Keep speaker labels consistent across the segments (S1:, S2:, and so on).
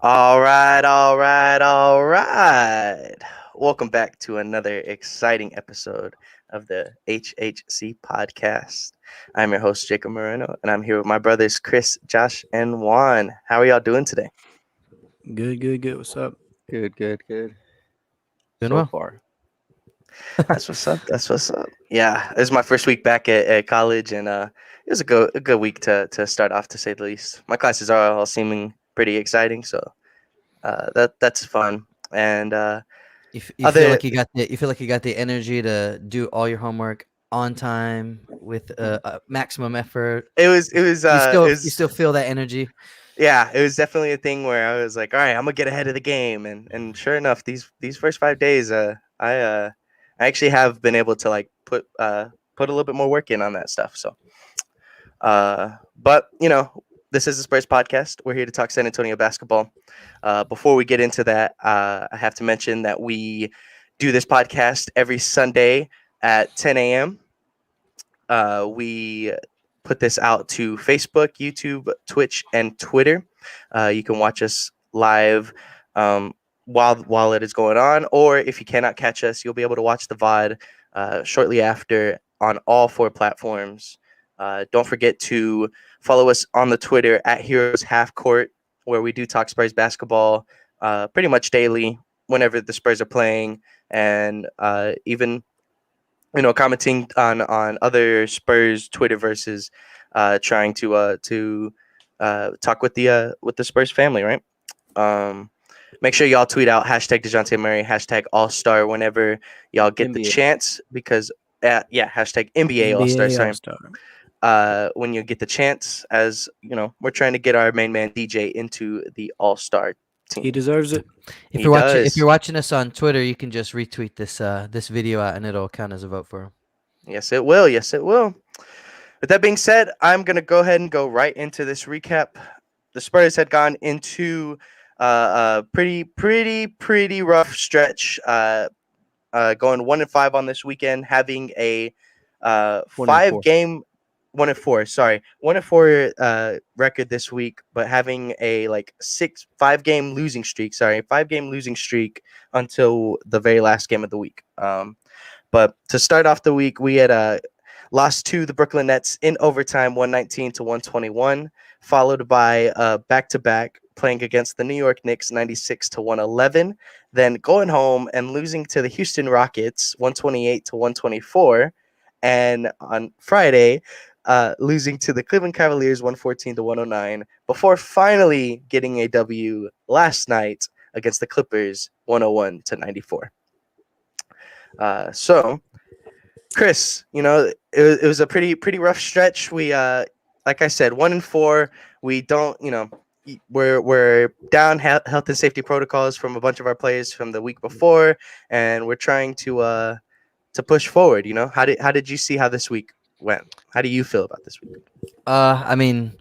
S1: All right, all right, all right. Welcome back to another exciting episode of the HHC podcast. I'm your host, Jacob Moreno, and I'm here with my brothers, Chris, Josh, and Juan. How are y'all doing today
S2: Good, good, good. What's up?
S3: Good.
S4: Doing
S1: so
S4: well.
S1: far? That's what's up. That's what's up. Yeah, this is my first week back at college, and it was a good week to start off, to say the least. My classes are all seeming pretty exciting, so that's fun. And
S4: You feel
S1: other
S4: like you got the energy to do all your homework on time with maximum effort.
S1: it was
S4: You still feel that energy.
S1: yeah, it was definitely a thing where I was like, all right, I'm gonna get ahead of the game, and sure enough, these first 5 days, I actually have been able to like put a little bit more work in on that stuff. So, but this is the Spurs podcast. We're here to talk San Antonio basketball. Before we get into that, I have to mention that we do this podcast every Sunday at 10 a.m. We put this out to Facebook, YouTube, Twitch, and Twitter. You can watch us live while it is going on, or if you cannot catch us, you'll be able to watch the VOD shortly after on all four platforms. Don't forget to follow us on the Twitter at Heroes Half Court, where we do talk Spurs basketball pretty much daily whenever the Spurs are playing, and even commenting on other Spurs Twitter verses, trying to talk with the Spurs family, right? Um, Make sure y'all tweet out hashtag Dejounte Murray, hashtag All Star whenever y'all get the
S3: NBA.
S1: chance, because yeah, hashtag NBA All Star.
S2: NBA All
S1: Sorry.
S2: Star.
S1: When you get the chance, as you know, we're trying to get our main man DJ into the All Star
S2: He
S1: team.
S2: deserves it.
S1: He
S4: If
S1: does.
S4: you're watching us on Twitter, you can just retweet this video out, and it'll count as a vote for him.
S1: Yes, it will. Yes, it will. With that being said, I'm going to go ahead and go right into this recap. The Spurs had gone into a pretty rough stretch, going 1-5 on this weekend, having a
S3: One and
S1: five
S3: four.
S1: game 1-4. Sorry, 1-4 record this week, but having a like 5 game losing streak. Sorry, 5 game losing streak until the very last game of the week. But to start off the week, we had lost to the Brooklyn Nets in overtime, 119 to 121, followed by back to back playing against the New York Knicks, 96 to 111, then going home and losing to the Houston Rockets, 128 to 124, and on Friday, losing to the Cleveland Cavaliers, 114 to 109, before finally getting a W last night against the Clippers, 101 to 94. So, Chris, it was a pretty rough stretch. We like I said, 1-4. We don't, we're down health and safety protocols from a bunch of our players from the week before, and we're trying to push forward. How did you see how this week went? How do you feel about this week?
S4: I mean,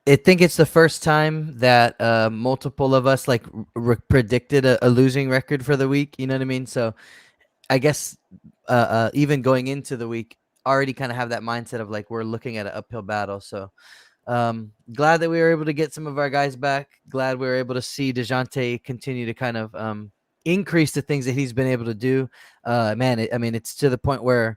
S4: I think it's the first time that multiple of us like predicted a losing record for the week. You know what I mean? So I guess even going into the week, already kind of have that mindset of like we're looking at an uphill battle. So glad that we were able to get some of our guys back. Glad we were able to see Dejounte continue to kind of increase the things that he's been able to do. Man, I mean, it's to the point where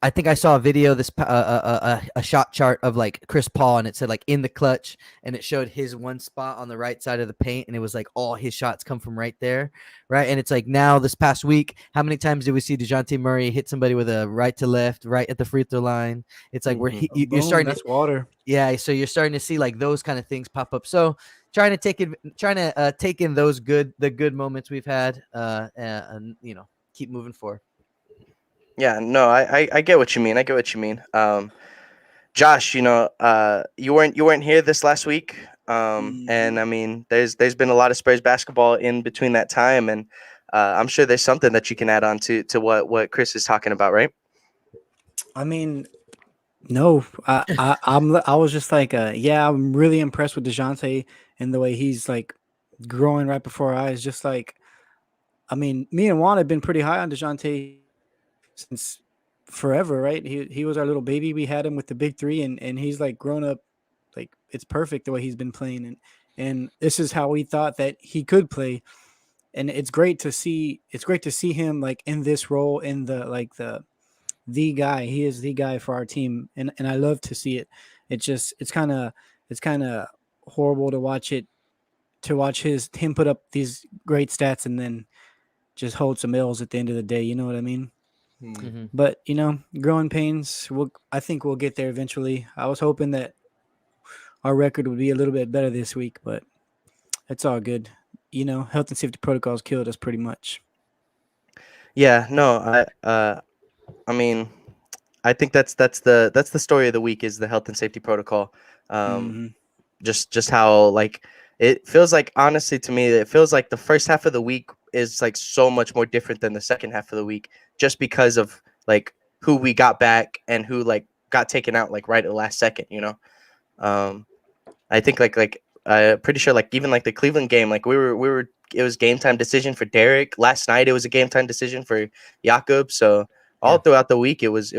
S4: I think I saw a video, a shot chart of like Chris Paul, and it said like in the clutch, and it showed his one spot on the right side of the paint, and it was like all his shots come from right there, right? And it's like now this past week, how many times did we see Dejounte Murray hit somebody with a right to left, right at the free throw line? It's like
S1: Mhm.
S4: you're
S2: Boom.
S4: starting to,
S2: That's water.
S4: yeah, so you're starting to see like those kind of things pop up. So trying to take in the good moments we've had, and keep moving forward.
S1: Yeah, no, I get what you mean. I get what you mean. Josh, you weren't here this last week, and I mean, there's been a lot of Spurs basketball in between that time, and I'm sure there's something that you can add on to what Chris is talking about, right?
S2: I mean, no, I was just like, yeah, I'm really impressed with Dejounte and the way he's like growing right before our eyes. Just like, I mean, me and Juan have been pretty high on Dejounte since forever, right? He was our little baby. We had him with the big three, and he's like grown up. Like it's perfect the way he's been playing, and this is how we thought that he could play. And it's great to see. It's great to see him like in this role, in the guy. He is the guy for our team, and I love to see it. It's kind of horrible to watch it, to watch him put up these great stats and then just hold some L's at the end of the day. You know what I mean?
S4: Mhm.
S2: But growing pains. I think we'll get there eventually. I was hoping that our record would be a little bit better this week, but it's all good. Health and safety protocols killed us pretty much.
S1: Yeah, no, I mean, I think that's the story of the week is the health and safety protocol.
S2: Mhm.
S1: Just how like it feels like, honestly, to me, it feels like the first half of the week is like so much more different than the second half of the week, just because of like who we got back and who like got taken out like right at the last second. I think like pretty sure like even like the Cleveland game, like we were it was game time decision for Derek. Last night it was a game time decision for Jakob. So all
S4: Yeah.
S1: throughout the week it was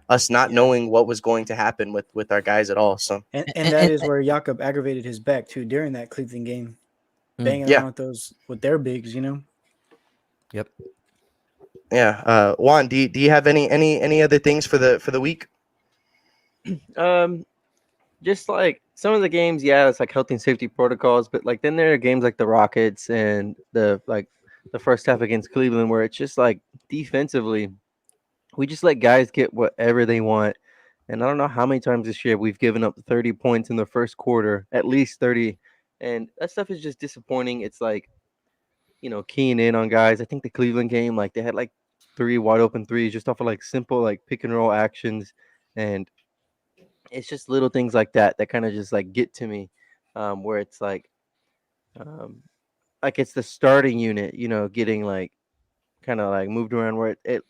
S1: us not
S2: Yeah.
S1: knowing what was going to happen with our guys at all. So
S2: And that is where Jakob aggravated his back too during that Cleveland game, banging
S1: Yeah.
S2: around with their bigs.
S4: Yep.
S1: yeah, Juan, do you have any other things for the week?
S3: Just like some of the games, yeah, it's like health and safety protocols, but like then there are games like the Rockets and the first half against Cleveland where it's just like defensively, we just let guys get whatever they want. And I don't know how many times this year we've given up 30 points in the first quarter, at least 30. And that stuff is just disappointing. It's like, keying in on guys. I think the Cleveland game, like they had like 3 wide open threes just off of like simple like pick and roll actions. And it's just little things like that that kind of just like get to me, where it's um, like it's the starting unit, getting like kind of like moved around where it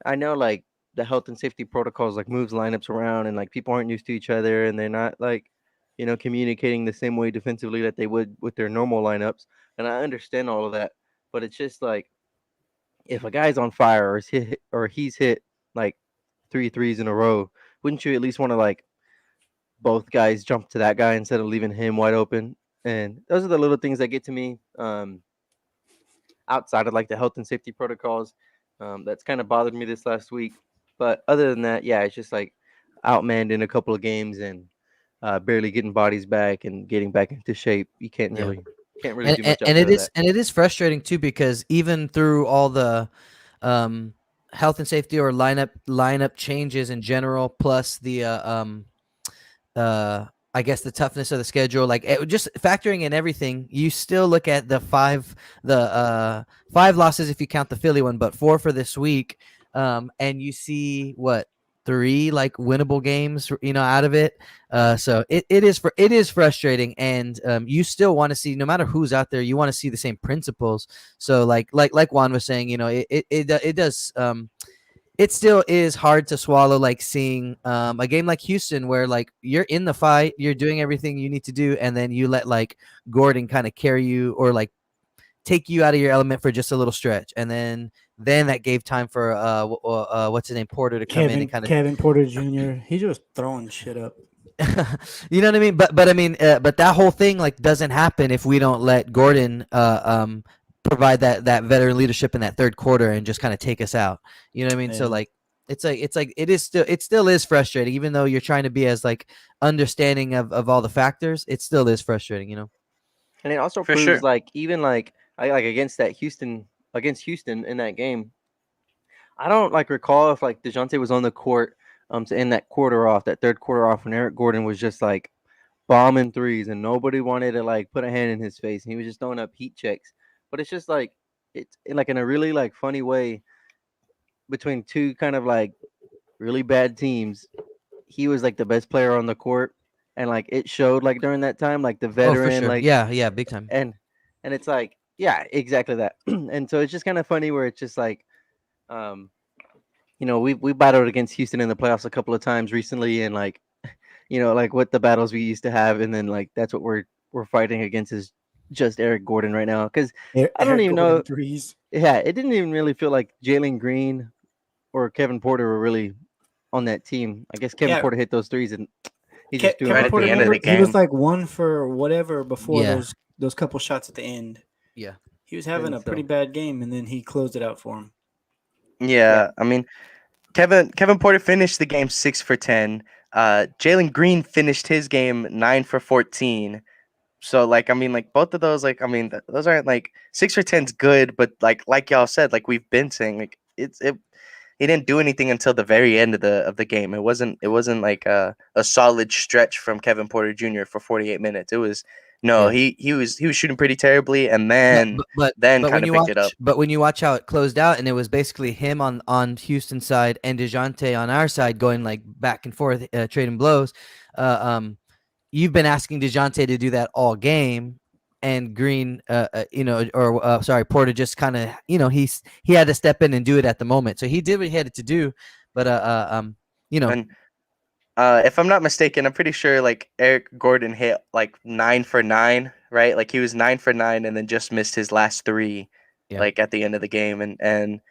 S3: I know like the health and safety protocols like moves lineups around and like people aren't used to each other and they're not like communicating the same way defensively that they would with their normal lineups, and I understand all of that, but it's just like if a guy's on fire or he's hit like 3 threes in a row, wouldn't you at least want to like both guys jump to that guy instead of leaving him wide open? And those are the little things that get to me, outside of like the health and safety protocols. That's kind of bothered me this last week. But other than that, yeah, it's just like outmanned in a couple of games and barely getting bodies back and getting back into shape. You can't
S4: Yeah.
S3: really do much
S4: And
S3: outside of that.
S4: it is frustrating too, because even through all the health and safety or lineup changes in general, plus the I guess the toughness of the schedule, like just factoring in everything, you still look at the five losses if you count the Philly one, but 4 for this week, and you see what 3 like winnable games, out of it. So it is frustrating, and you still want to see, no matter who's out there, you want to see the same principles. So like Juan was saying, it does. It still is hard to swallow, like seeing a game like Houston where like you're in the fight, you're doing everything you need to do, and then you let like Gordon kind of carry you or like take you out of your element for just a little stretch, and then that gave time for what's his name, Porter, to come in and kind of
S2: Kevin Porter Jr. He's just throwing shit up.
S4: you know what I mean? But I mean, but that whole thing like doesn't happen if we don't let Gordon provide that veteran leadership in that third quarter and just kind of take us out. You know what I mean? So
S2: Yeah.
S4: like it's like it still is frustrating, even though you're trying to be as like understanding of all the factors. It still is frustrating,
S3: And it also
S1: For
S3: proves
S1: sure.
S3: like even like I like against Houston in that game. I don't like recall if like Dejounte was on the court to end that quarter off, that third quarter off, when Eric Gordon was just like bombing threes and nobody wanted to like put a hand in his face and he was just throwing up heat checks. But it's just like it's like in a really like funny way between two kind of like really bad teams. He was like the best player on the court, and like it showed like during that time, like the
S4: Oh, for
S3: veteran,
S4: sure.
S3: like
S4: Yeah, big time.
S3: and it's like yeah, exactly that. And so it's just kind of funny where it's just like um we battled against Houston in the playoffs a couple of times recently, and like like what the battles we used to have, and then like that's what we're fighting against is just Eric Gordon right now, because I don't
S2: Eric
S3: even
S2: Gordon
S3: know.
S2: threes.
S3: Yeah, it didn't even really feel like Jalen Green or Kevin Porter were really on that team. I guess Kevin
S2: Yeah,
S3: Porter hit those threes, and He's just doing
S1: right
S2: Kevin
S1: at
S2: Porter,
S1: the end of the
S2: remember, he was
S1: game.
S2: like 1 for whatever before
S4: Yeah.
S2: those couple shots at the end.
S4: Yeah.
S2: He was having a pretty bad game, and then he closed it out for him.
S1: Yeah, I mean, Kevin Porter finished the game 6 for 10. Jalen Green finished his game 9 for 14. So like, I mean, like both of those, like, I mean, those aren't like 6 for 10's good, but like y'all said, like we've been saying, like he didn't do anything until the very end of the game. It wasn't like a solid stretch from Kevin Porter Jr. for 48 minutes. It was no,
S4: Yeah.
S1: he was shooting pretty terribly, and
S4: No,
S1: then
S4: but
S1: then
S4: when
S1: kind of
S4: you
S1: picked it up.
S4: when you watch how it closed out, and it was basically him on Houston side and Dejounte on our side going like back and forth, trading blows. You've been asking Dejounte to do that all game, and Green, sorry, Porter just kind of, he had to step in and do it at the moment. So he did what he had to do, but
S1: And if I'm not mistaken, I'm pretty sure like Eric Gordon hit like 9 for 9, right? Like he was 9 for 9 and then just missed his last three,
S4: Yeah.
S1: like at the end of the game, and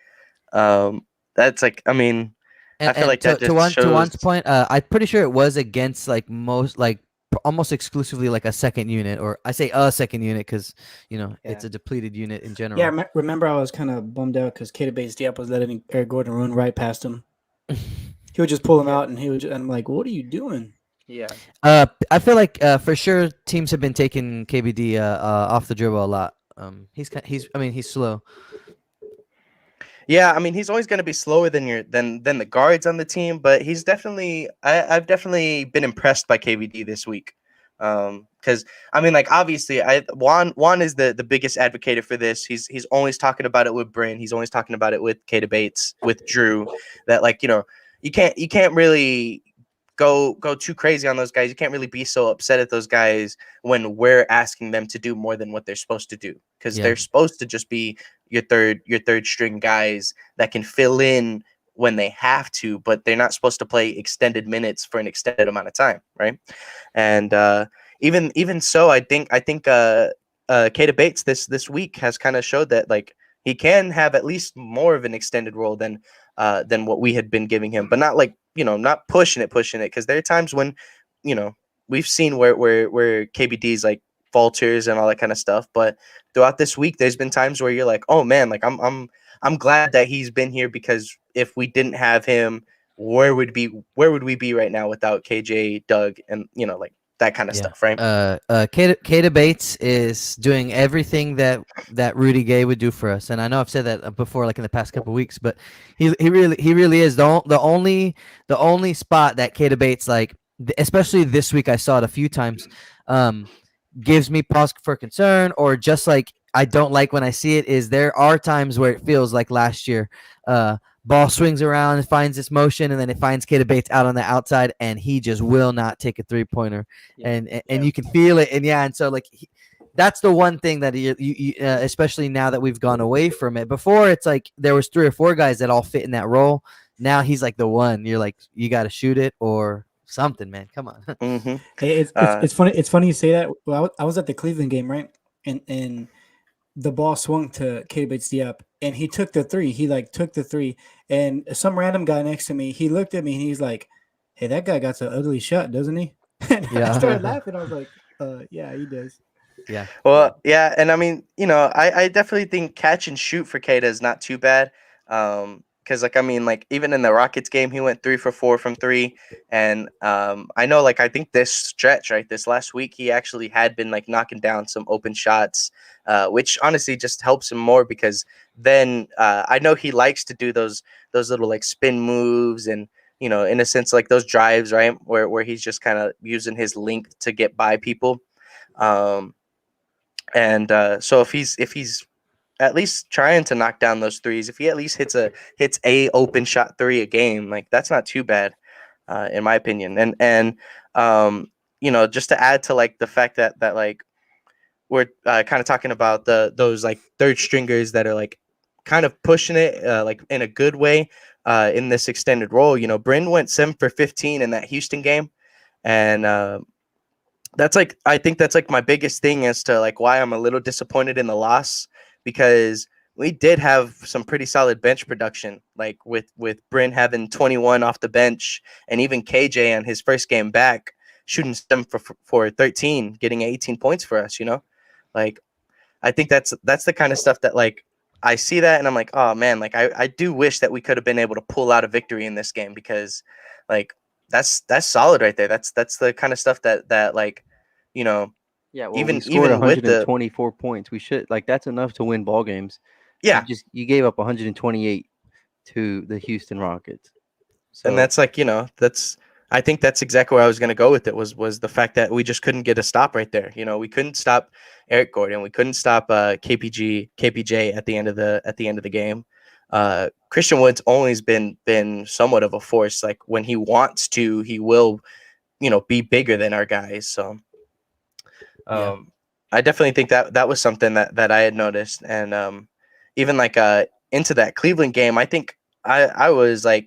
S1: that's like, I mean, I feel like that just
S4: to Juan's
S1: shows.
S4: point, I'm pretty sure it was against like most like almost exclusively like a second unit, or I say a second unit because it's a depleted unit in general.
S2: Yeah, remember I was kind of bummed out because Keita Bates-Diop was letting Eric Gordon run right past him. He would just pull him out, and I'm like, "What are you doing?"
S3: Yeah.
S4: I feel like for sure teams have been taking KBD off the dribble a lot. He's slow.
S1: Yeah, I mean, he's always going to be slower than the guards on the team, but he's definitely I've definitely been impressed by KVD this week. Because I mean, like obviously, Juan is the biggest advocate for this. He's always talking about it with Bryn. He's always talking about it with Keita Bates, with Drew. That like you can't really go too crazy on those guys. You can't really be so upset at those guys when we're asking them to do more than what they're supposed to do, because they're supposed to just be your third string guys that can fill in when they have to, but they're not supposed to play extended minutes for an extended amount of time, right? And even so, I think Keita Bates this week has kind of showed that like he can have at least more of an extended role than what we had been giving him, but not like not pushing it, because there are times when we've seen where KBD's like falters and all that kind of stuff, but throughout this week there's been times where you're like, oh man, like I'm glad that he's been here, because if we didn't have him, where would we be right now without KJ, Doug, and like that kind of stuff, right?
S4: Keita Bates is doing everything that Rudy Gay would do for us, and I know I've said that before, like in the past couple of weeks, but he really is the only spot that Keita Bates, like especially this week, I saw it a few times, gives me pause for concern, or just like I don't like when I see it. Is there are times where it feels like last year, ball swings around and finds this motion, and then it finds Keita Bates out on the outside, and he just will not take a 3-pointer, and you can feel it, and so like that's the one thing that you especially now that we've gone away from it. Before, it's like there was 3 or 4 guys that all fit in that role. Now he's like the one. You're like, you got to shoot it or something, man. Come on.
S1: Mm-hmm.
S2: Hey, it's funny. It's funny you say that. Well, I was at the Cleveland game, right? And the ball swung to Keita Bates-Diop, and he took the 3. He like took the 3, and some random guy next to me, he looked at me and he's like, "Hey, that guy got an ugly shot, doesn't he?" And I started laughing. I was like, yeah, he does."
S4: Yeah.
S1: Well, yeah, and I mean, I definitely think catch and shoot for Keita is not too bad. Because like I mean, like even in the Rockets game, he went 3 for 4 from 3, and I know like I think this stretch, right, this last week, he actually had been like knocking down some open shots, which honestly just helps him more, because then I know he likes to do those little like spin moves and in a sense like those drives, right, where he's just kind of using his length to get by people. And so if he's at least trying to knock down those threes, if he at least hits a open shot 3 a game, like that's not too bad, in my opinion. And just to add to like the fact that like we're kind of talking about those like third stringers that are like kind of pushing it like in a good way in this extended role. Bryn went 7 for 15 in that Houston game, and that's like, I think that's like my biggest thing as to like why I'm a little disappointed in the loss, because we did have some pretty solid bench production, like with Bryn having 21 off the bench, and even KJ on his first game back shooting 7 for 13, getting 18 points for us. Like I think that's the kind of stuff that like I see that and I'm like, oh man, like I do wish that we could have been able to pull out a victory in this game because like that's solid right there. That's the kind of stuff that like
S3: Yeah, well, we
S1: even
S3: scored
S1: with the
S3: 124 points. We should that's enough to win ball games.
S1: yeah.
S3: You gave up 128 to the Houston Rockets. So
S1: And that's like, I think that's exactly where I was going to go with it was the fact that we just couldn't get a stop right there. We couldn't stop Eric Gordon. We couldn't stop KPJ at the end of the game. Christian Wood's always been somewhat of a force. Like when he wants to, he will, be bigger than our guys. So I definitely think that was something that I had noticed. And even like into that Cleveland game, I think the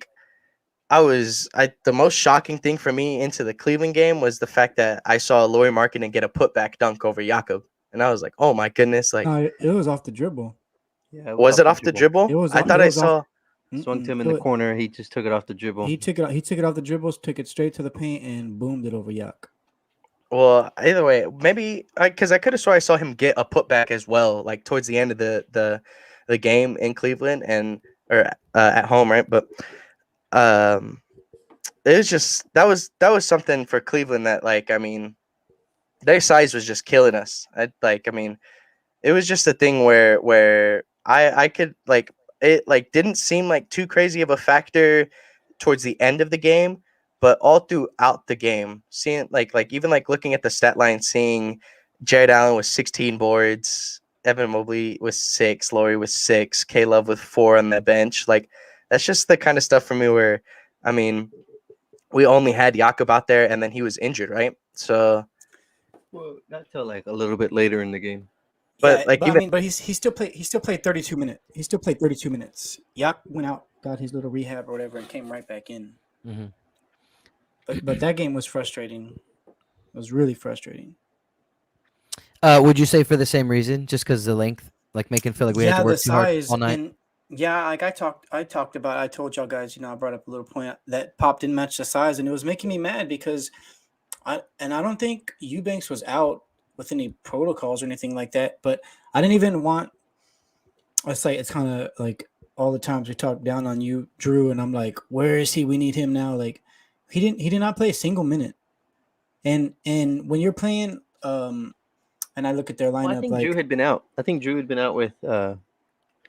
S1: most shocking thing for me into the Cleveland game was the fact that I saw Lauri Markkanen get a putback dunk over Jakob, and I was like, "Oh my goodness!" Like,
S2: it was off the dribble.
S3: yeah,
S1: was it off the dribble?
S2: It was.
S1: I thought I saw.
S3: Swung to him in the corner. He just took it off the dribble.
S2: He took it off the dribbles, took it straight to the paint, and boomed it over Yak.
S1: Well, either way, maybe because I could have swore I saw him get a putback as well, like towards the end of the game in Cleveland or at home, right? But it was just that was something for Cleveland that like I mean their size was just killing us. It was just a thing where I could like it like didn't seem like too crazy of a factor towards the end of the game, but all throughout the game, seeing like even like looking at the stat line, seeing Jared Allen with 16 boards, Evan Mobley with 6, Lauri with 6, K Love with 4 on the bench, like that's just the kind of stuff for me where I mean we only had Jakob out there and then he was injured, right? So
S3: well, not till like a little bit later in the game.
S1: But
S2: he still played 32 minutes. He still played 32 minutes. Yak went out, got his little rehab or whatever, and came right back in.
S4: Mm-hmm.
S2: But that game was frustrating. It was really frustrating.
S4: Would you say for the same reason, just because the length, like making feel like we had to work too hard all night?
S2: Like I talked about. I told y'all guys, I brought up a little point that Pop didn't match the size, and it was making me mad because I don't think Eubanks was out with any protocols or anything like that, but I didn't even want. It's kind of like all the times we talk down on you, Drew, and I'm like, where is he? We need him now. Like he did not play a single minute, and when you're playing, and I look at their lineup,
S3: I think Drew had been out. I think Drew had been out with.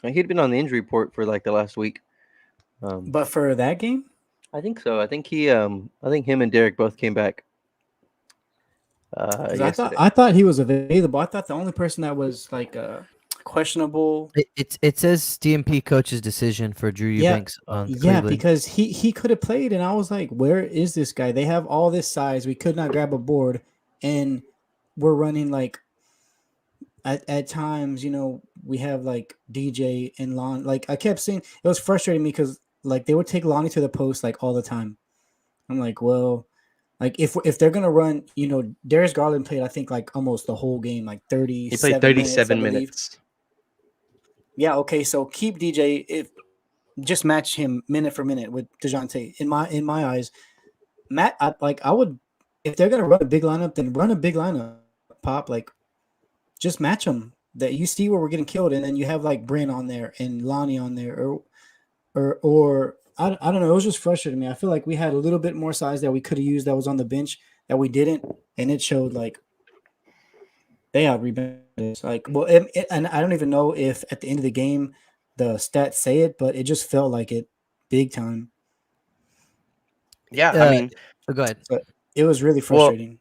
S3: He'd been on the injury report for like the last week.
S2: But for that game,
S3: I think so. I think him and Derek both came back.
S2: I thought he was available. I thought the only person that was like questionable.
S4: It says DMP coach's decision for Drew Eubanks on Cleveland.
S2: Because he could have played, and I was like, where is this guy? They have all this size. We could not grab a board, and we're running like at times, we have like DJ and Lon. Like I kept seeing, it was frustrating me because like they would take Lonnie to the post like all the time. I'm like, well. Like if they're gonna run, Darius Garland played I think like almost the whole game, like 30.
S1: He played 37 minutes.
S2: Yeah, okay. So keep DJ just match him minute for minute with Dejounte. In my eyes, Matt, I would if they're gonna run a big lineup, then run a big lineup. Pop like just match them. That you see where we're getting killed, and then you have like Bryn on there and Lonnie on there, or I don't know. It was just frustrating me. I feel like we had a little bit more size that we could have used that was on the bench that we didn't, and it showed like they out rebounded. Like, well, and I don't even know if at the end of the game the stats say it, but it just felt like it big time.
S1: Yeah, I mean,
S4: go ahead.
S2: So it was really frustrating.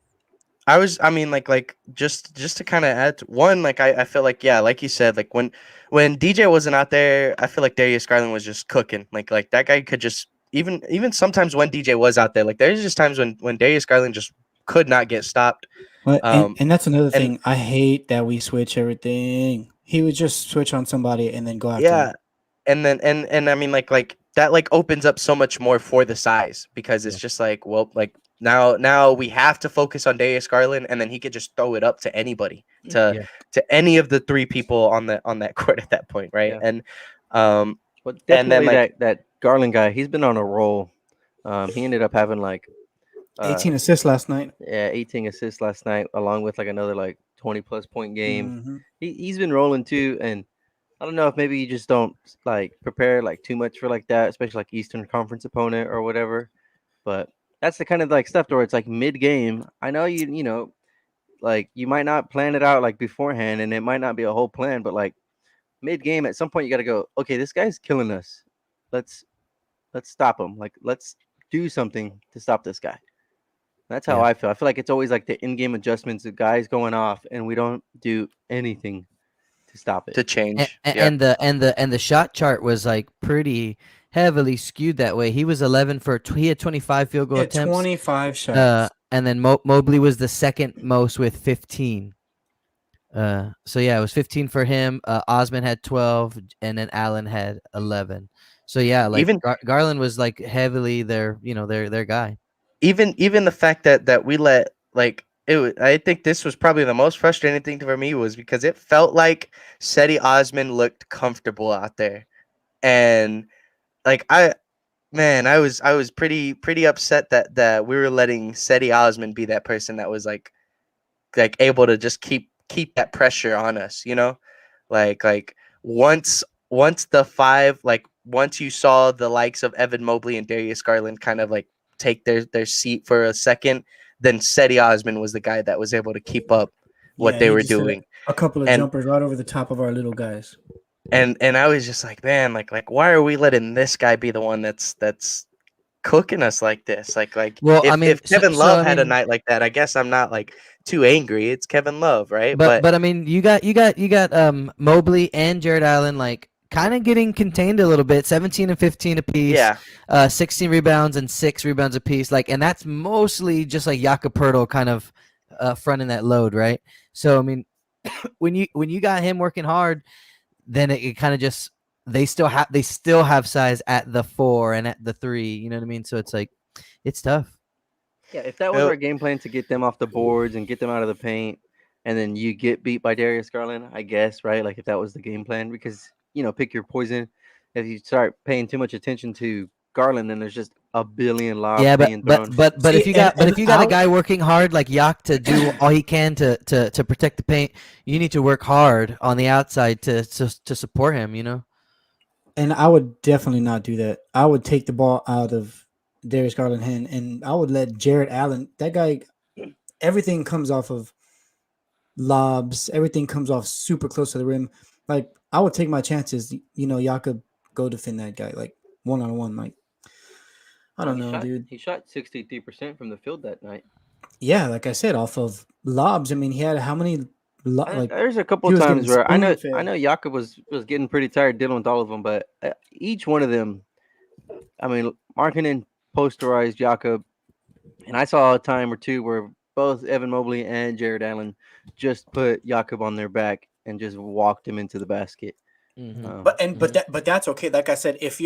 S1: Well, just to kind of add to one, like I feel like like you said, like when DJ wasn't out there, I feel like Darius Garland was just cooking. Like that guy could just even sometimes when DJ was out there, like there's just times when Darius Garland just could not get stopped.
S2: And that's another thing. I hate that we switch everything. He would just switch on somebody and then go after him.
S1: And then and I mean like that like opens up so much more for the size because it's just like, well, like now we have to focus on Darius Garland, and then he could just throw it up to anybody, to any of the 3 people on that court at that point, right? Yeah. And
S3: but definitely and then that Garland guy, he's been on a roll. He ended up having like
S2: 18 assists last night.
S3: Yeah, 18 assists last night, along with like another like 20+ point game.
S2: Mhm.
S3: He's been rolling too, and I don't know if maybe you just don't like prepare like too much for like that, especially like Eastern Conference opponent or whatever. But that's the kind of like stuff where it's like mid game. I know you know like you might not plan it out like beforehand, and it might not be a whole plan, but like mid game at some point you got to go. Okay, this guy's killing us. Let's stop him. Like let's do something to stop this guy. That's how
S4: Yeah.
S3: I feel. I feel like it's always like the in-game adjustments, the guys going off, and we don't do anything to stop it.
S1: to change.
S4: And the shot chart was like pretty heavily skewed that way. He was 11 for he had 25 field goal
S2: Yeah,
S4: attempts.
S2: 25 shots.
S4: And then Mobley was the second most with 15. So yeah, it was 15 for him. Osman had 12, and then Allen had 11. So yeah, like
S1: Even-
S4: Garland was like heavily their guy.
S1: Even the fact that we let like I think this was probably the most frustrating thing for me was because it felt like Cedi Osman looked comfortable out there, and like I was pretty upset that we were letting Cedi Osman be that person that was like able to just keep that pressure on us, you know, like once the five, like once you saw the likes of Evan Mobley and Darius Garland kind of like take their seat for a second, then Cedi Osman was the guy that was able to keep up what
S2: Yeah,
S1: they
S2: he
S1: were
S2: just hit
S1: doing.
S2: a couple of
S1: And-
S2: jumpers right over the top of our little guys.
S1: And I was just like, man, like why are we letting this guy be the one that's cooking us like this? Like
S4: Well,
S1: if,
S4: I mean,
S1: if Kevin Love
S4: I
S1: had a
S4: mean-
S1: night like that, I guess I'm not like too angry. It's Kevin Love, right?
S4: But I mean, you got Mobley and Jared Allen like kind of getting contained a little bit, 17 and 15 apiece.
S1: yeah,
S4: 16 rebounds and 6 rebounds apiece. Like, and that's mostly just like Jakob kind of fronting that load, right? So I mean, when you got him working hard, then it kind of just they still have size at the 4 and at the 3. You know what I mean? So it's like it's tough.
S3: Yeah, if that was
S1: Well-
S3: our game plan to get them off the boards and get them out of the paint, and then you get beat by Darius Garland, I guess, right? Like if that was the game plan, because pick your poison. If you start paying too much attention to Garland, then there's just a billion lobs
S4: Yeah,
S3: being thrown.
S4: but
S2: See,
S4: if you got
S2: and
S4: a guy working hard like Yak to do all he can to protect the paint, you need to work hard on the outside to support him. You know.
S2: And I would definitely not do that. I would take the ball out of Darius Garland's hand, and I would let Jared Allen. That guy, everything comes off of lobs. Everything comes off super close to the rim. Like I would take my chances. Jakob go defend that guy like 1-on-1. Like I don't know, dude.
S3: He shot 63% from the field that night.
S2: Yeah, like I said, off of lobs. I mean, he had how many?
S3: There's a couple
S2: he was
S3: times
S2: getting
S3: where I know
S2: spoon-fed.
S3: Jakob was getting pretty tired dealing with all of them, but each one of them, I mean, Markkanen posterized Jakob, and I saw a time or two where both Evan Mobley and Jared Allen just put Jakob on their back and just walked him into the basket.
S4: Mm-hmm.
S2: But that's okay. Like I said, if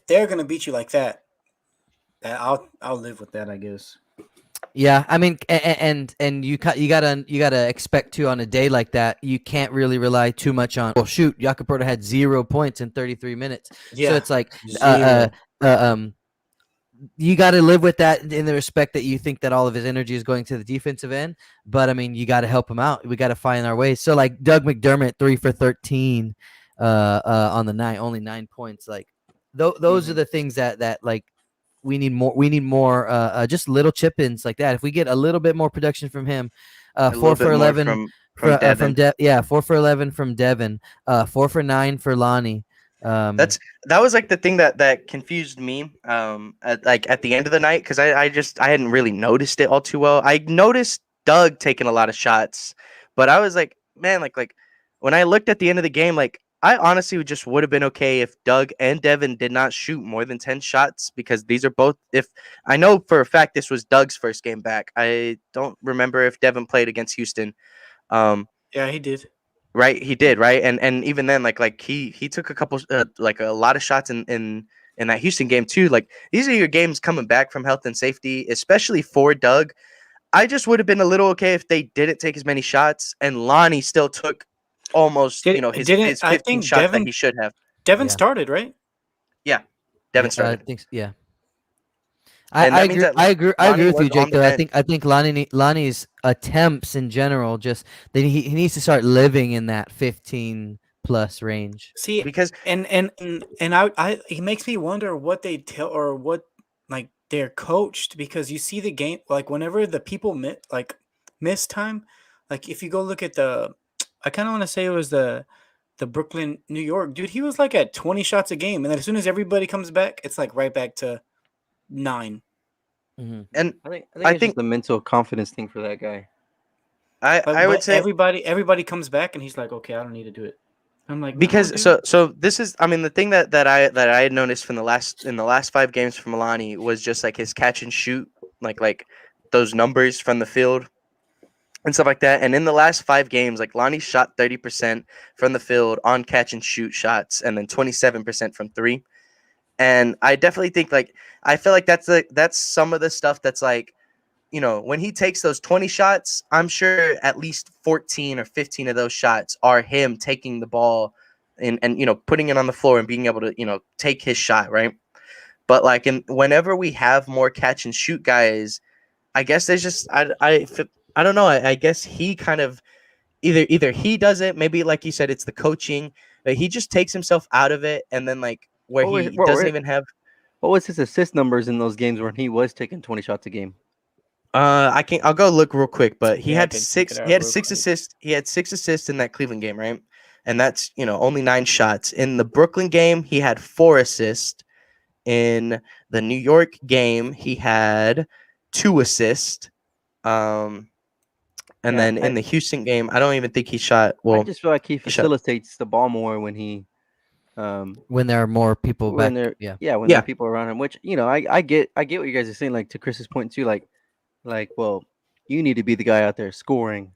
S2: they're gonna beat you like that, I'll live with that, I guess.
S4: Yeah, I mean, and you gotta expect to on a day like that. You can't really rely too much on. Well, shoot, Jakob had 0 points in 33 minutes.
S2: Yeah,
S4: So it's like,
S2: zero.
S4: you got to live with that in the respect that you think that all of his energy is going to the defensive end. But I mean, you got to help him out. We got to find our ways. So like Doug McDermott, 3 for 13, on the night, only 9 points. Like those are the things that like. We need more just little chip ins like that. If we get a little bit more production from him, 4 for 11
S1: from Devin.
S4: 4 for 11 from Devin, 4 for 9 for Lonnie.
S1: That was like the thing that confused me at the end of the night, because I hadn't really noticed it all too well. I noticed Doug taking a lot of shots, but I was like, man, like when I looked at the end of the game, like I honestly just would have been okay if Doug and Devin did not shoot more than 10 shots, because these are both, if I know for a fact this was Doug's first game back. I don't remember if Devin played against Houston.
S2: Yeah, he did.
S1: Right, he did, right? And even then, like he took a couple like a lot of shots in that Houston game too. Like these are your games coming back from health and safety, especially for Doug. I just would have been a little okay if they didn't take as many shots and Lonnie still took almost his 15 shots that he should have.
S2: Devin
S4: Yeah.
S2: started, right?
S1: Devin
S4: I
S1: started.
S4: think yeah.
S1: And
S4: I
S1: that means
S4: agree.
S1: that
S4: I
S1: Lonnie
S4: agree with
S1: was
S4: you,
S1: on
S4: Jake.
S1: the
S4: Though
S1: bench.
S4: I think Lonnie's attempts in general just that he needs to start living in that 15 plus range.
S2: See,
S1: Because
S2: and I it makes me wonder what they tell or what like they're coached, because you see the game like whenever the people miss time, like if you go look at I kind of want to say it was the Brooklyn New York dude, he was like at 20 shots a game, and then as soon as everybody comes back, it's like right back to 9.
S4: Hmm.
S1: and
S3: I think
S1: I
S3: it's just
S1: think
S3: a mental confidence thing for that guy.
S1: I would
S2: But
S1: say
S2: everybody comes back and he's like, okay, I don't need to do it. I'm like, no,
S1: because
S2: dude.
S1: so this is, I mean, the thing that I had noticed from the last 5 games from Lonnie was just like his catch and shoot, like those numbers from the field and stuff like that. And in the last 5 games, like Lonnie shot 30% from the field on catch and shoot shots, and then 27% from three. And I definitely think like I feel like that's some of the stuff that's like, when he takes those 20 shots, I'm sure at least 14 or 15 of those shots are him taking the ball and putting it on the floor and being able to, take his shot, right? But like whenever we have more catch and shoot guys, I guess there's just I don't know. I guess he kind of either he does it, maybe like you said, it's the coaching, but he just takes himself out of it, and then like where
S3: What was
S1: he doesn't even have.
S3: what was his assist numbers in those games when he was taking 20 shots a game?
S1: I'll go look real quick, but he
S2: Yeah, I
S1: had
S2: can check it
S1: six.
S2: out
S1: He had
S2: real
S1: six
S2: quick.
S1: assists. He had 6 assists in that Cleveland game, right? And that's only 9 shots. In the Brooklyn game, he had 4 assists. In the New York game, he had 2 assists. And
S3: Yeah,
S1: then in the Houston game, I don't even think he shot.
S3: I
S1: Well,
S3: just feel like he
S1: he shot.
S3: facilitates the ball more when he
S4: When there are more people
S3: when
S4: back,
S3: there
S4: yeah.
S3: when there
S1: Yeah,
S3: are people around him, which I get what you guys are saying, like to Chris's point too, like well, you need to be the guy out there scoring.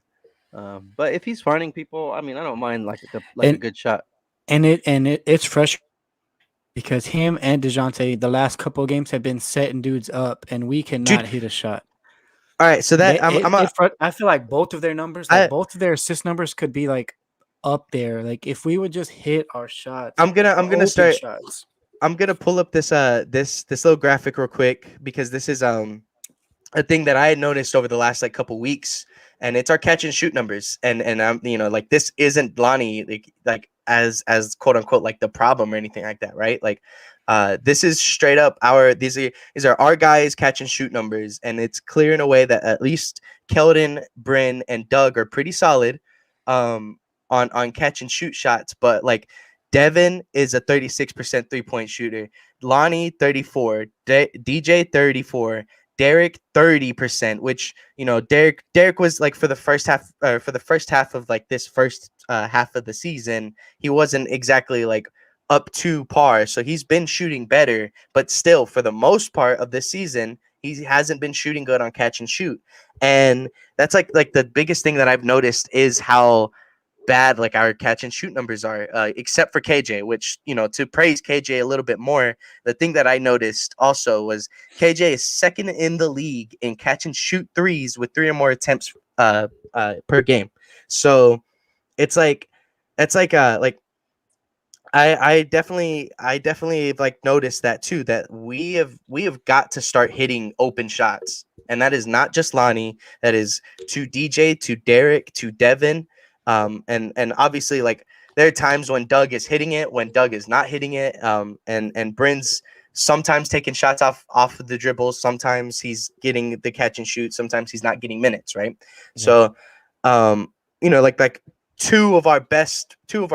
S3: But if he's finding people, I mean, I don't mind like a
S2: And
S3: good shot.
S2: it's frustrating because him and Dejounte the last couple of games have been setting dudes up, and we
S1: dude.
S2: cannot hit a shot.
S1: All right, so that
S2: I feel like both of their numbers,
S1: I
S2: like both of their assist numbers, could be like up there. Like if we would just hit our shots,
S1: I'm gonna
S2: our
S1: I'm gonna
S2: open
S1: start.
S2: shots.
S1: I'm gonna pull up this little graphic real quick, because this is a thing that I had noticed over the last like couple weeks, and it's our catch and shoot numbers. And I'm like, this isn't Lonnie like as quote unquote like the problem or anything like that, right? Like this is straight up these are our guys' catch and shoot numbers, and it's clear in a way that at least Keldon, Bryn, and Doug are pretty solid on catch and shoot shots. But like Devin is a 36% 3-point shooter, Lonnie 34, DJ 34, Derek 30%, which Derek was like for the first half of like this first half of the season, he wasn't exactly like up to par. So he's been shooting better, but still for the most part of this season, he hasn't been shooting good on catch and shoot. And that's like the biggest thing that I've noticed is how bad like our catch and shoot numbers are, except for KJ, which to praise KJ a little bit more, the thing that I noticed also was KJ is second in the league in catch and shoot threes with 3 or more attempts per game. So it's like I definitely like noticed that too, that we have got to start hitting open shots, and that is not just Lonnie, that is to DJ, to Derek, to Devin, and obviously like there are times when Doug is hitting it, when Doug is not hitting it, and Bryn's sometimes taking shots off of the dribbles, sometimes he's getting the catch and shoot, sometimes he's not getting minutes, right?
S4: Yeah.
S1: So like two of our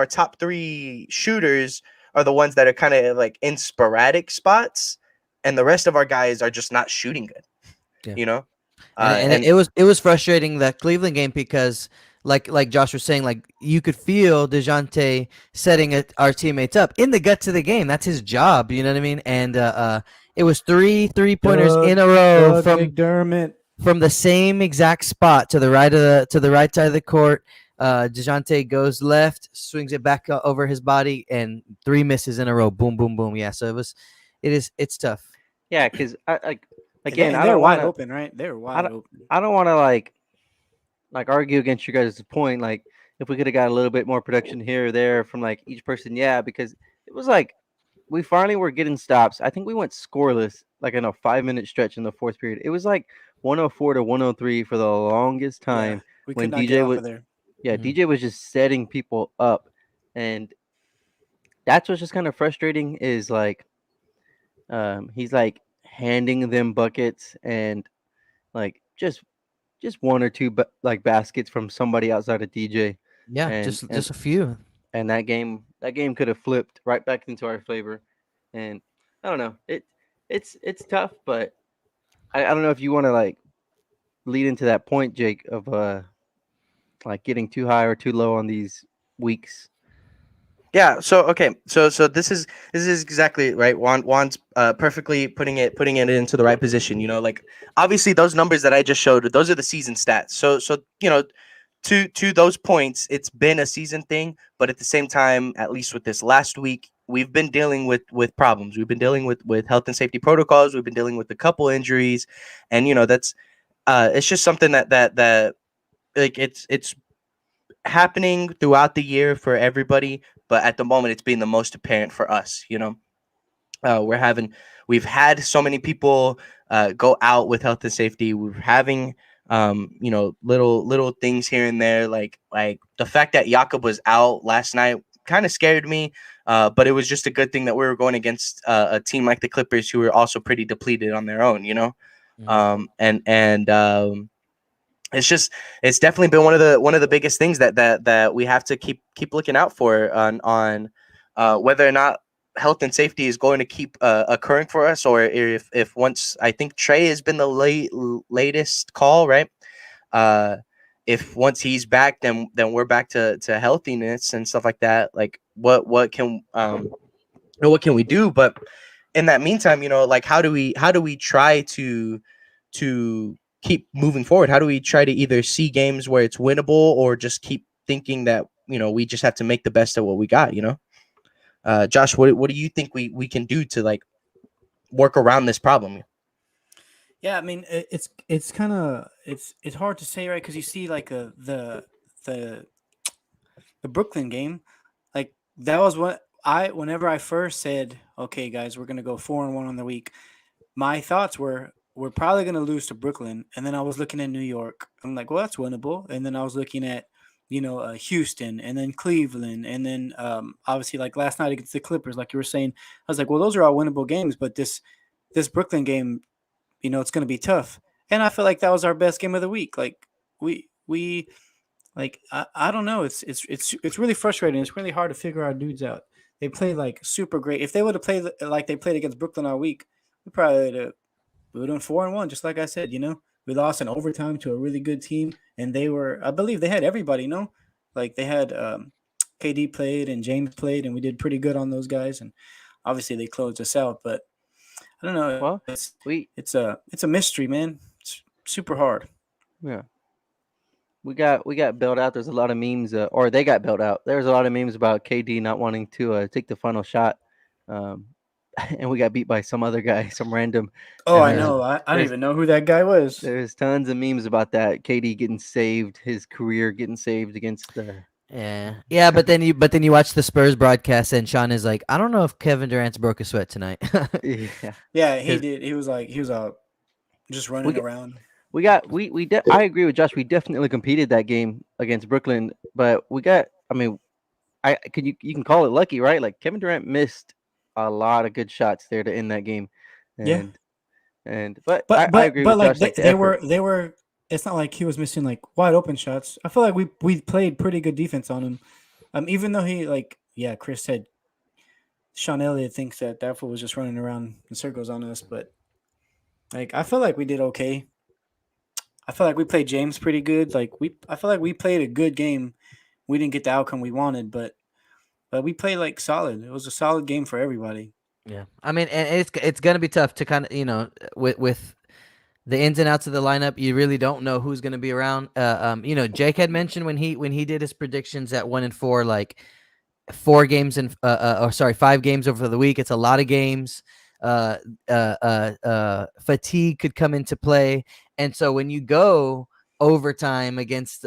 S1: top 3 shooters are the ones that are kind of like in sporadic spots, and the rest of our guys are just not shooting good.
S4: Yeah.
S1: You know,
S4: And it was frustrating, that Cleveland game, because like Josh was saying, like you could feel Dejounte setting our teammates up in the guts of the game. That's his job, you know what I mean? And it was 3-pointers in a row
S2: Doug McDermott.
S4: from the same exact spot to the right side of the court. Dejounte goes left, swings it back over his body, and 3 misses in a row. Boom, boom, boom. Yeah, so it's tough.
S3: Yeah, because again,
S2: And
S3: I
S2: they're
S3: don't
S2: wide
S3: want to
S2: open, right? They're wide open.
S3: I don't want to like argue against you guys' point. Like if we could have got a little bit more production here or there from like each person, yeah, because it was like we finally were getting stops. I think we went scoreless like in a 5-minute stretch in the fourth period. It was like 104 to 103 for the longest
S2: Yeah,
S3: time
S2: we could
S3: when
S2: not get
S3: DJ
S2: off
S3: was
S2: of there.
S3: DJ was just setting people up, and that's what's just kind of frustrating is like he's like handing them buckets and like just one or two like baskets from somebody outside of DJ,
S4: Yeah,
S3: and
S4: just a few.
S3: and that game could have flipped right back into our favor, and I don't know it's tough, but I don't know if you want to like lead into that point, Jake, of like getting too high or too low on these weeks.
S1: Yeah. So okay. So this is exactly right. Juan's perfectly putting it into the right position. You know, like obviously those numbers that I just showed, those are the season stats. So you know, to those points, it's been a season thing. But at the same time, at least with this last week, we've been dealing with problems. We've been dealing with health and safety protocols. We've been dealing with a couple injuries, and you know that's it's just something that like it's happening throughout the year for everybody, but at the moment it's being the most apparent for us. You know, we've had so many people go out with health and safety. We're having you know, little things here and there, like the fact that Jakob was out last night kind of scared me. But it was just a good thing that we were going against a team like the Clippers, who were also pretty depleted on their own. You know, and it's definitely been one of the biggest things that we have to keep looking out for on whether or not health and safety is going to keep occurring for us, or if once I think Trey has been the latest call, right? If once he's back, then we're back to healthiness and stuff like that. Like what can what can we do? But in that meantime, you know, like how do we try to keep moving forward? How do we try to either see games where it's winnable, or just keep thinking that, you know, we just have to make the best of what we got, you know? Josh, what do you think we can do to like work around this problem?
S2: Yeah, I mean it's kind of it's hard to say, right? Because you see like the Brooklyn game, like that was what whenever I first said, okay, guys, we're gonna go 4-1 on the week. My thoughts were we're probably gonna lose to Brooklyn, and then I was looking at New York. I'm like, well, that's winnable. And then I was looking at Houston, and then Cleveland, and then obviously like last night against the Clippers, like you were saying. I was like, well, those are all winnable games, but this Brooklyn game, it's going to be tough. And I feel like that was our best game of the week. Like we like I don't know. It's really frustrating. It's really hard to figure our dudes out. They play like super great. If they would have played like they played against Brooklyn all week, we probably would have done 4-1. Just like I said, we lost in overtime to a really good team, and I believe they had everybody. Like they had KD played and James played, and we did pretty good on those guys. And obviously they closed us out, but I don't know.
S3: Well,
S2: it's a mystery, man. It's super hard.
S3: Yeah. We got bailed out. There's a lot of memes, or they got bailed out. There's a lot of memes about KD not wanting to take the final shot, and we got beat by some other guy, some random.
S2: Oh, I know. I don't even know who that guy was.
S3: There's tons of memes about that. KD getting saved, his career getting saved against the.
S4: Yeah, but then you watch the Spurs broadcast, and Sean is like, I don't know if Kevin Durant's broke a sweat tonight.
S2: Yeah, he did. He was just running around.
S3: I agree with Josh. We definitely competed that game against Brooklyn, but I mean, you can call it lucky, right? Like Kevin Durant missed a lot of good shots there to end that game. And, but I agree with
S2: like
S3: Josh.
S2: They were. It's not like he was missing like wide open shots. I feel like we played pretty good defense on him. Even though Chris said Sean Elliott thinks that fool was just running around in circles on us, but like I feel like we did okay. I feel like we played James pretty good. I feel like we played a good game. We didn't get the outcome we wanted, but we played like solid. It was a solid game for everybody.
S4: Yeah, I mean, and it's gonna be tough to kind of with the ins and outs of the lineup. You really don't know who's gonna be around. Jake had mentioned when he did his predictions at 1-4, like 5 games over the week. It's a lot of games. Fatigue could come into play, and so when you go overtime against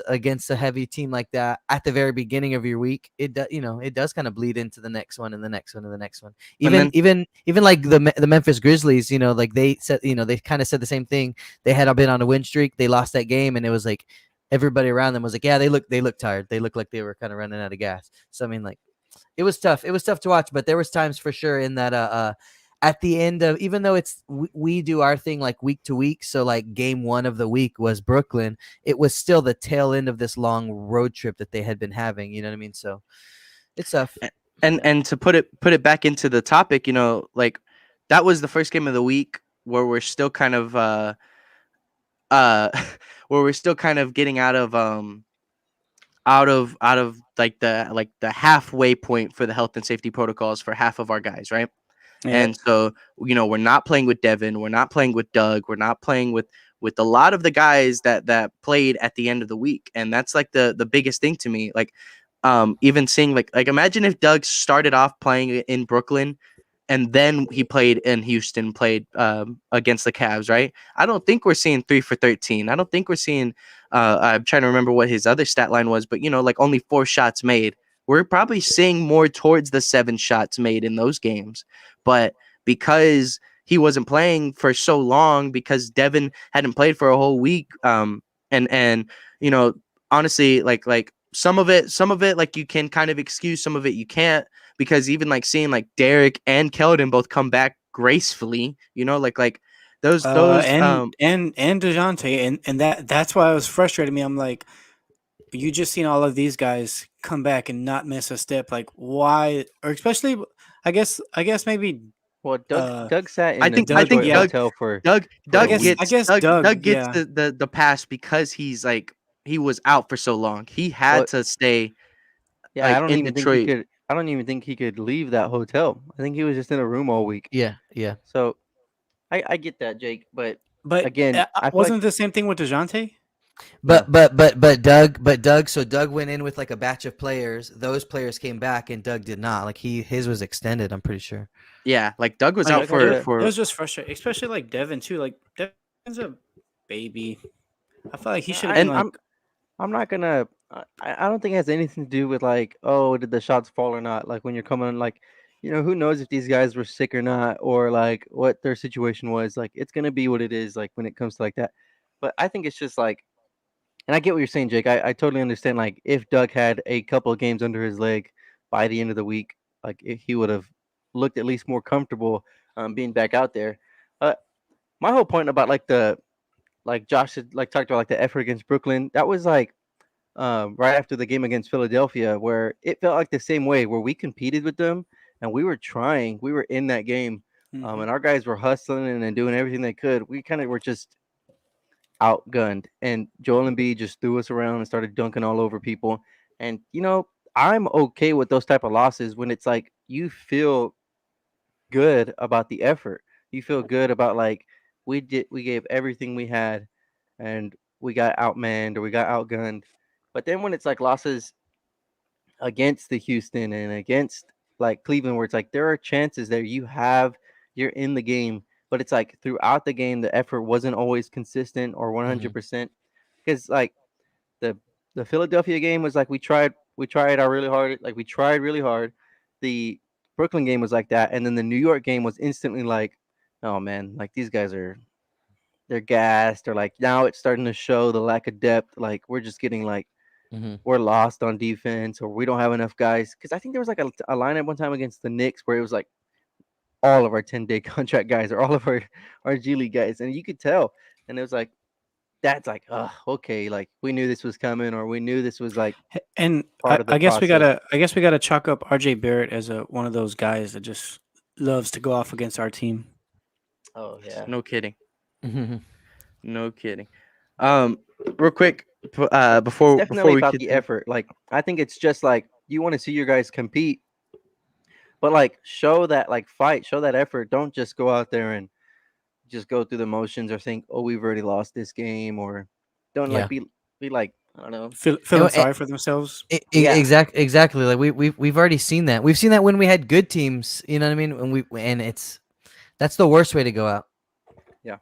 S4: a heavy team like that at the very beginning of your week, it does kind of bleed into the next one and the next one and the next one. Even like the Memphis Grizzlies, like they said, they kind of said the same thing. They had been on a win streak, they lost that game, and it was like everybody around them was like, yeah, they look tired, they look like they were kind of running out of gas. So I mean, like, it was tough to watch, but there was times for sure in that at the end of, even though we do our thing like week to week, so like game 1 of the week was Brooklyn, it was still the tail end of this long road trip that they had been having, you know what I mean? So it's tough.
S1: And to put it back into the topic, like that was the first game of the week where we're still kind of getting out of like the halfway point for the health and safety protocols for half of our guys, right?
S2: Yeah.
S1: And so, we're not playing with Devin, we're not playing with Doug, we're not playing with a lot of the guys that played at the end of the week. And that's like the biggest thing to me. Like, even seeing like imagine if Doug started off playing in Brooklyn and then he played in Houston, played against the Cavs, right? I don't think we're seeing 3 for 13. I don't think we're seeing, I'm trying to remember what his other stat line was, but like only 4 shots made. We're probably seeing more towards the 7 shots made in those games. But because he wasn't playing for so long, because Devin hadn't played for a whole week, and honestly, like some of it, like you can kind of excuse, some of it you can't, because even like seeing like Derek and Keldon both come back gracefully, like those
S2: and Dejounte, and that's why it was frustrating me. I'm like, you just seen all of these guys come back and not miss a step. Like, why? Or especially, I guess maybe.
S3: Well, Doug sat in
S1: I
S3: the
S1: think
S3: Detroit
S1: Doug
S3: hotel for
S1: Doug
S3: I
S1: gets
S2: Doug
S1: gets
S2: yeah.
S1: the pass because he's like he was out for so long. He had to stay
S3: Yeah,
S1: like in Detroit.
S3: I don't even think he could leave that hotel. I think he was just in a room all week.
S4: Yeah.
S3: So I get that, Jake, but
S2: But
S3: again, I feel
S2: wasn't
S3: like,
S2: the same thing with Dejounte?
S4: But Doug, so Doug went in with like a batch of players. Those players came back and Doug did not. Like his was extended, I'm pretty sure.
S1: Yeah, like Doug was
S2: Like,
S1: out for
S2: it was just frustrating, especially like Devin too. Like Devin's a baby. I feel like he should have been like.
S3: I'm not gonna. I don't think it has anything to do with like, oh, did the shots fall or not? Like when you're coming, like, who knows if these guys were sick or not, or like what their situation was. Like it's gonna be what it is. Like when it comes to like that. But I think it's just like, and I get what you're saying, Jake. I totally understand. Like if Doug had a couple of games under his leg by the end of the week, like he would have looked at least more comfortable being back out there. My whole point about like Josh had like talked about like the effort against Brooklyn, that was like right after the game against Philadelphia, where it felt like the same way, where we competed with them and we were in that game, and our guys were hustling and doing everything they could. We kind of were just outgunned, and Joel Embiid just threw us around and started dunking all over people. And I'm okay with those type of losses when it's like you feel good about the effort. You feel good about like we gave everything we had, and we got outmanned or we got outgunned. But then when it's like losses against the Houston and against like Cleveland, where it's like there are chances there you're in the game, but it's like throughout the game the effort wasn't always consistent or 100%. Because like the Philadelphia game was like we tried our really hard, like we tried really hard. The Brooklyn game was like that, and then the New York game was instantly like, oh man, like these guys they're gassed, or like now it's starting to show the lack of depth. Like we're just getting like we're lost on defense, or we don't have enough guys. Because I think there was like a lineup one time against the Knicks where it was like all of our 10-day contract guys or all of our G League guys, and you could tell. And it was like that's like, oh, okay, like we knew this was coming, or we knew this was like.
S2: And
S3: part of the
S2: I guess
S3: process.
S2: we gotta chalk up RJ Barrett as one of those guys that just loves to go off against our team.
S3: Oh yeah,
S1: No kidding. No kidding. Real quick, before
S3: definitely
S1: we
S3: about
S1: continue.
S3: the effort. Like I think it's just like you want to see your guys compete, but like show that like fight, show that effort. Don't just go out there and just go through the motions or think, oh, we've already lost this game, or don't like be like, I don't know,
S2: Feeling sorry for themselves.
S3: Yeah.
S4: Exactly. Like we've already seen that. We've seen that when we had good teams. You know what I mean? And that's the worst way to go out.
S3: Yeah,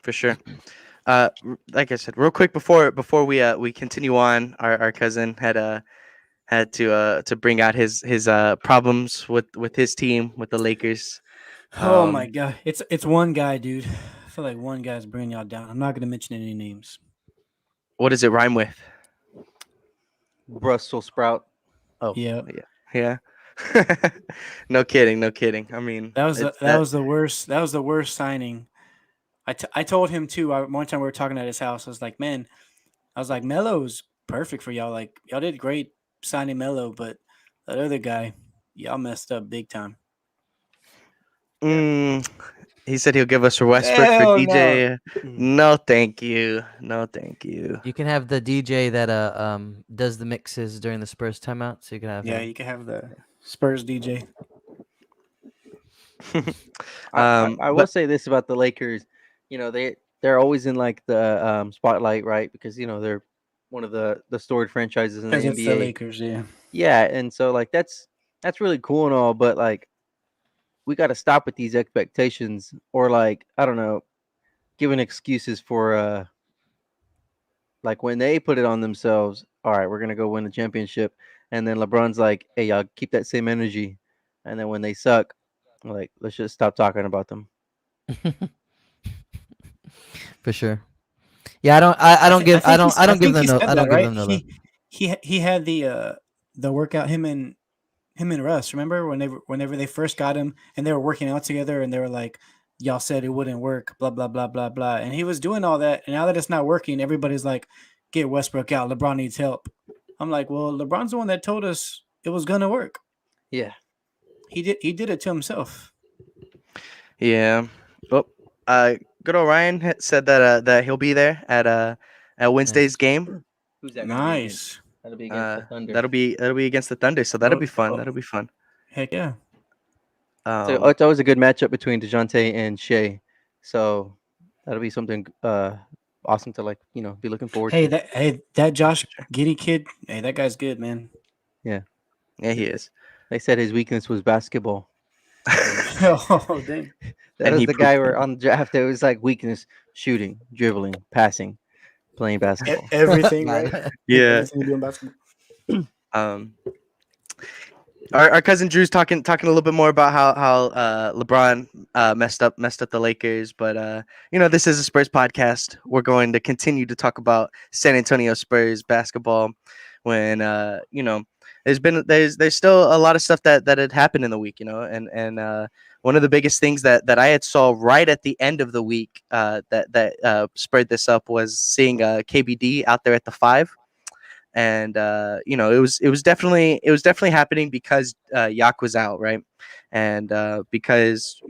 S1: for sure. Like I said, real quick before we continue on, our cousin had to bring out his problems with his team with the Lakers.
S2: Oh my
S1: Um,
S2: god, it's one guy, dude. I feel like one guy's bringing y'all down. I'm not gonna mention any names.
S1: what does it rhyme with?
S3: Brussels sprout.
S1: Oh,
S2: Yeah,
S1: yeah. No kidding, no kidding. I mean,
S2: that was
S1: it's
S2: that was the worst. That was the worst signing. I told him too. One time we were talking at his house. I was like, man, I was like, Melo's perfect for y'all. Like y'all did great signing Melo, but that other guy, y'all messed up big time.
S1: Mm, he said he'll give us a Westbrook for
S2: Hell no.
S1: DJ. No, thank you. No, thank you.
S4: You can have the DJ that does the mixes during the Spurs timeout, so you can have
S2: Yeah,
S4: him.
S2: you can have the Spurs DJ.
S3: I will
S1: But
S3: say this about the Lakers. You know, they're always in like the spotlight, right? Because you know they're one of the storied franchises in the
S2: Because it's the
S3: NBA.
S2: Lakers, yeah.
S3: Yeah, and so like that's really cool and all, but like we got to stop with these expectations, or like I don't know, giving excuses for like when they put it on themselves. All right, we're gonna go win the championship, and then LeBron's like, "Hey, y'all keep that same energy," and then when they suck, like let's just stop talking about them.
S4: For sure. Yeah, I don't give I don't give
S2: think he
S4: them no
S2: said
S4: I
S2: that,
S4: don't give
S2: right?
S4: them no love.
S2: He had the workout him and Russ. Remember whenever they first got him and they were working out together and they were like, y'all said it wouldn't work, blah blah blah blah blah. And he was doing all that, and now that it's not working, everybody's like, get Westbrook out. LeBron needs help. I'm like, well, LeBron's the one that told us it was gonna work.
S3: Yeah,
S2: He did it to himself.
S1: yeah. Well, good old Ryan said that he'll be there at Wednesday's game.
S3: who's that gonna be against?
S2: Nice.
S3: That'll be against the Thunder.
S1: That'll be against the Thunder, so that'll be fun. That'll be fun.
S2: Heck yeah.
S3: So
S1: Um,
S3: it's always a good matchup between Dejounte and Shea. So that'll be something awesome to like be looking forward to.
S2: Hey, that Josh Giddey kid, hey, that guy's good, man.
S3: Yeah,
S1: yeah, he is.
S3: they said his weakness was basketball.
S2: Oh, dang.
S3: That
S1: And
S3: was
S1: he
S3: the guy
S1: proved
S3: where
S1: it.
S3: on the draft it was like weakness: shooting, dribbling, passing, playing basketball.
S2: Everything, right?
S1: Yeah.
S2: Everything you do in basketball.
S1: Um, our cousin Drew's talking a little bit more about how LeBron messed up the Lakers, but this is a Spurs podcast. We're going to continue to talk about San Antonio Spurs basketball when there's still a lot of stuff that had happened in the week, and one of the biggest things that I had saw right at the end of the week that spurred this up was seeing KBD out there at the 5. And it was definitely happening because Yak was out, right? And because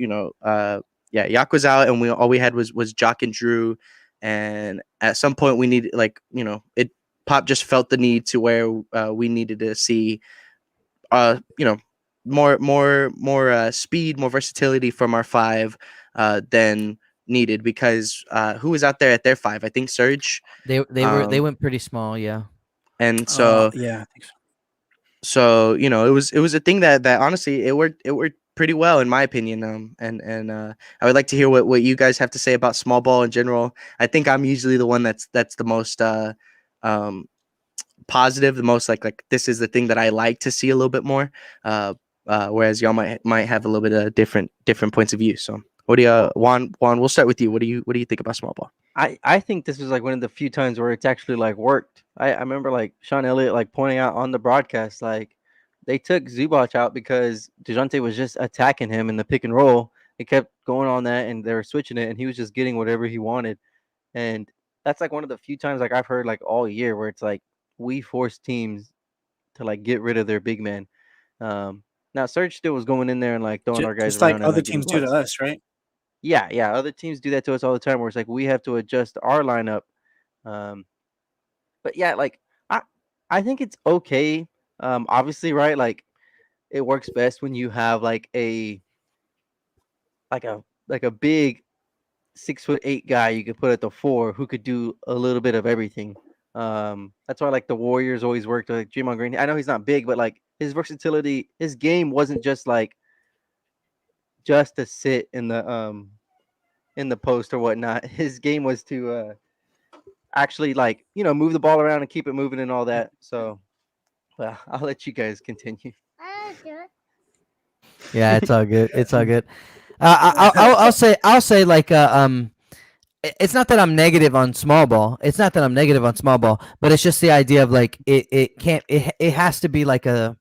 S1: Yak was out, and all we had was Jock and Drew, and at some point we needed it. Pop just felt the need to where we needed to see more speed, more versatility from our 5 than needed, because who was out there at their 5? I think Serge.
S4: They went pretty small, yeah.
S1: And so
S2: yeah, I think so.
S1: So it was a thing that honestly it worked pretty well in my opinion. And I would like to hear what you guys have to say about small ball in general. I think I'm usually the one that's the most positive, the most like this is the thing that I like to see a little bit more. Whereas y'all might have a little bit of different points of view. So what do you Juan, we'll start with you. What do you think about small ball?
S3: I think this was like one of the few times where it's actually like worked. I remember like Sean Elliott like pointing out on the broadcast, like they took Zubac out because Dejounte was just attacking him in the pick and roll. They kept going on that and they were switching it, and he was just getting whatever he wanted. And that's like one of the few times like I've heard like all year where it's like we force teams to like get rid of their big man. Now Serge still was going in there and like throwing our guys
S2: Just like
S3: around and
S2: other
S3: like getting
S2: teams do to
S3: blocks.
S2: us, right?
S3: Yeah. Other teams do that to us all the time where it's like we have to adjust our lineup. But yeah, like I think it's okay. Obviously, right? Like it works best when you have like a big 6'8" guy you could put at the 4 who could do a little bit of everything. That's why like the Warriors always worked like Draymond Green. I know he's not big, but like his versatility, his game wasn't just like just to sit in the post or whatnot. His game was to actually like move the ball around and keep it moving and all that. So, well, I'll let you guys continue.
S4: Yeah, it's all good. It's all good. I'll say like it's not that I'm negative on small ball. It's not that I'm negative on small ball, but it's just the idea of like it can't it has to be like a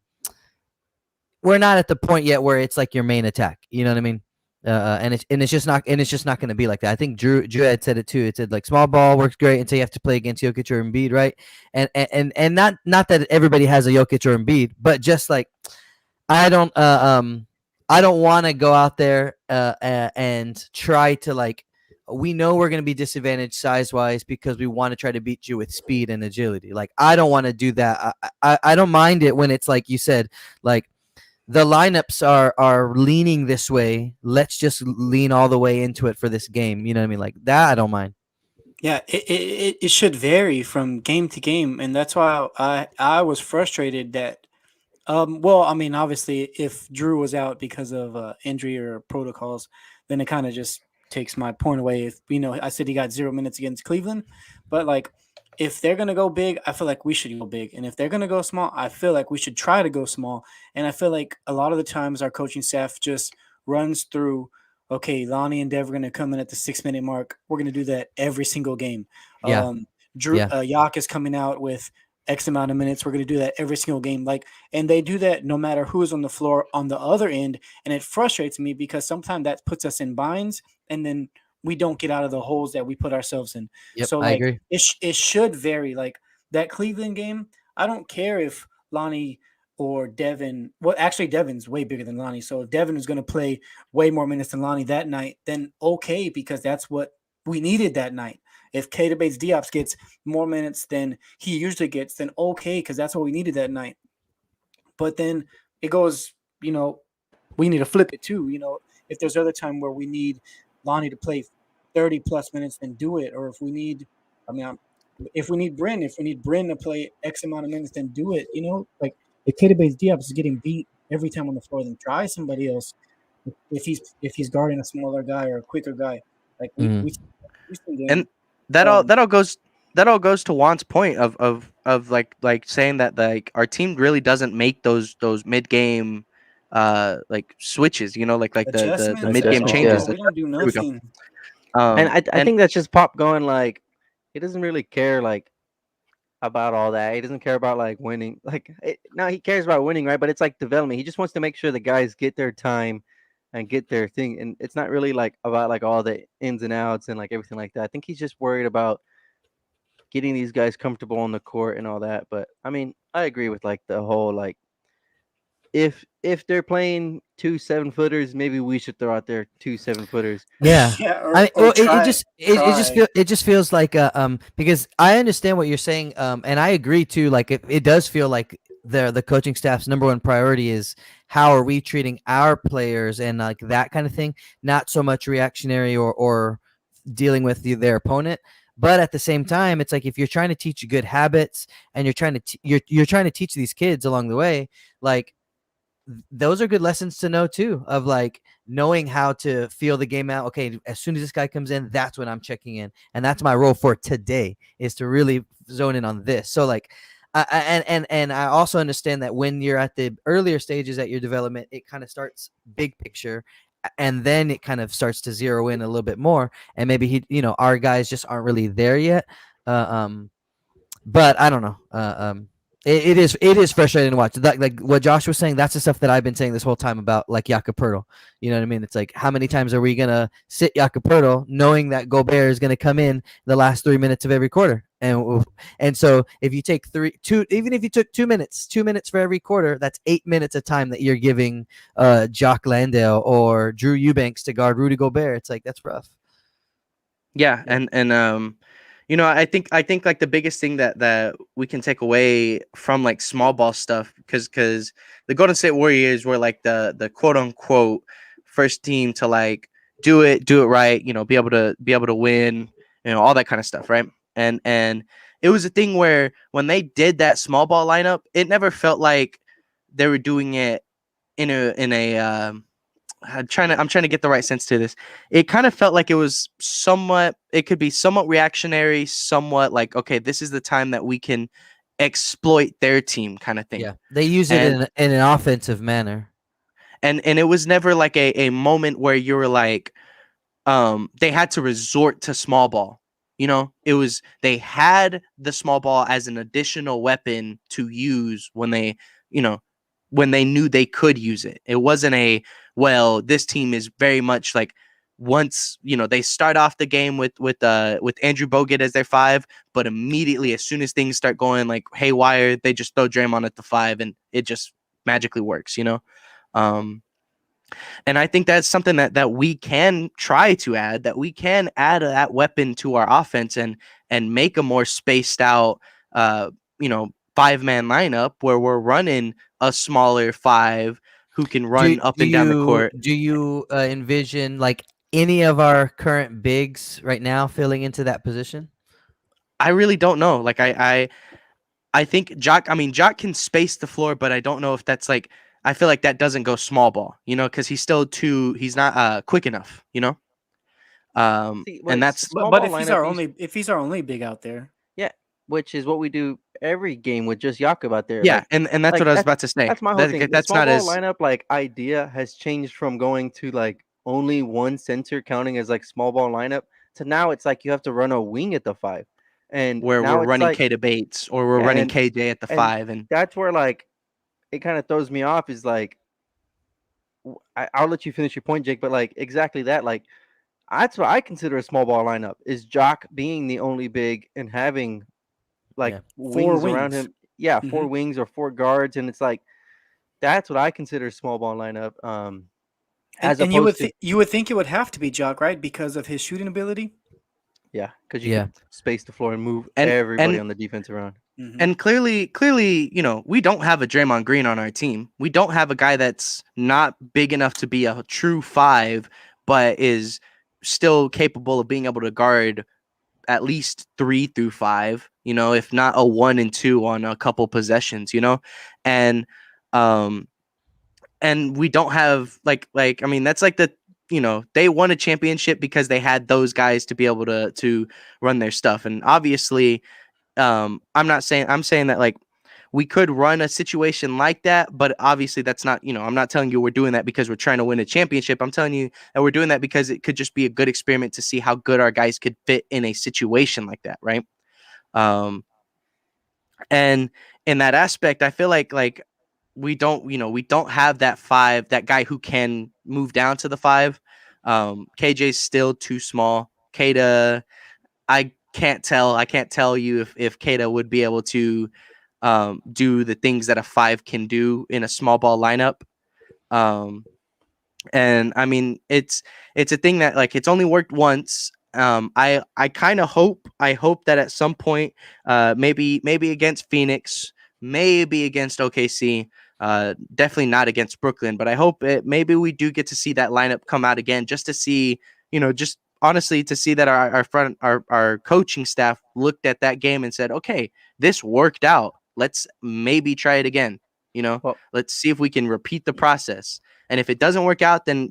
S4: we're not at the point yet where it's like your main attack. You know what I mean? And it's just not going to be like that. I think Drew had said it too. It said like small ball works great until you have to play against Jokic or Embiid, right? And not that everybody has a Jokic or Embiid, but just like I don't want to go out there and try to like we know we're going to be disadvantaged size wise because we want to try to beat you with speed and agility. Like I don't want to do that. I don't mind it when it's like you said, like the lineups are leaning this way. Let's just lean all the way into it for this game. You know what I mean? Like that, I don't mind.
S2: Yeah, it should vary from game to game, and that's why I was frustrated that. Well, I mean, obviously, if Drew was out because of injury or protocols, then it kind of just takes my point away. If I said he got 0 minutes against Cleveland, but like if they're gonna go big, I feel like we should go big, and if they're gonna go small, I feel like we should try to go small. And I feel like a lot of the times our coaching staff just runs through. Okay, Lonnie and Dev are gonna come in at the 6 minute mark. We're gonna do that every single game.
S4: Yeah.
S2: Drew
S4: Yeah.
S2: Yak is coming out with X amount of minutes. We're going to do that every single game. And they do that no matter who is on the floor on the other end. And it frustrates me because sometimes that puts us in binds and then we don't get out of the holes that we put ourselves in.
S4: Yep,
S2: So
S4: I agree.
S2: it should vary. Like that Cleveland game, I don't care if Lonnie or Devin, well, actually Devin's way bigger than Lonnie. So if Devin is going to play way more minutes than Lonnie that night, then okay, because that's what we needed that night. If Keita Bates-Diop gets more minutes than he usually gets, then okay, because that's what we needed that night. But then it goes, we need to flip it too. If there's other time where we need Lonnie to play 30 plus minutes, then do it. Or if we need, if we need Bryn to play X amount of minutes, then do it. Like if Keita Bates-Diop is getting beat every time on the floor, then try somebody else. If he's guarding a smaller guy or a quicker guy, like we
S1: and that all goes to Juan's point of like saying that like our team really doesn't make those mid game like switches, like the mid game changes.
S2: We don't do nothing.
S3: And I think that's just Pop going like he doesn't really care like about all that. He doesn't care about like winning. No, he cares about winning, right? But it's like development. He just wants to make sure the guys get their time and get their thing. And it's not really like about like all the ins and outs and like everything like that. I think he's just worried about getting these guys comfortable on the court and all that. But I mean, I agree with like the whole like if they're playing 2 7-footers, maybe we should throw out there 2 7-footers.
S4: Yeah. It just feels like because I understand what you're saying, and I agree too. Like it does feel like the coaching staff's number one priority is how are we treating our players and like that kind of thing, not so much reactionary or dealing with their opponent. But at the same time, it's like if you're trying to teach good habits and you're trying to teach these kids along the way, like those are good lessons to know too, of like knowing how to feel the game out. Okay, as soon as this guy comes in, that's when I'm checking in, and that's my role for today is to really zone in on this. So like, and I also understand that when you're at the earlier stages at your development, it kind of starts big picture, and then it kind of starts to zero in a little bit more, and maybe our guys just aren't really there yet. But I don't know. It is frustrating to watch. Like what Josh was saying, that's the stuff that I've been saying this whole time about like Jakob. You know what I mean? It's like how many times are we gonna sit Jakob knowing that Gobert is gonna come in the last 3 minutes of every quarter? And so if you take even if you took 2 minutes for every quarter, that's 8 minutes of time that you're giving Jock Landale or Drew Eubanks to guard Rudy Gobert. It's like that's rough.
S1: Yeah, and I think like the biggest thing that we can take away from like small ball stuff, because the Golden State Warriors were like the quote unquote first team to like do it right, be able to win, all that kind of stuff, right? And it was a thing where when they did that small ball lineup, it never felt like they were doing it in a I'm trying to get the right sense to this. It kind of felt like it could be somewhat reactionary, somewhat like, okay, this is the time that we can exploit their team kind of thing.
S4: Yeah, they use it
S1: And
S4: in an offensive manner.
S1: and it was never like a moment where you were like, they had to resort to small ball. It was, they had the small ball as an additional weapon to use when they, when they knew they could use it. It wasn't this team is very much like, once, they start off the game with Andrew Bogut as their 5, but immediately as soon as things start going like haywire, they just throw Draymond at the 5 and it just magically works, Um, and I think that's something that we can try to add, that we can add that weapon to our offense and make a more spaced out, 5-man lineup where we're running a smaller 5 who can run up and down the court.
S4: Do you envision like any of our current bigs right now filling into that position?
S1: I really don't know. Like I think Jock can space the floor, but I don't know if that's like, I feel like that doesn't go small ball, because he's not quick enough,
S3: See,
S1: and that's
S3: small
S2: But
S3: ball
S2: if
S3: lineup,
S2: he's our only big out there,
S3: yeah, which is what we do every game with just Jakob out there.
S1: yeah,
S3: Like,
S1: and that's what I was about to say.
S3: that's my whole thing. The
S1: That's
S3: small
S1: not
S3: ball
S1: as
S3: lineup like idea has changed from going to like only one center counting as like small ball lineup to now it's like you have to run a wing at the 5, and
S1: where
S3: now
S1: we're
S3: it's
S1: running
S3: like,
S1: K to Bates or we're
S3: yeah,
S1: running KJ at the
S3: and
S1: 5, and
S3: that's where like it kind of throws me off. Is like I'll let you finish your point, Jake, but like exactly that. Like that's what I consider a small ball lineup is Jock being the only big and having like
S4: Yeah.
S2: 4
S3: wings around
S2: wings.
S3: him. Yeah,
S2: Mhm.
S3: 4 wings or 4 guards, and it's like that's what I consider a small ball lineup. As
S2: And you
S3: opposed to
S2: you would think it would have to be Jock, right? Because of his shooting ability.
S3: yeah, because you
S4: Yeah.
S3: could space the floor and move
S1: and
S3: everybody
S1: and
S3: on the defense around.
S2: Mhm.
S1: and clearly, we don't have a Draymond Green on our team. We don't have a guy that's not big enough to be a true 5, but is still capable of being able to guard at least 3 through 5, if not a 1 and 2 on a couple possessions, and um and we don't have that's like they won a championship because they had those guys to be able to run their stuff. And obviously, I'm saying that like we could run a situation like that, but obviously that's not, I'm not telling you we're doing that because we're trying to win a championship. I'm telling you that we're doing that because it could just be a good experiment to see how good our guys could fit in a situation like that, right? And in that aspect, I feel like we don't have that 5, that guy who can move down to the 5. KJ's still too small. Kata, I can't tell you if Kata would be able to do the things that a 5 can do in a small ball lineup. And I mean, it's a thing that like it's only worked once. I kind of hope that at some point, maybe against Phoenix, maybe against OKC, definitely not against Brooklyn, but I hope maybe we do get to see that lineup come out again, just to see, just honestly to see that our coaching staff looked at that game and said, okay, this worked out. Let's maybe try it again.
S3: Well,
S1: Let's see if we can repeat the process. And if it doesn't work out, then,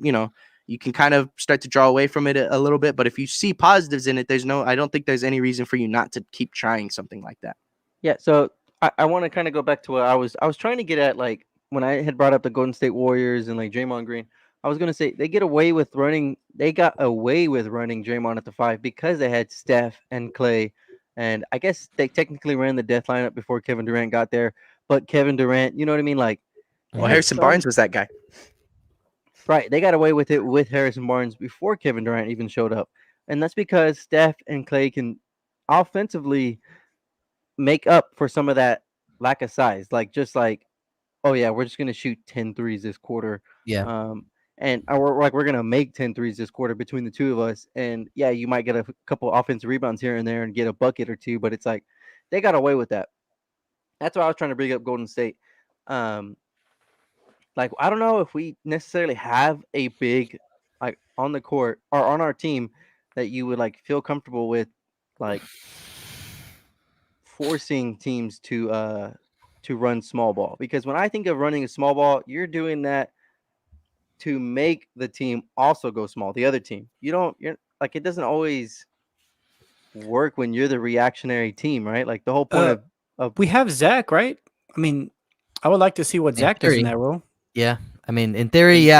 S1: you can kind of start to draw away from it a little bit. But if you see positives in it, I don't think there's any reason for you not to keep trying something like that.
S3: yeah. So I want to kind of go back to what I was trying to get at, like when I had brought up the Golden State Warriors and like Draymond Green. I was gonna say they got away with running Draymond at the 5 because they had Steph and Clay, and I guess they technically ran the death lineup before Kevin Durant got there. But Kevin Durant, you know what I mean? Like they
S1: Well,
S3: had
S1: Harrison Barnes was that guy.
S3: right, they got away with it with Harrison Barnes before Kevin Durant even showed up, and that's because Steph and Clay can offensively make up for some of that lack of size. Like just like, oh yeah, we're just gonna shoot 10 threes this quarter.
S4: Yeah.
S3: And we're gonna make 10 threes this quarter between the two of us. And yeah, you might get a couple offensive rebounds here and there and get a bucket or two, but it's like they got away with that. That's why I was trying to bring up Golden State. Like I don't know if we necessarily have a big like on the court or on our team that you would like feel comfortable with, like forcing teams to run small ball. Because when I think of running a small ball, you're doing that to make the team also go small. The other team, you're like, it doesn't always work when you're the reactionary team, right? Like the whole point of
S2: We have Zach, right? I mean, I would like to see what
S4: In
S2: Zach does in
S4: theory.
S2: that role.
S4: Yeah, I mean, in theory,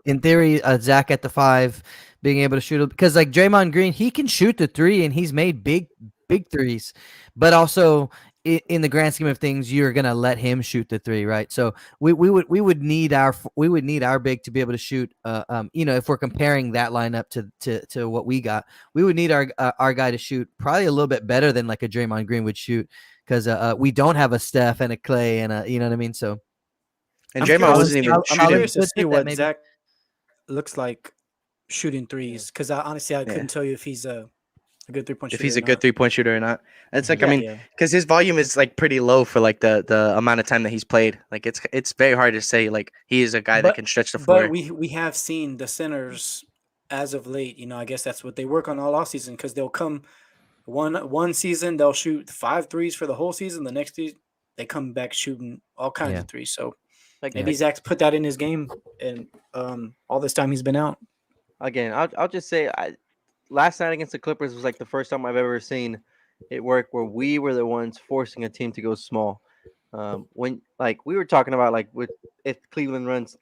S4: in theory, Zach at the 5, being able to shoot it, because like Draymond Green, he can shoot the 3, and he's made big threes, but also in the grand scheme of things, you're gonna let him shoot the 3, right? So we would need our big to be able to shoot. If we're comparing that lineup to what we got, we would need our guy to shoot probably a little bit better than like a Draymond Green would shoot, because we don't have a Steph and a Clay and a, you know what I mean? So.
S1: And
S2: I'm
S1: Draymond
S2: curious
S1: wasn't
S2: to
S1: even
S2: see- I'm
S1: shooting.
S2: curious to
S4: Let's
S2: see
S4: hit that,
S2: what
S4: maybe.
S2: Zach looks like shooting threes, because honestly, I
S1: Yeah.
S2: couldn't tell you if he's a good 3-point shooter.
S1: If he's
S2: or
S1: a good
S2: not.
S1: 3-point shooter or not. It's like, I
S2: Yeah,
S1: mean,
S2: yeah.
S1: because his volume is like pretty low for like the amount of time that he's played. Like it's very hard to say like he is a guy that can stretch the floor.
S2: But we have seen the centers as of late. I guess that's what they work on all off season, because they'll come one season they'll shoot 5 threes for the whole season. The next season they come back shooting all kinds
S4: Yeah.
S2: of threes. So
S3: like
S2: maybe Zach's put that in his game, and all this time he's been out.
S3: again, I'll just say, last night against the Clippers was like the first time I've ever seen it work where we were the ones forcing a team to go small. When like we were talking about, like, with if Cleveland runs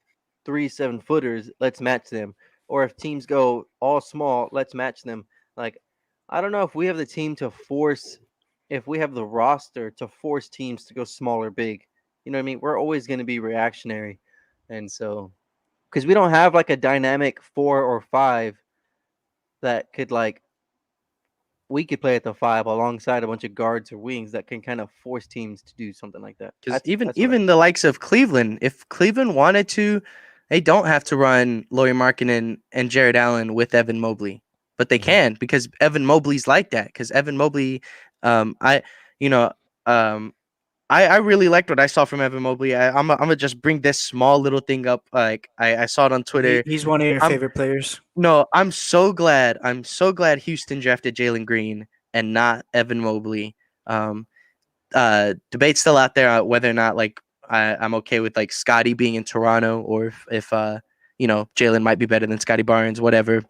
S3: 3 7-footers, let's match them, or if teams go all small, let's match them. Like, I don't know if we have the team to force, if we have the roster to force teams to go small or big. You know what I mean? We're always going to be reactionary, and so because we don't have like a dynamic 4 or 5 that could, like, we could play at the 5 alongside a bunch of guards or wings that can kind of force teams to do something like that.
S1: Because
S3: That's
S1: even the likes of Cleveland, if Cleveland wanted to, they don't have to run Lauri Markkanen and Jared Allen with Evan Mobley, but they can, because Evan Mobley's like that. Because Evan Mobley, I really liked what I saw from Evan Mobley. I'm gonna just bring this small little thing up. Like I saw it on Twitter.
S2: He's one of your
S1: I'm-
S2: favorite players.
S1: No, I'm so glad Houston drafted Jalen Green and not Evan Mobley. Debate's still out there whether or not like I'm okay with like Scotty being in Toronto, or if Jalen might be better than Scotty Barnes, whatever.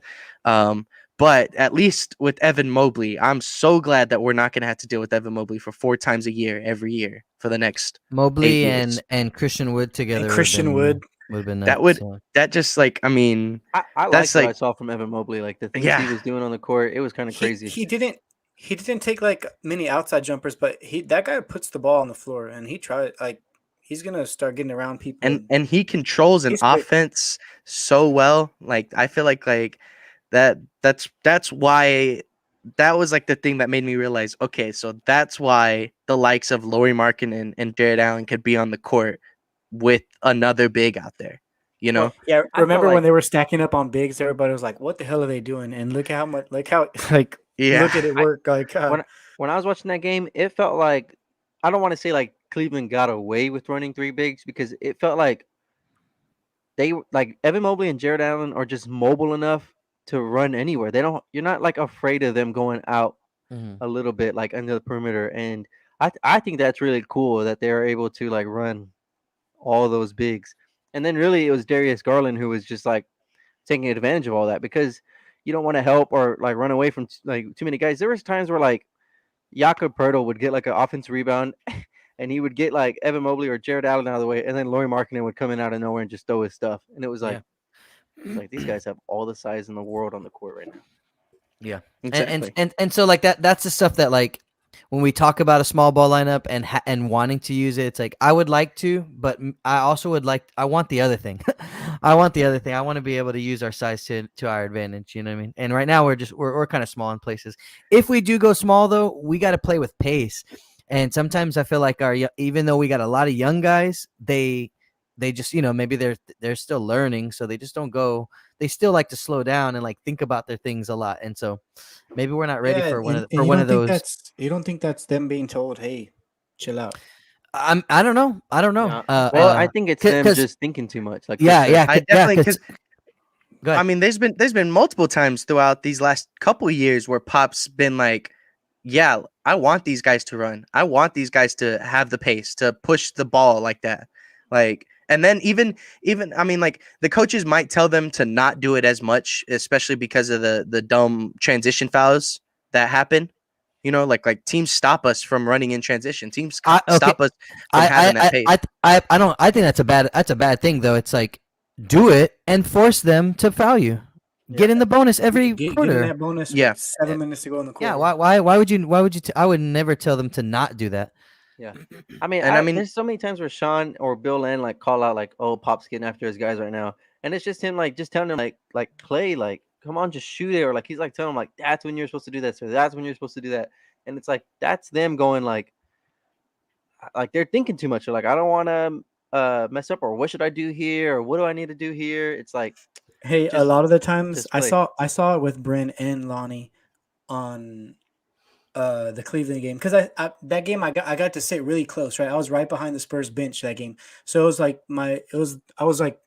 S1: But at least with Evan Mobley, I'm so glad that we're not going to have to deal with Evan Mobley for 4 times a year every year for the next
S4: Mobley
S1: 8 years.
S4: and Christian Wood together.
S2: Christian Wood.
S4: would have been
S1: That
S4: nuts,
S1: would- That just like, I mean,
S3: I like
S1: that's
S3: what I
S1: like-
S3: saw from Evan Mobley. Like the things
S1: Yeah.
S3: he was doing on the court, it was kind of crazy.
S2: He didn't take like many outside jumpers, but that guy puts the ball on the floor, and he tried, like, he's gonna start getting around people.
S1: and he controls an
S2: He's quick.
S1: offense so well. Like I feel like that's why that was like the thing that made me realize, okay, so that's why the likes of Lauri Markkanen and Jared Allen could be on the court with another big out there.
S2: Yeah,
S3: I
S2: remember
S3: felt
S2: when
S3: like-
S2: they were stacking up on bigs? Everybody was like, "What the hell are they doing?" And look how like look
S1: Yeah.
S2: at it work. Like
S3: When I was watching that game, it felt like, I don't want to say like Cleveland got away with running 3 bigs, because it felt like like Evan Mobley and Jared Allen are just mobile enough to run anywhere. You're not like afraid of them going out
S4: Mhm.
S3: a little bit like under the perimeter, and I think that's really cool that they're able to like run all those bigs. And then really it was Darius Garland who was just like taking advantage of all that, because you don't want to help or like run away from like too many guys. There was times where like Jakob would get like an offensive rebound and he would get like Evan Mobley or Jared Allen out of the way, and then Lauri Markkanen would come in out of nowhere and just throw his stuff. And it was like, these guys have all the size in the world on the court right now.
S4: Yeah.
S1: Exactly.
S4: And so like that's the stuff that, like, when we talk about a small ball lineup and wanting to use it, it's like I would like to, but I also would like, I want the other thing. I want to be able to use our size to our advantage. You know what I mean? And right now we're kind of small in places. If we do go small though, we got to play with pace. And sometimes I feel like even though we got a lot of young guys, they just, maybe they're still learning, so they just don't go. They still like to slow down and like think about their things a lot, and so maybe we're not ready for one of those.
S2: You don't think that's them being told, "Hey, chill out"?
S4: I don't know.
S3: Yeah. Well, I think it's them just thinking too much. Like,
S1: I definitely, because
S4: Go ahead.
S1: I mean, there's been multiple times throughout these last couple of years where Pop's been like, yeah, I want these guys to run. I want these guys to have the pace to push the ball like that. Like And then even I mean, like the coaches might tell them to not do it as much, especially because of the dumb transition fouls that happen. You know, like teams stop us from running in transition. Teams
S4: Okay.
S1: stop us from having that pace.
S4: I don't. I think that's a bad thing though. It's like do it and force them to foul you. Get in the bonus every
S2: Get in
S4: quarter.
S2: that bonus
S1: Yeah.
S2: with 7 minutes to go in the quarter.
S4: Yeah. Why would you? I would never tell them to not do that.
S3: Yeah, I mean,
S1: And I mean-
S3: there's so many times where Sean or Bill Land like call out like, "Oh, Pop's getting after his guys right now," and it's just him like just telling him like play, like come on, just shoot it, or like he's like telling him like that's when you're supposed to do this, or that's when you're supposed to do that, and it's like that's them going like they're thinking too much, or like I don't want to mess up, or what should I do here, or what do I need to do here? It's like,
S2: Hey, a
S3: just-
S2: lot of the times
S3: just
S2: I
S3: play.
S2: saw it with Bryn and Lonnie on the Cleveland game, because I that game I got to sit really close, right? I was right behind the Spurs bench that game, so it was like I was like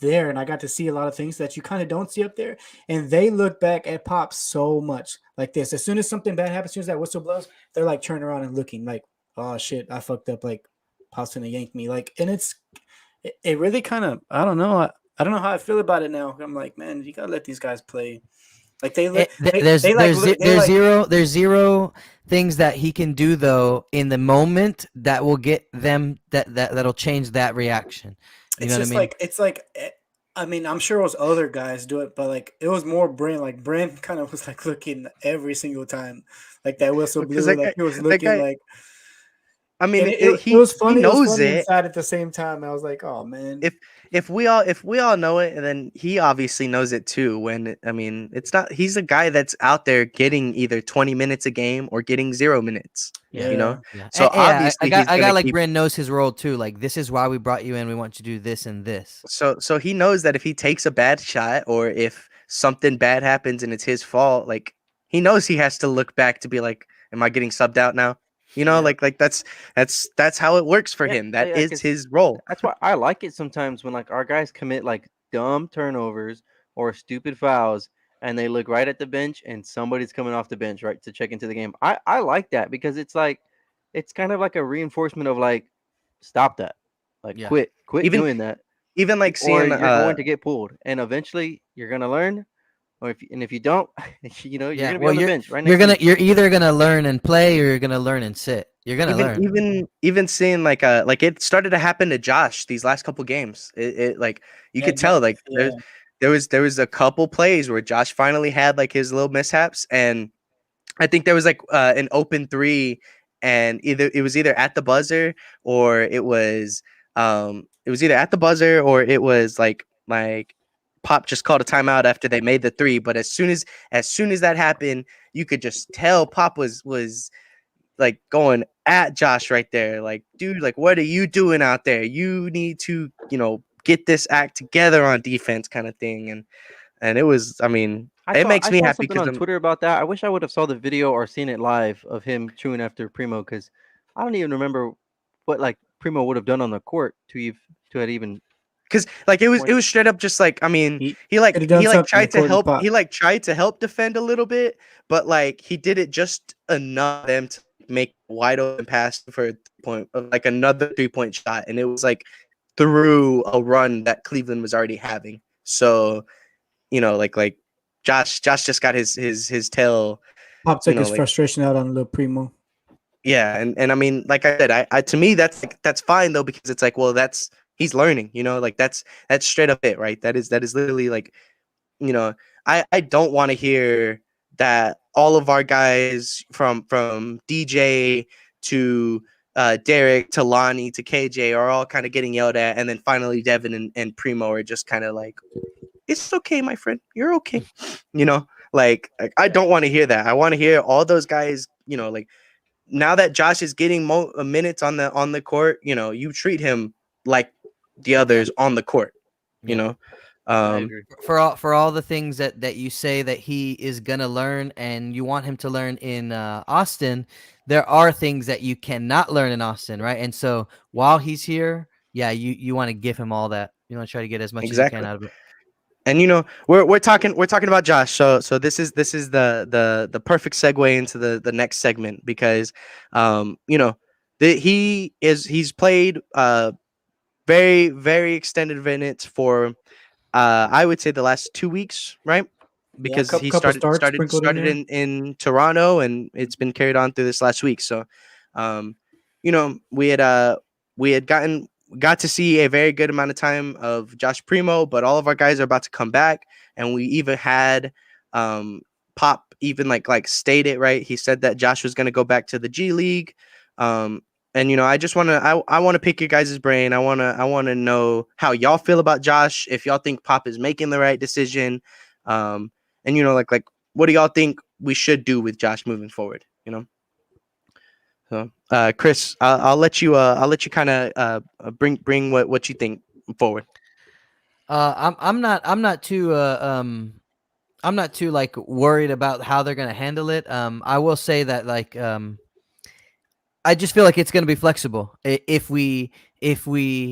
S2: there, and I got to see a lot of things that you kind of don't see up there. And they look back at Pop so much like this. As soon as something bad happens, as soon as that whistle blows, they're like turning around and looking like, oh shit, I fucked up. Like Pop's gonna yank me. Like, and it really kind of, I don't know. I don't know how I feel about it now. I'm like, man, you gotta let these guys play. Like they look.
S4: There's zero things that he can do though in the moment that will get them that'll change that reaction. You know what I mean?
S2: It's like I mean, I'm sure it was other guys do it, but like it was more Bryn. Like Bryn kind of was like looking every single time, like that whistle blew.
S1: Because
S2: Like he was looking like.
S1: I mean,
S2: it was funny.
S1: He knows
S2: it was funny
S1: it.
S2: Inside at the same time, I was like, "Oh man!"
S1: If we all know it, and then he obviously knows it too. When I mean, it's not. He's a guy that's out there getting either 20 minutes a game or getting 0 minutes.
S2: Yeah.
S1: You know.
S4: Yeah.
S1: So obviously,
S4: I got like Bryn knows his role too. Like this is why we brought you in. We want you to do this and this.
S1: So he knows that if he takes a bad shot or if something bad happens and it's his fault, like he knows he has to look back to be like, "Am I getting subbed out now?" You know, like that's how it works for him. That is his role.
S3: That's why I like it sometimes when like our guys commit like dumb turnovers or stupid fouls, and they look right at the bench and somebody's coming off the bench right to check into the game. I like that because it's like it's kind of like a reinforcement of like stop that, like quit
S1: Even-
S3: doing that.
S1: Even like
S3: Or
S1: seeing
S3: you're going to get pulled, and eventually you're gonna learn. Or if you don't, you know, you're gonna be on the bench right now.
S4: You're either gonna learn and play or you're gonna learn and sit. You're gonna learn.
S1: Even seeing like it started to happen to Josh these last couple games. It like you could tell like there was a couple plays where Josh finally had like his little mishaps, and I think there was like an open three, and it was either at the buzzer or it was like Pop just called a timeout after they made the three. But as soon as that happened, you could just tell Pop was like going at Josh right there. Like, dude, like what are you doing out there? You need to, get this act together on defense kind of thing. And it was, I mean, it makes me happy
S3: because on Twitter about that. I wish I would have saw the video or seen it live of him chewing after Primo, because I don't even remember what like Primo would have done on the court to have even.
S1: Because like it was straight up just like, I mean, he tried to help defend a little bit, but like he did it just enough for them to make a wide open pass for like another 3-point shot, and it was like through a run that Cleveland was already having. So like Josh just got his tail.
S2: Pop took his frustration out on Lil Primo.
S1: Yeah, and I mean, like I said, I to me that's fine though, because it's like, well, he's learning, like that's straight up it, right? That is literally like, I don't want to hear that all of our guys from DJ to Derek to Lonnie to KJ are all kind of getting yelled at, and then finally Devin and Primo are just kind of like, it's okay, my friend, you're okay, like I don't want to hear that. I want to hear all those guys, like now that Josh is getting minutes on the court, you treat him like the others on the court,
S4: for all the things that you say that he is gonna learn and you want him to learn in Austin, there are things that you cannot learn in Austin, right? And so while he's here, you want to give him all that. You want to try to get as much as you can out of it.
S1: And we're talking about Josh, so this is the perfect segue into the next segment, because he's played very, very extended minutes for I would say the last 2 weeks, right? Because he
S2: couple
S1: started
S2: starts
S1: started
S2: sprinkled in
S1: started
S2: there.
S1: in Toronto, and it's been carried on through this last week. So, um, we had got to see a very good amount of time of Josh Primo, but all of our guys are about to come back, and we even had Pop even like stated, right. He said that Josh was going to go back to the G League. And I just want to I want to pick your guys' brain. I want to know how y'all feel about Josh, if y'all think Pop is making the right decision. And like what do y'all think we should do with Josh moving forward, So, Chris, I'll let you kind of bring what you think forward.
S4: I'm not too like worried about how they're gonna handle it. I will say that like I just feel like it's gonna be flexible. If we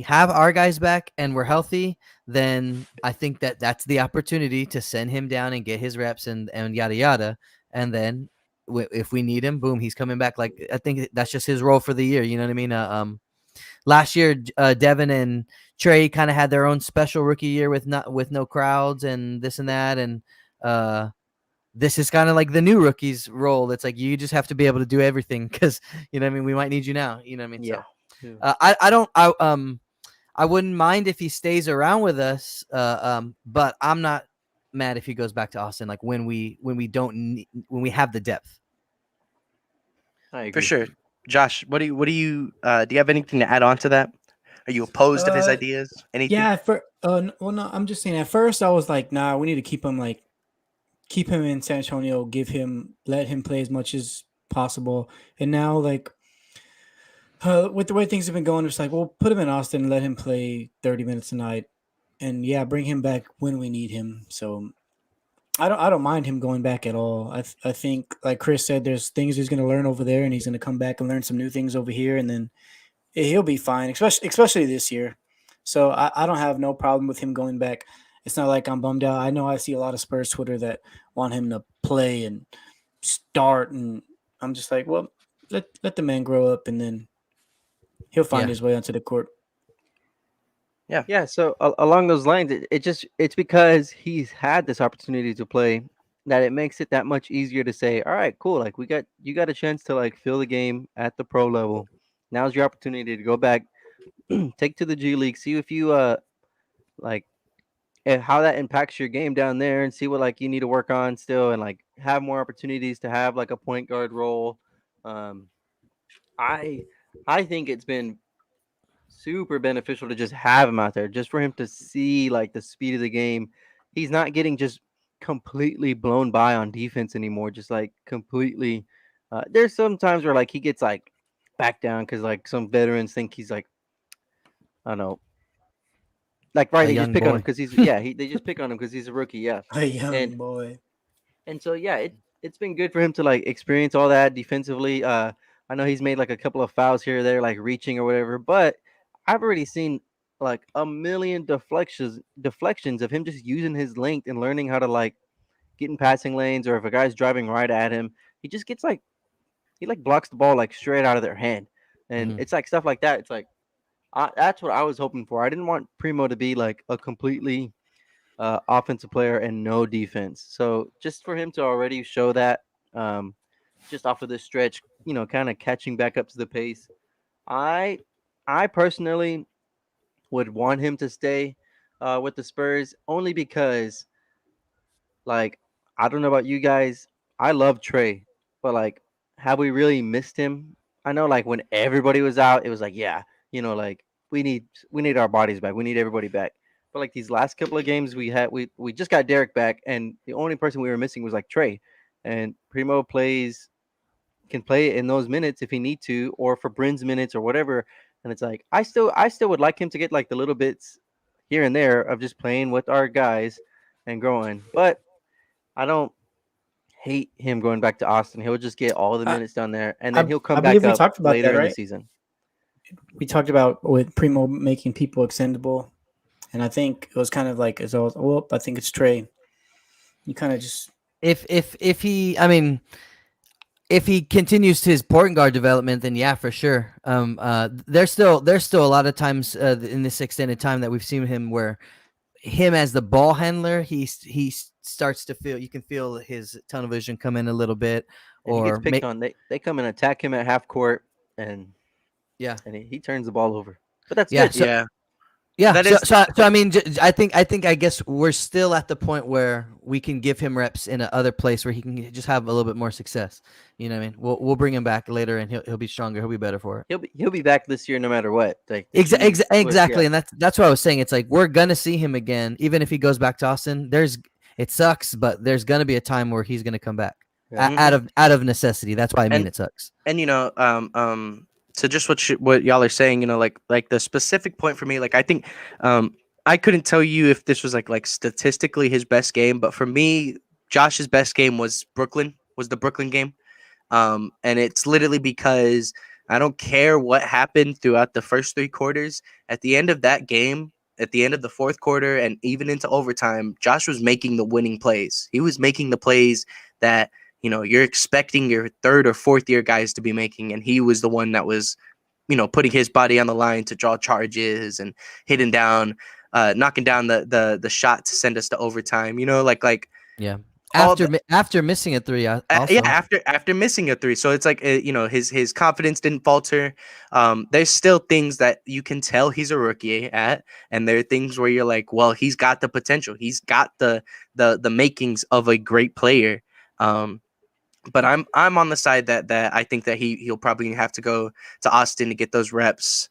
S4: have our guys back and we're healthy, then I think that that's the opportunity to send him down and get his reps and yada yada. And then if we need him, boom, he's coming back. Like I think that's just his role for the year. You know what I mean? Last year, Devin and Trey kind of had their own special rookie year with no crowds and this and that, and this is kind of like the new rookie's role. It's like you just have to be able to do everything because you know what I mean. We might need you now. You know what I mean?
S3: Yeah.
S4: So, I wouldn't mind if he stays around with us. But I'm not mad if he goes back to Austin. Like when we have the depth.
S3: I agree.
S1: For sure. Josh, what do you do you have anything to add on to that? Are you opposed of his ideas? Anything?
S2: Yeah, well, no, I'm just saying. At first, I was like, nah, we need to keep him in San Antonio, let him play as much as possible. And now, like, with the way things have been going, it's like, we'll put him in Austin and let him play 30 minutes a night, and yeah, bring him back when we need him. So I don't mind him going back at all. I think, like Chris said, there's things he's going to learn over there, and he's going to come back and learn some new things over here, and then he'll be fine, especially this year. So I don't have no problem with him going back. It's not like I'm bummed out. I know I see a lot of Spurs Twitter that want him to play and start, and I'm just like, well, let the man grow up, and then he'll find his way onto the court.
S3: Yeah. So along those lines, it's because he's had this opportunity to play that it makes it that much easier to say, all right, cool. Like you got a chance to like feel the game at the pro level. Now's your opportunity to go back, take to the G League, see if you like how that impacts your game down there, and see what like you need to work on still, and like have more opportunities to have like a point guard role. I think it's been super beneficial to just have him out there, just for him to see like the speed of the game. He's not getting just completely blown by on defense anymore. Just like completely. There's some times where like he gets like back down because like some veterans think he's like, I don't know, like right.
S4: A
S3: They just
S4: young
S3: pick on him
S4: boy.
S3: because they just pick on him because he's a rookie. Yeah,
S2: A young
S3: and
S2: boy.
S3: so yeah, it's been good for him to like experience all that defensively. I know he's made like a couple of fouls here or there, like reaching or whatever, but I've already seen like a million deflections of him just using his length and learning how to like get in passing lanes, or if a guy's driving right at him, he just gets like he like blocks the ball like straight out of their hand, and
S4: Mhm.
S3: it's like stuff like that. It's like that's what I was hoping for. I didn't want Primo to be like a completely offensive player and no defense. So just for him to already show that, just off of this stretch, kind of catching back up to the pace, I I personally would want him to stay with the Spurs, only because like I don't know about you guys, I love Trey, but like have we really missed him? I know like when everybody was out, it was like yeah, like we need our bodies back, we need everybody back. But like these last couple of games we just got Derek back, and the only person we were missing was like Trey, and Primo can play in those minutes if he need to, or for Bryn's minutes or whatever. And it's like I still would like him to get like the little bits here and there of just playing with our guys and growing. But I don't hate him going back to Austin. He'll just get all the
S2: I,
S3: minutes down there, and then
S2: I,
S3: he'll
S2: I
S3: come back
S2: believe we
S3: up
S2: talked about
S3: later
S2: that,
S3: in the
S2: right?
S3: season.
S2: We talked about with Primo making people extendable, and I think it was kind of like, well, I think it's Trey. You kind of just
S4: If he, I mean, if he continues to his point guard development, then yeah, for sure. There's still a lot of times in this extended time that we've seen him where him as the ball handler, he starts to feel, you can feel his tunnel vision come in a little bit,
S3: And he gets
S4: or
S3: picked on. They come and attack him at half court, and
S4: yeah,
S3: he turns the ball over. But that's
S4: yeah,
S3: good.
S4: so,
S1: Yeah.
S4: yeah.
S1: That
S4: So,
S1: is-
S4: so I mean, I guess we're still at the point where we can give him reps in another place where he can just have a little bit more success. You know what I mean? We'll bring him back later, and he'll be stronger. He'll be better for it.
S3: He'll be back this year no matter what. Like the Heat was-
S4: Exactly,
S3: yeah.
S4: and that's what I was saying. It's like we're gonna see him again, even if he goes back to Austin. It sucks, but there's gonna be a time where he's gonna come back
S3: Yeah.
S4: out of necessity. That's why I mean
S1: And-
S4: it sucks.
S1: And so just what y'all are saying, like the specific point for me, like I think I couldn't tell you if this was like statistically his best game, but for me, Josh's best game was the Brooklyn game. And it's literally because I don't care what happened throughout the first 3 quarters. At the end of that game, at the end of the fourth quarter and even into overtime, Josh was making the winning plays. He was making the plays that you're expecting your third or fourth year guys to be making, and he was the one that was, putting his body on the line to draw charges and hitting down, knocking down the shot to send us to overtime.
S4: Yeah.
S1: all
S4: After missing a 3, also.
S1: yeah, after missing a 3, so it's like his confidence didn't falter. There's still things that you can tell he's a rookie at, and there are things where you're like, well, he's got the potential, he's got the makings of a great player. But I'm on the side that I think that he'll probably have to go to Austin to get those reps.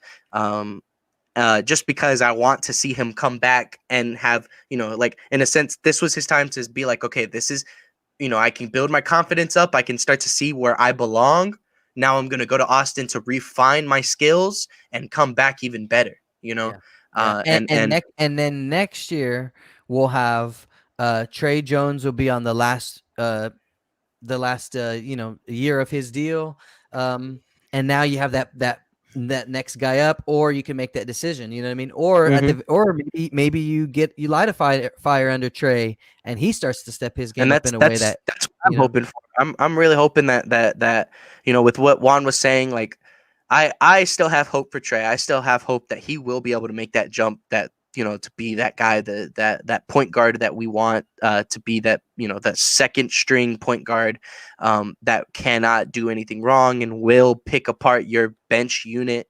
S1: Just because I want to see him come back and have, like in a sense, this was his time to be like, okay, this is, I can build my confidence up. I can start to see where I belong. Now I'm going to go to Austin to refine my skills and come back even better,
S4: Yeah.
S1: and
S4: then next year we'll have Trey Jones will be on the last year of his deal, and now you have that next guy up, or you can make that decision, you know what I mean, or or maybe you light a fire under Trey and he starts to step his game up in a way that's
S1: what I'm hoping for. I'm really hoping that with what Juan was saying, like I still have hope for Trey. I still have hope that he will be able to make that jump, that to be that guy, that point guard that we want to be, that that second string point guard that cannot do anything wrong and will pick apart your bench unit.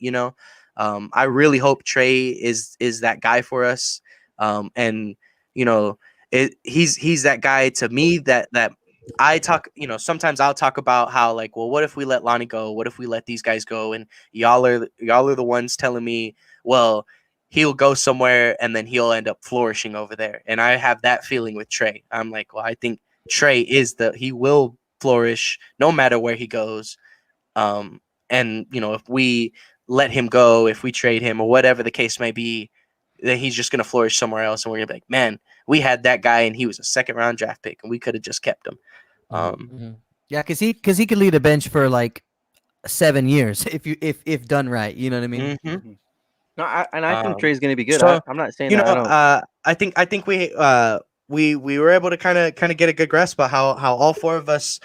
S1: I really hope Trey is that guy for us, and he's that guy to me that I talk, sometimes I'll talk about how, like, well, what if we let Lonnie go? What if we let these guys go? And y'all are the ones telling me, well, he'll go somewhere and then he'll end up flourishing over there. And I have that feeling with Trey. I'm like, well, I think Trey he will flourish no matter where he goes. And if we let him go, if we trade him or whatever the case may be, then he's just going to flourish somewhere else. And we're going to be like, man, we had that guy and he was a 2nd-round draft pick and we could have just kept him.
S4: Yeah, because he could lead a bench for like 7 years if done right. You know what I mean?
S1: Mm-hmm.
S3: No, I think Trey's going to be good.
S1: So,
S3: I'm not saying that. I don't.
S1: I think we were able to kind of get a good grasp of how all 4 of us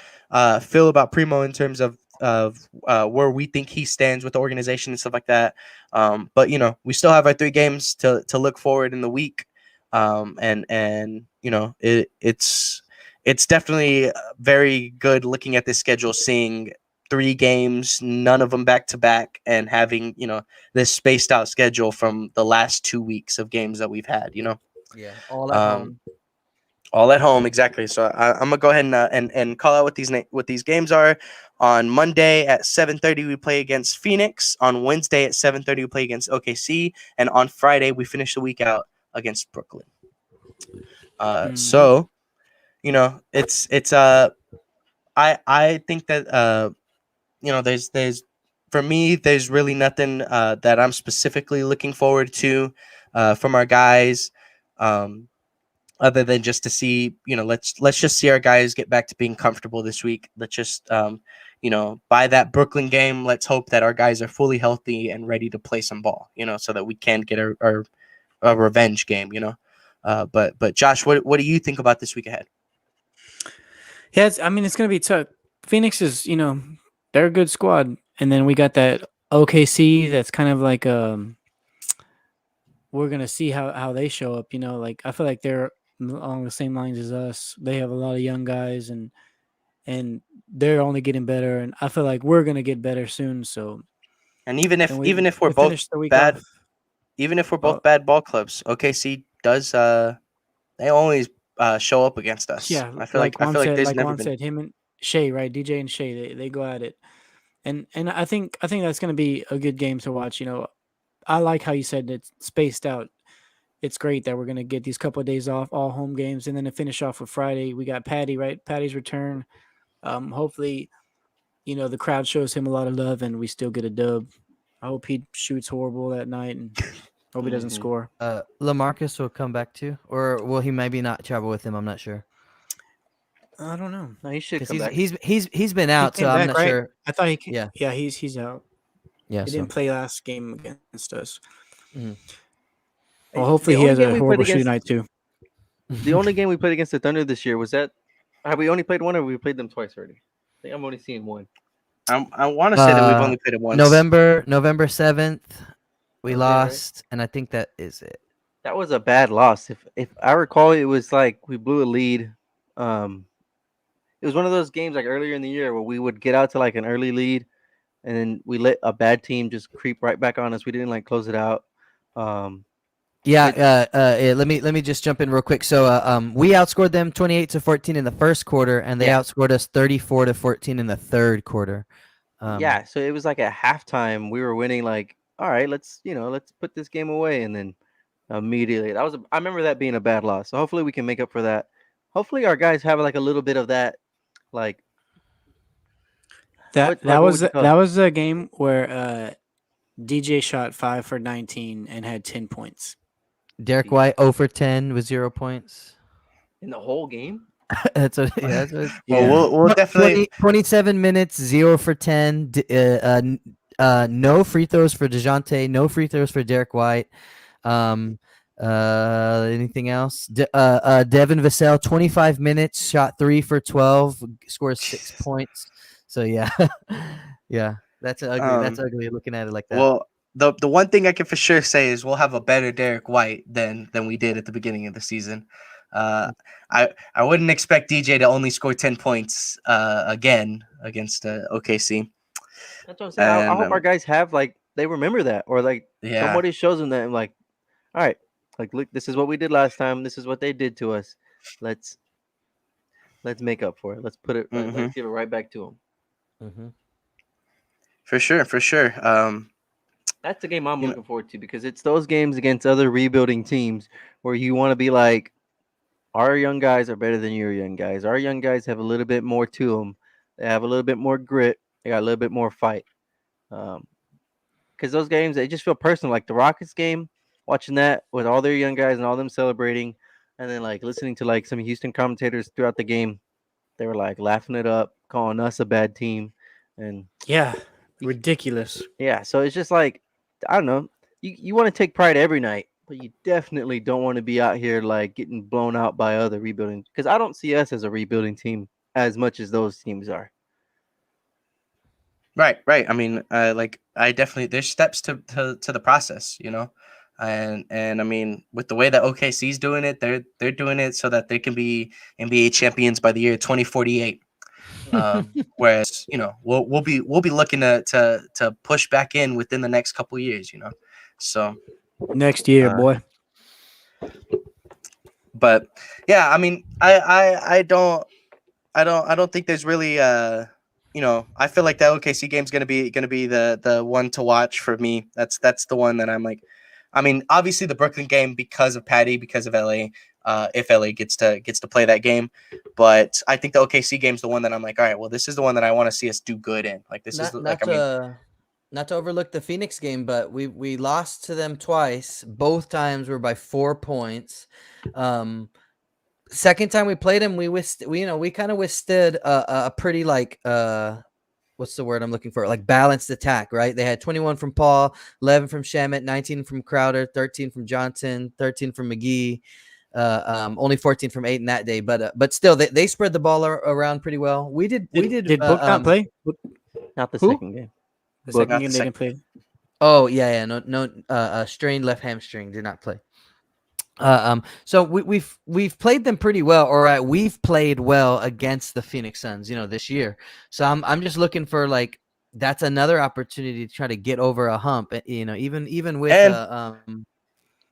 S1: feel about Primo in terms of where we think he stands with the organization and stuff like that. But we still have our 3 games to look forward in the week. And it's definitely very good looking at this schedule, seeing 3 games, none of them back to back, and having this spaced out schedule from the last 2 weeks of games that we've had.
S4: Yeah, all at home.
S1: All at home, exactly. So I'm gonna go ahead and call out what these games are. On Monday at 7:30 we play against Phoenix. On Wednesday at 7:30 we play against OKC, and on Friday we finish the week out against Brooklyn. So it's I think that there's for me there's really nothing that I'm specifically looking forward to from our guys. Other than just to see, let's just see our guys get back to being comfortable this week. Let's just, by that Brooklyn game, let's hope that our guys are fully healthy and ready to play some ball, so that we can get a revenge game, But Josh, what do you think about this week ahead?
S2: Yeah, it's going to be tough Phoenix is, they're a good squad, and then we got that OKC that's kind of like we're gonna see how they show up. Like I feel like they're along the same lines as us. They have a lot of young guys, and they're only getting better, and I feel like we're gonna get better soon. So,
S1: And even if
S2: and
S1: we're
S2: we
S1: both
S2: finished the week
S1: bad,
S2: off.
S1: even if we're
S2: Oh,
S1: both bad ball clubs, OKC does they always show up against us.
S2: yeah,
S1: I feel like there's
S2: like
S1: never
S2: Juan
S1: been.
S2: said, him and Shay, right? DJ and Shay, they go at it, and I think that's gonna be a good game to watch. I like how you said it's spaced out. It's great that we're gonna get these couple of days off, all home games, and then to finish off with Friday, we got Patty, right? Patty's return. Hopefully, the crowd shows him a lot of love, and we still get a dub. I hope he shoots horrible that night, and hope he doesn't
S3: Mhm.
S2: score.
S4: LaMarcus will come back too, or will he maybe not travel with him? I'm not sure
S2: I don't know.
S3: No, he should
S4: because
S3: come back.
S4: he's been
S2: He
S4: out, so
S2: came
S4: I'm
S2: back,
S4: not
S2: right?
S4: sure.
S2: I thought he came.
S4: Yeah,
S2: Yeah, he's out.
S4: yeah.
S2: He
S4: So
S2: didn't play last game against us.
S4: Mhm.
S2: Well, hopefully he
S3: only
S2: has
S3: game
S2: a
S3: we played
S2: horrible shoot
S3: against
S2: night too.
S3: the only game we played against the Thunder this year was that. Have we only played one, or we played them twice already? I think I'm only seeing one.
S1: I want to say that we've only played it once.
S4: November 7th, we
S3: That was it, right?
S4: lost, and I think that is it.
S3: That was a bad loss. If I recall, it was like we blew a lead. It was one of those games like earlier in the year where we would get out to like an early lead, and then we let a bad team just creep right back on us. We didn't like close it out.
S4: Yeah, let me just jump in real quick. So, we outscored them 28-14 in the first quarter, and they
S3: Yeah.
S4: outscored us 34-14 in the third quarter.
S3: Yeah, so it was like at halftime we were winning. Like, all right, let's put this game away, and then immediately I remember that being a bad loss. So hopefully we can make up for that. Hopefully our guys have like a little bit of that, like
S2: That
S3: what would you call
S2: that
S3: it?
S2: was a game where DJ shot 5 for 19 and had 10 points.
S4: Derek White 0 for 10 with 0 points.
S3: In the whole game.
S4: That's what. Yeah, that's what.
S1: Well, we'll definitely
S4: 27 minutes, 0 for 10. No free throws for Dejounte. No free throws for Derek White. Anything else? Devin Vassell, 25 minutes, shot 3 for 12, scores 6 points. So yeah, yeah, that's ugly. That's ugly looking at it like that.
S1: Well, the one thing I can for sure say is we'll have a better Derek White than we did at the beginning of the season. I wouldn't expect DJ to only score 10 points again against OKC.
S3: That's what I'm saying. I hope
S1: And,
S3: our guys have like they remember that, or like
S1: Yeah.
S3: somebody shows them that, and like, all right, like look, this is what we did last time. This is what they did to us. Let's make up for it. Let's put it. Let's give it right back to them.
S4: Mm-hmm.
S1: For sure.
S3: That's the game I'm
S1: You know-
S3: looking forward to, because it's those games against other rebuilding teams where you want to be like, our young guys are better than your young guys. Our young guys have a little bit more to them. They have a little bit more grit. They got a little bit more fight. Because those games, they just feel personal. Like the Rockets game, watching that with all their young guys and all them celebrating, and then like listening to like some Houston commentators throughout the game, they were like laughing it up, calling us a bad team, and
S2: Yeah, ridiculous.
S3: yeah. So it's just like, I don't know. You want to take pride every night, but you definitely don't want to be out here like getting blown out by other rebuilding. Because I don't see us as a rebuilding team as much as those teams are.
S1: Right. I mean, like I definitely there's steps to the process, and I mean with the way that OKC's doing it, they're doing it so that they can be NBA champions by the year 2048. Whereas we'll be looking to push back in within the next couple years, So
S2: Next year, boy.
S1: But yeah, I mean, I don't think there's really I feel like the OKC game's gonna be the one to watch for me. That's the one that I'm like. I mean, obviously the Brooklyn game because of Patty, because of LA. If LA gets to play that game, but I think the OKC game's the one that I'm like, all right, well, this is the one that I want to see us do good in. Like this is like
S4: Not to overlook the Phoenix game, but we lost to them twice. Both times were by 4 points. Second time we played them, we kind of withstood a pretty like what's the word I'm looking for? Like balanced attack, right? They had 21 from Paul, 11 from Shamet, 19 from Crowder, 13 from Johnson, 13 from McGee. Only 14 from 8 in that day, but still they spread the ball around pretty well. We did.
S2: Did Book not play?
S3: Not the
S2: Who?
S3: second game.
S2: The
S3: Book.
S2: second
S1: Not
S2: game
S1: the
S2: they
S1: second.
S2: didn't play.
S4: Oh yeah. No. Strained left hamstring, did not play. So we've played them pretty well, or we've played well against the Phoenix Suns, this year. So I'm just looking for like that's another opportunity to try to get over a hump. Even with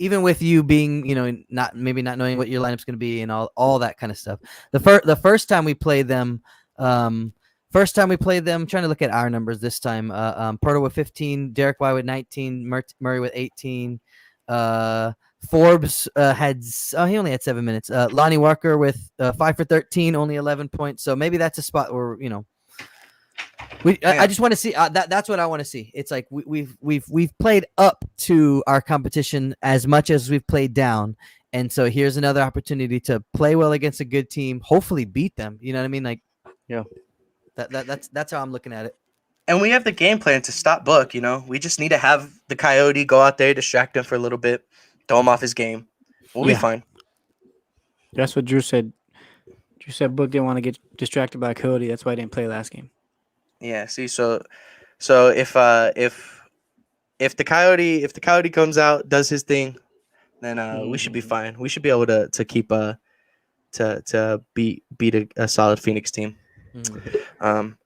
S4: even with you being not knowing what your lineup's going to be and all that kind of stuff. The first time we played them. Trying to look at our numbers this time. Porter with 15, Derek White with 19, Murray with 18. Forbes he only had 7 minutes. Lonnie Walker with 5 for 13, only 11 points. So maybe that's a spot where I just want to see that's what I want to see. It's like we've played up to our competition as much as we've played down. And so here's another opportunity to play well against a good team, hopefully beat them. You know what I mean? Like,
S3: Yeah.
S4: That's how I'm looking at it.
S1: And we have the game plan to stop Book. We just need to have the Coyote go out there, distract him for a little bit, throw him off his game. We'll be fine.
S2: That's what Drew said. Drew said Book didn't want to get distracted by Coyote. That's why he didn't play last game.
S1: Yeah. See, so if the Coyote comes out, does his thing, then we should be fine. We should be able to keep to beat a solid Phoenix team.
S4: Mm.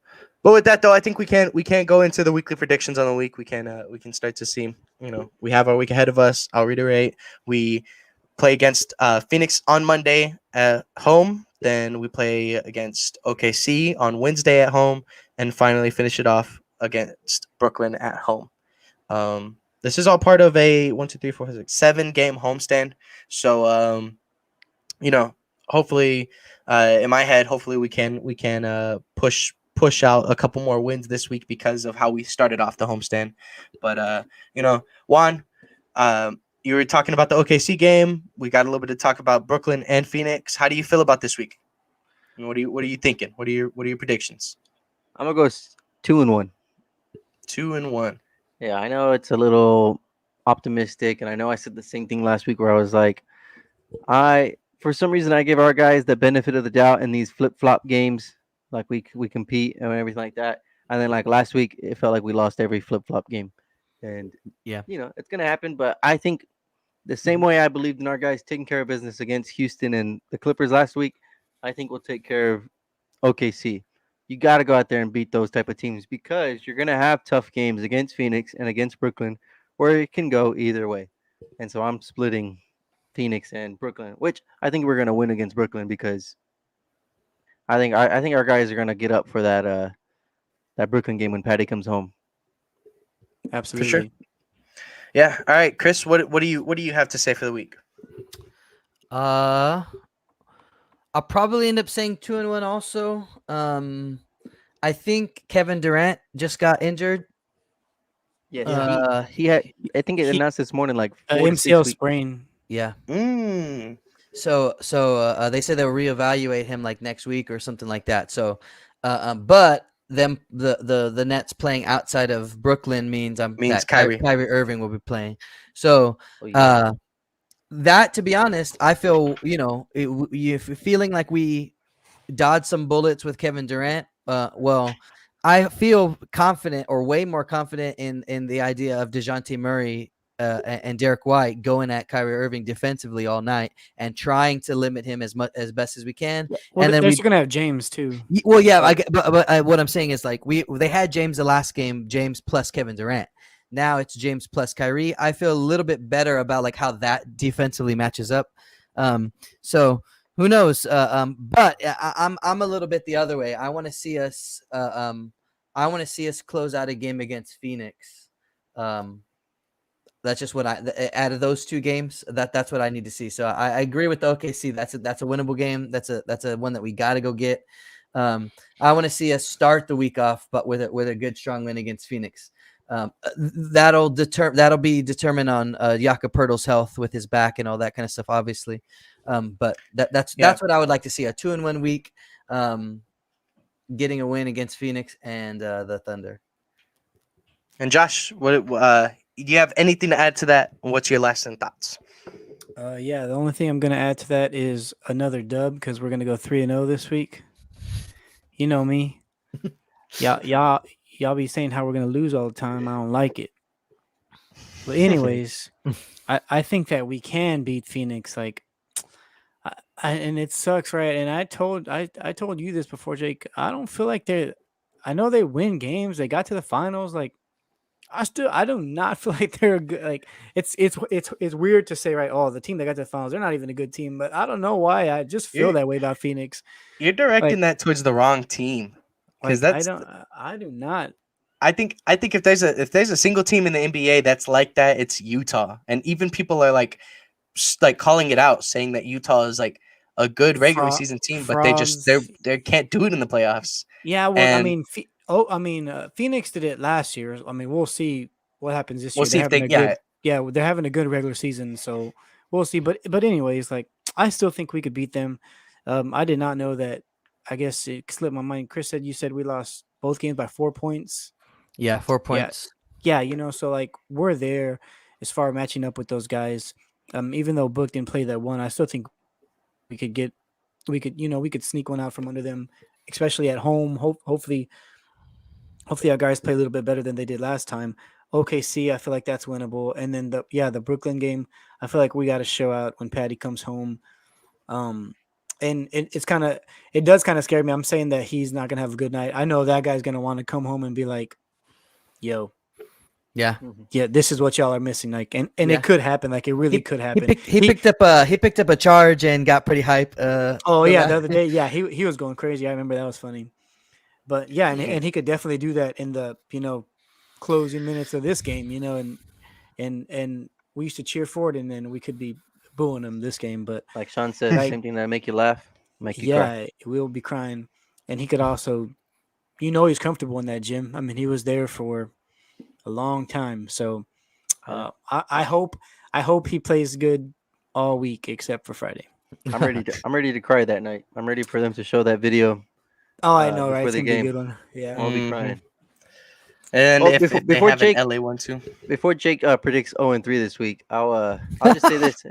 S1: But with that though, I think we can't go into the weekly predictions on the week. We can start to see. We have our week ahead of us. I'll reiterate. We play against Phoenix on Monday at home. Then we play against OKC on Wednesday at home, and finally finish it off against Brooklyn at home. This is all part of a 7-game homestand. So hopefully, in my head, hopefully we can push out a couple more wins this week because of how we started off the homestand. But Juan, you were talking about the OKC game. We got a little bit to talk about Brooklyn and Phoenix. How do you feel about this week? And what are you thinking? What are your predictions?
S3: I'm gonna go 2-1.
S1: 2-1.
S3: Yeah, I know it's a little optimistic, and I know I said the same thing last week where I was like, for some reason I give our guys the benefit of the doubt in these flip-flop games, like we compete and everything like that. And then like last week, it felt like we lost every flip-flop game, and
S4: Yeah,
S3: it's gonna happen. But I think the same way I believed in our guys taking care of business against Houston and the Clippers last week, I think we'll take care of OKC. You got to go out there and beat those type of teams because you're going to have tough games against Phoenix and against Brooklyn where it can go either way. And so I'm splitting Phoenix and Brooklyn, which I think we're going to win against Brooklyn because I think our guys are going to get up for that Brooklyn game when Patty comes home.
S2: Absolutely.
S1: For sure. Yeah. All right, Chris, what do you have to say for the week?
S4: I'll probably end up saying 2-1 also. I think Kevin Durant just got injured.
S3: Yeah, he had. I think it announced this morning like 4 to 6
S2: MCL
S3: weeks.
S2: sprain.
S4: Yeah.
S1: Mm.
S4: So they said they'll reevaluate him like next week or something like that. So, but the Nets playing outside of Brooklyn means
S1: Kyrie
S4: Irving will be playing. So, that, to be honest, I feel feeling like we dodged some bullets with Kevin Durant. Well, I feel confident, or way more confident, in the idea of Dejounte Murray and Derek White going at Kyrie Irving defensively all night and trying to limit him as best as we can.
S2: Well,
S4: and then
S2: we're gonna have James too.
S4: Well, yeah, but what I'm saying is like they had James the last game, James plus Kevin Durant. Now it's James plus Kyrie. I feel a little bit better about like how that defensively matches up. So who knows? But I'm a little bit the other way. I want to see us. I want to see us close out a game against Phoenix. That's just what out of those two games. That's what I need to see. So I agree with the OKC. That's a winnable game. That's a one that we got to go get. I want to see us start the week off, but with a good strong win against Phoenix. That'll be determined on Jakob Poeltl's health with his back and all that kind of stuff, obviously. But that's what I would like to see, a 2-1 week, getting a win against Phoenix and the Thunder.
S1: And Josh, what do you have anything to add to that? What's your lasting thoughts?
S2: Yeah, the only thing I'm gonna add to that is another dub because we're gonna go 3-0 this week. You know me, y'all be saying how we're gonna lose all the time. I don't like it. But anyways, I think that we can beat Phoenix. Like, and it sucks, right? And I told you this before, Jake. I don't feel like they're. I know they win games. They got to the finals. Like, I do not feel like they're a good. Like, it's weird to say, right? Oh, the team that got to the finals, they're not even a good team. But I don't know why. I just feel
S1: You're
S2: that way about Phoenix.
S1: you're directing
S2: Like,
S1: that towards the wrong team because
S2: like
S1: that's
S2: I do not.
S1: I think if there's a single team in the NBA that's like that, it's Utah. And even people are like calling it out, saying that Utah is like a good regular season team, but
S2: Frogs.
S1: they can't do it in the playoffs.
S2: Yeah, well, I
S1: And
S2: mean, Phoenix did it last year. I mean, we'll see what happens this
S1: we'll
S2: year.
S1: see
S2: They're
S1: if
S2: having
S1: they
S2: a
S1: yeah,
S2: good, yeah, they're having a good regular season, so we'll see. But anyways, like I still think we could beat them. I did not know that. I guess it slipped my mind. Chris said you said we lost both games by 4 points.
S4: Yeah, 4
S2: Yeah,
S4: points.
S2: yeah, so like we're there as far as matching up with those guys. Even though Book didn't play that one, I still think we could get, we could sneak one out from under them, especially at home. Hopefully our guys play a little bit better than they did last time. OKC, I feel like that's winnable. And then the Brooklyn game, I feel like we got to show out when Patty comes home. And it does kind of scare me. I'm saying that he's not gonna have a good night. I know that guy's gonna want to come home and be like, "Yo,
S4: Yeah.
S2: yeah, this is what y'all are missing." Like, and
S4: Yeah.
S2: it could happen. Like, it really
S4: He,
S2: could
S4: he
S2: happen.
S4: picked he picked up a charge and got pretty hype.
S2: Oh yeah, the
S4: la-
S2: other day, yeah, he was going crazy. I remember that was funny. But yeah, and he could definitely do that in the closing minutes of this game. And we used to cheer for it, and then we could be booing him this game. But
S3: Like Sean said,
S2: like,
S3: same thing that make you laugh, make you cry.
S2: yeah, we'll be crying. And he could also, he's comfortable in that gym. I mean, he was there for a long time. So I hope he plays good all week except for Friday.
S3: I'm ready to cry that night. I'm ready for them to show that video
S2: Oh, I know, right?
S3: before
S2: It's
S3: the
S2: gonna be a
S3: game.
S2: good one. Yeah.
S3: I'll be
S1: Mhm.
S3: crying.
S1: And
S3: Well,
S1: if they
S3: before
S1: have
S3: Jake
S1: an LA one too.
S3: before Jake predicts 0-3 this week, I'll just say this.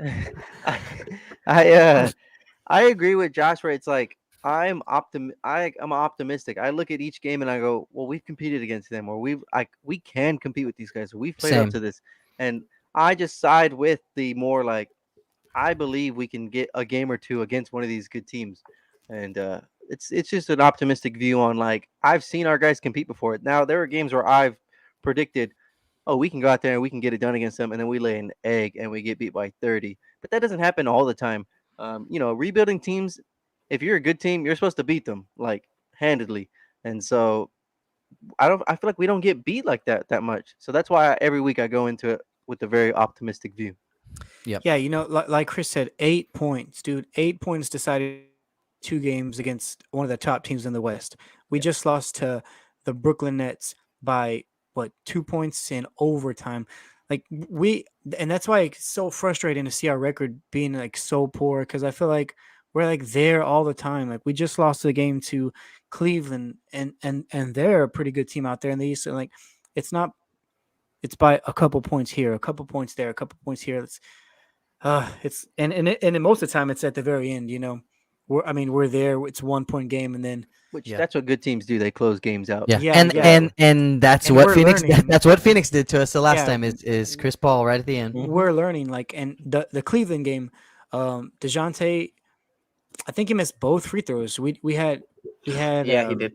S3: I I agree with Josh where it's like I'm optimistic. I look at each game and I go, well, we've competed against them, or we can compete with these guys. We've played up
S4: Same.
S3: to this, and I just side with the more like I believe we can get a game or two against one of these good teams, and it's just an optimistic view on like I've seen our guys compete before. Now there are games where I've predicted, oh, we can go out there and we can get it done against them, and then we lay an egg and we get beat by 30. But that doesn't happen all the time. Rebuilding teams, if you're a good team, you're supposed to beat them like handedly, and so I feel like we don't get beat like that much. So that's why every week I go into it with a very optimistic view.
S4: Yep.
S2: Yeah, like Chris said, 8 points, dude. 8 points decided 2 games against one of the top teams in the West. We just lost to the Brooklyn Nets by 2 points in overtime. Like and that's why it's so frustrating to see our record being like so poor because I feel like we're like there all the time. Like we just lost the game to Cleveland, and they're a pretty good team out there in the East. And like it's not, it's by a couple points here, a couple points there, a couple points here. It's and most of the time it's at the very end. We're there. It's 1 point game, and then
S3: Which
S4: Yeah.
S3: that's what good teams do. They close games out.
S4: Yeah.
S2: Yeah,
S4: and
S2: yeah.
S4: and that's
S2: And
S4: what
S2: we're
S4: Phoenix
S2: learning.
S4: that's what Phoenix did to us the last
S2: Yeah.
S4: time is Chris Paul right at the end.
S2: we're learning. Like, and the Cleveland game, Dejounte, I think he missed both free throws. We had
S1: Yeah, he did.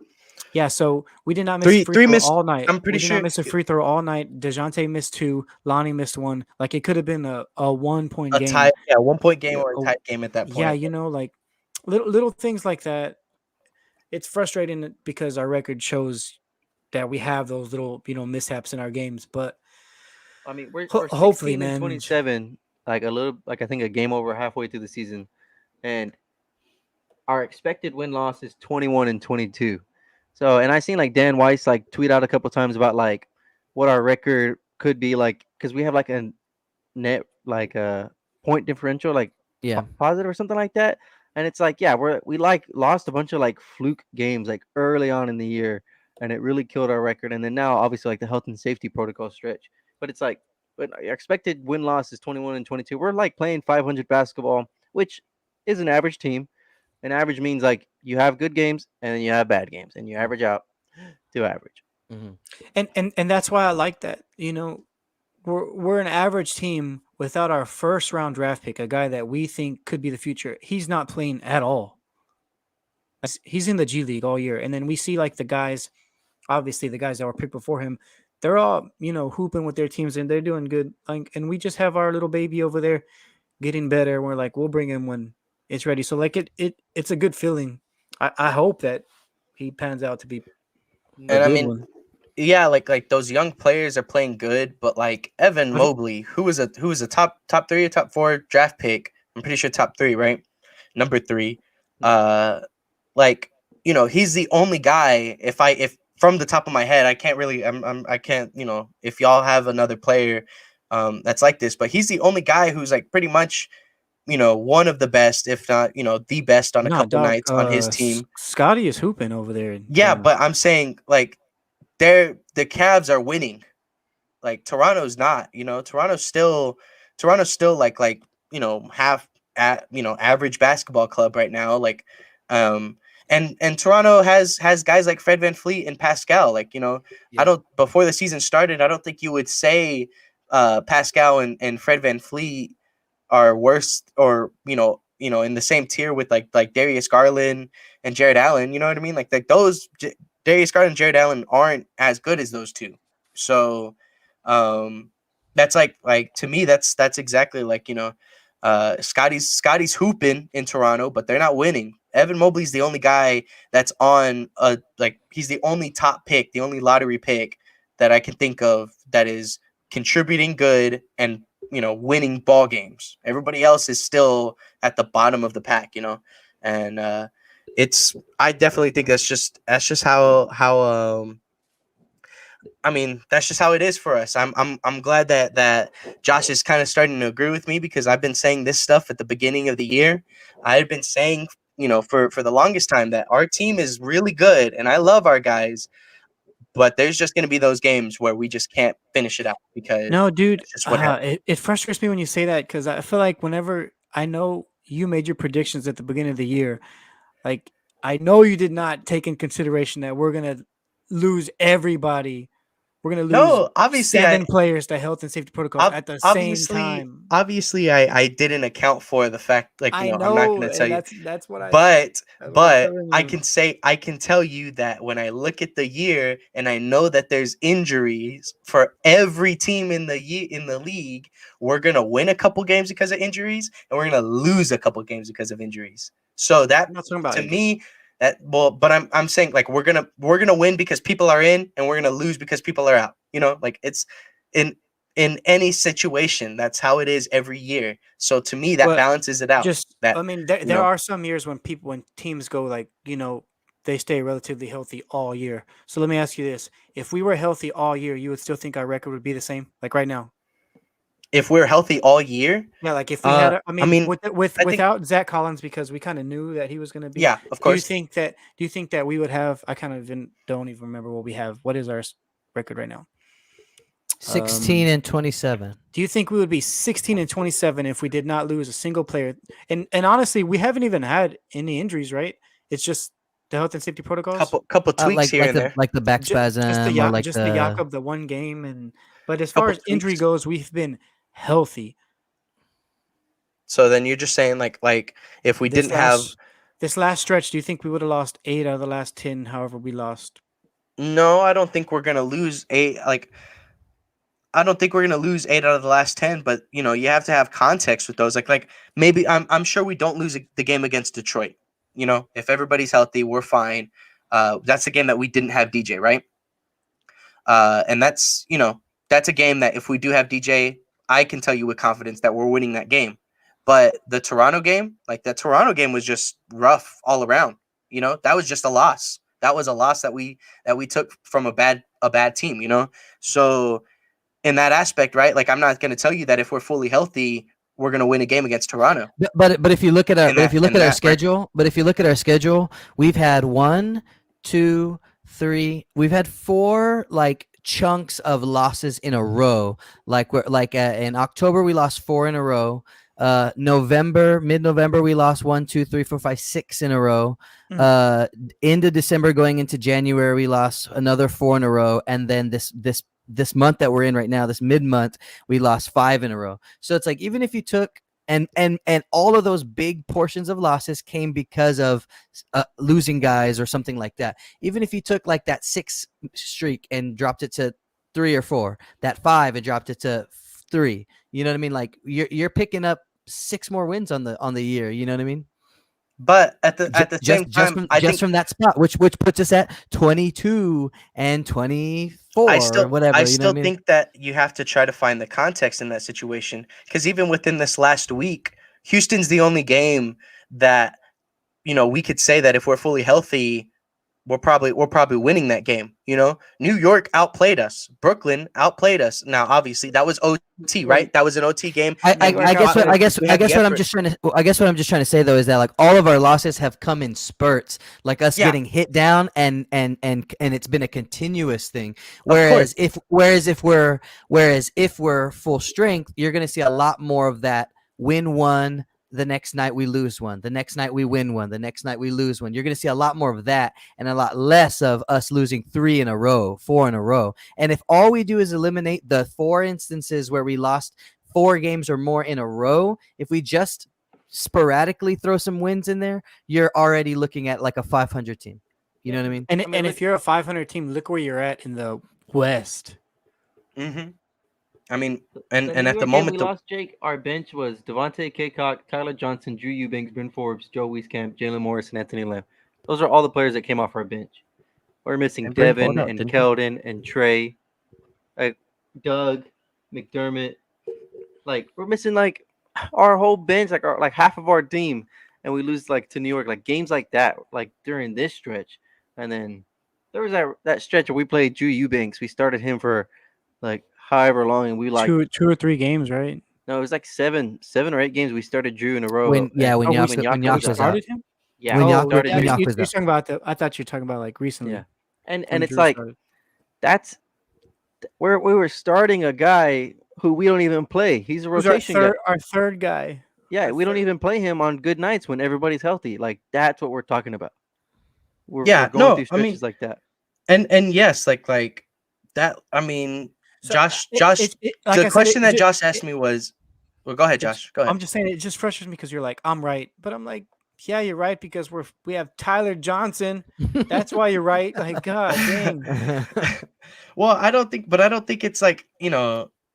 S2: Yeah, so we did not miss a free
S1: Three
S2: throw
S1: missed.
S2: all night.
S1: I'm pretty
S2: We did
S1: sure.
S2: not miss a free throw all night. Dejounte missed 2. Lonnie missed 1. Like it could have been a 1 point
S1: A
S2: game.
S1: tie, yeah, 1 point game or a
S2: Oh,
S1: tight game at that point.
S2: Yeah, like little things like that. It's frustrating because our record shows that we have those little mishaps in our games. But
S3: I mean, we're
S2: hopefully,
S3: 16 and
S2: man.
S3: 27, like a little, like I think a game over halfway through the season, and our expected win loss is 21 and 22. So, and I seen like Dan Weiss like tweet out a couple times about like what our record could be like because we have like a net like a point differential like
S4: Yeah.
S3: positive or something like that. And it's like, yeah, we like lost a bunch of like fluke games like early on in the year, and it really killed our record. And then now, obviously, like the health and safety protocol stretch. But it's like but our expected win loss is 21 and 22. We're like playing 500 basketball, which is an average team. An average means like you have good games and then you have bad games, and you average out to average.
S4: Mm-hmm.
S2: And that's why I like that. You know, we're an average team without our first round draft pick, a guy that we think could be the future. He's not playing at all. He's in the G League all year, and then we see like the guys, obviously the guys that were picked before him, they're all hooping with their teams and they're doing good. Like, and we just have our little baby over there getting better. We're like, we'll bring him when it's ready. So like it's a good feeling. I hope that he pans out to be
S1: And
S2: a
S1: I
S2: good
S1: mean,
S2: one.
S1: yeah, like those young players are playing good, but like Evan Mobley, who was a top 3 or top 4 draft pick, I'm pretty sure top 3, right? Number 3. Like, he's the only guy. If from the top of my head, I can't really, I can't, if y'all have another player, that's like this, but he's the only guy who's like pretty much, one of the best, if not, the best on a couple nights on his team.
S2: Scotty is hooping over there.
S1: Yeah, but I'm saying like the Cavs are winning. Like Toronto's not, Toronto's still like half at average basketball club right now. Like and Toronto has guys like Fred VanVleet and Pascal. Like, I don't, before the season started, I don't think you would say Pascal and Fred VanVleet are worse or in the same tier with like Darius Garland and Jared Allen. You know what I mean? Like those Darius Garland and Jared Allen aren't as good as those two. So that's like to me that's exactly like Scotty's hooping in Toronto, but they're not winning. Evan Mobley's the only guy that's on he's the only top pick, the only lottery pick that I can think of that is contributing good and winning ball games. Everybody else is still at the bottom of the pack, and I definitely think that's just how I mean, that's just how it is for us. I'm glad that Josh is kind of starting to agree with me, because I've been saying this stuff at the beginning of the year. I had been saying, for the longest time that our team is really good and I love our guys, but there's just going to be those games where we just can't finish it out because
S2: no, dude,
S1: that's just what happens.
S2: it frustrates me when you say that, because I feel like whenever I know you made your predictions at the beginning of the year, like I know you did not take in consideration that we're gonna lose everybody. We're gonna lose
S1: No, obviously
S2: 7 players to health and safety protocols at the same time.
S1: Obviously, I didn't account for the fact, like,
S2: I
S1: I'm
S2: know,
S1: not going to tell you.
S2: that's what I.
S1: But
S2: that's what I'm telling
S1: I
S2: you.
S1: can tell you that when I look at the year and I know that there's injuries for every team in the league, we're gonna win a couple games because of injuries, and we're gonna lose a couple games because of injuries. So that
S2: I'm not talking about
S1: to
S2: injuries.
S1: me, but I'm saying like we're gonna win because people are in, and we're gonna lose because people are out. Like it's in any situation, that's how it is every year. So to me, that
S2: But
S1: balances it out.
S2: I mean, there are some years when teams go like, they stay relatively healthy all year. So let me ask you this: if we were healthy all year, you would still think our record would be the same, like right now?
S1: If we're healthy all year,
S2: Yeah, like if we had,
S1: I mean, I think,
S2: without Zach Collins, because we kind of knew that he was going to be.
S1: yeah, of
S2: Do you
S1: course.
S2: think that we would have? I kind of don't even remember what we have. What is our record right now?
S4: 16 and 27.
S2: Do you think we would be 16 and 27 if we did not lose a single player? And honestly, we haven't even had any injuries, right? It's just the health and safety protocols.
S1: Couple tweaks here and there.
S4: Like the back spasm, or like
S2: the
S4: the
S2: Jakob, the one game, but as far
S1: Couple
S2: as injury
S1: tweaks.
S2: goes, we've been healthy.
S1: So then you're just saying like if we didn't have
S2: this last stretch, do you think we would have lost 8 out of the last 10? However, we lost.
S1: No, I don't think we're gonna lose 8. Like, I don't think we're gonna lose 8 out of the last 10. But you have to have context with those. Like maybe I'm sure we don't lose the game against Detroit. If everybody's healthy, we're fine. That's a game that we didn't have DJ, right? And that's a game that if we do have DJ, I can tell you with confidence that we're winning that game. But the Toronto game, was just rough all around. That was just a loss. That was a loss that we took from a bad team. So in that aspect, right? Like, I'm not going to tell you that if we're fully healthy, we're going to win a game against Toronto.
S4: But if you look at our schedule, we've had 1, 2, 3. We've had 4 like chunks of losses in a row. Like in October we lost 4 in a row. Mid-November we lost 1, 2, 3, 4, 5, 6 in a row. Into December going into January we lost another 4 in a row, and then this month that we're in right now, this mid-month, we lost 5 in a row. So it's like, even if you took and all of those big portions of losses came because of losing guys or something like that. Even if you took like that 6 streak and dropped it to 3 or 4, that 5 and dropped it to 3, you know what I mean? Like you're picking up 6 more wins on the year, you know what I mean?
S1: But at the same time, I think
S4: from that spot, which puts us at 22 and 24, or whatever.
S1: I
S4: you know
S1: still
S4: what I mean?
S1: think that you have to try to find the context in that situation, because even within this last week, Houston's the only game that, we could say that if we're fully healthy, we're probably winning that game. New York outplayed us. Brooklyn outplayed us. Now, obviously, that was OT, right? That was an OT game.
S4: I guess what I'm just trying to say though is that, like, all of our losses have come in spurts, like us getting hit down, and it's been a continuous thing. Whereas if we're full strength, you're gonna see a lot more of that. Win one, the next night we lose one, the next night we win one, the next night we lose one. You're going to see a lot more of that and a lot less of us losing 3 in a row, 4 in a row. And if all we do is eliminate the 4 instances where we lost 4 games or more in a row, if we just sporadically throw some wins in there, you're already looking at like a 500 team. You know what I mean?
S2: And if you're a 500 team, look where you're at in the West.
S1: Mm-hmm. I mean, and
S3: The New
S1: at the
S3: York game
S1: moment,
S3: we lost, Jake, our bench was Devontae Kaycock, Tyler Johnson, Drew Eubanks, Ben Forbes, Joe Wieskamp, Jalen Morris, and Anthony Lamb. Those are all the players that came off our bench. We're missing Devin and Keldon and Trey, Doug, McDermott. Like, we're missing like our whole bench, like half of our team, and we lose like to New York, like games like that, like during this stretch. And then there was that stretch where we played Drew Eubanks. We started him for like however long, and we like
S2: 2 or 3 games, right?
S3: No, it was like 7 or 8 games we started Drew in a row.
S4: When
S3: Jakob
S4: was
S2: started
S4: out.
S2: him.
S3: Yeah,
S4: When
S3: we
S4: Jakob-
S3: started
S4: when
S3: him.
S4: Jakob
S2: You're
S4: was out.
S2: talking about I thought you were talking about like recently.
S3: Yeah, and
S2: when
S3: it's
S2: Drew
S3: like
S2: started.
S3: we were starting a guy who we don't even play. He's a
S2: Who's
S3: rotation guy.
S2: our third guy.
S3: Yeah, we don't even play him on good nights when everybody's healthy. Like, that's what we're talking about. We're going through stretches like that.
S1: And yes, like that. I mean,
S2: So,
S1: Josh,
S2: the
S1: question that Josh asked me was, well, go ahead, Josh. Go ahead.
S2: I'm just saying, it just frustrates me because you're like, I'm right, but I'm like, yeah, you're right, because we have Tyler Johnson. That's why you're right. Like, God dang.
S1: Well, I don't think it's like,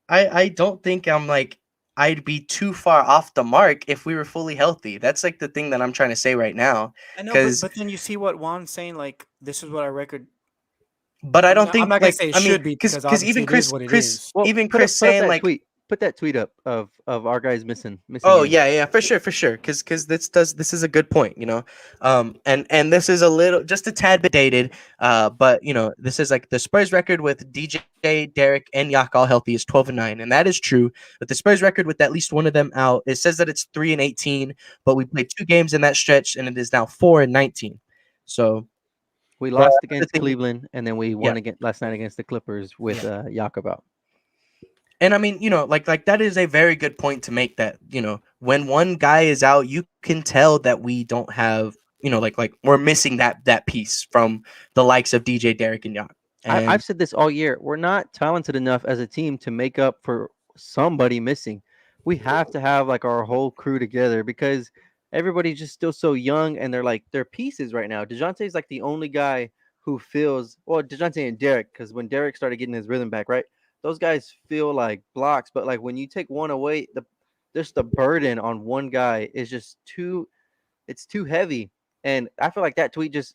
S1: I don't think I'm like, I'd be too far off the mark if we were fully healthy. That's like the thing that I'm trying to say right now.
S2: I know,
S1: 'Cause-
S2: but then you see what Juan's saying, like, this is what our record.
S1: But I don't think,
S2: I'm not gonna say it should be, because
S1: even
S2: obviously it is what it is.
S3: Well,
S1: even
S3: put
S1: Chris
S3: up
S1: saying
S3: that
S1: like,
S3: tweet. Put that tweet up of our guys missing.
S1: oh
S3: games.
S1: yeah, for sure, because this is a good point, and this is a little, just a tad bit dated, but this is like the Spurs record with DJ, Derek, and Yak all healthy is 12-9, and that is true. But the Spurs record with at least one of them out, it says that it's 3-18, but we played 2 games in that stretch, and it is now 4-19. So
S3: we lost against Cleveland, and then we won again last night against the Clippers with Jakob out.
S1: And I mean, like that is a very good point to make, that, when one guy is out, you can tell that we don't have, like we're missing that piece from the likes of DJ, Derek, and Yak.
S3: I've said this all year. We're not talented enough as a team to make up for somebody missing. We have to have like our whole crew together, because everybody's just still so young, and they're pieces right now. Dejounte is like the only guy who feels, well, Dejounte and Derek, because when Derek started getting his rhythm back, right? Those guys feel like blocks, but like when you take one away, just the burden on one guy is just too heavy. And I feel like that tweet just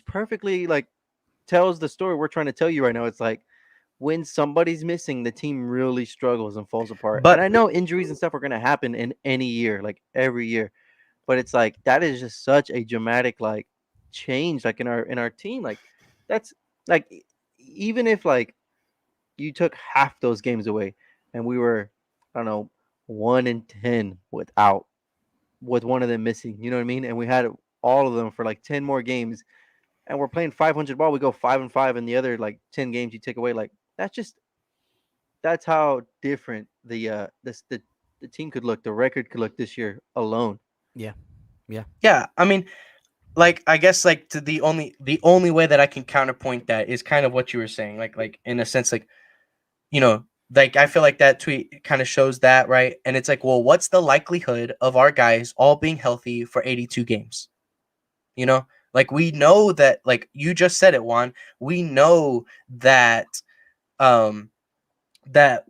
S3: perfectly like tells the story we're trying to tell you right now. It's like, when somebody's missing, the team really struggles and falls apart.
S1: But
S3: and I know injuries and stuff are going to happen in any year, like every year, but it's like, that is just such a dramatic like change, like in our team. Like, that's like, even if like you took half those games away and we were, I don't know, 1-10 with one of them missing, you know what I mean? And we had all of them for like 10 more games, and we're playing 500 ball. We go 5-5, and the other like 10 games you take away, like that's how different the team could look, the record could look this year alone.
S1: Yeah, I mean, like I guess like to the only way that I can counterpoint that is kind of what you were saying, like in a sense, like like I feel like that tweet kind of shows that, right? And it's like, well, what's the likelihood of our guys all being healthy for 82 games? Like we know that, like you just said it, Juan. We know that um that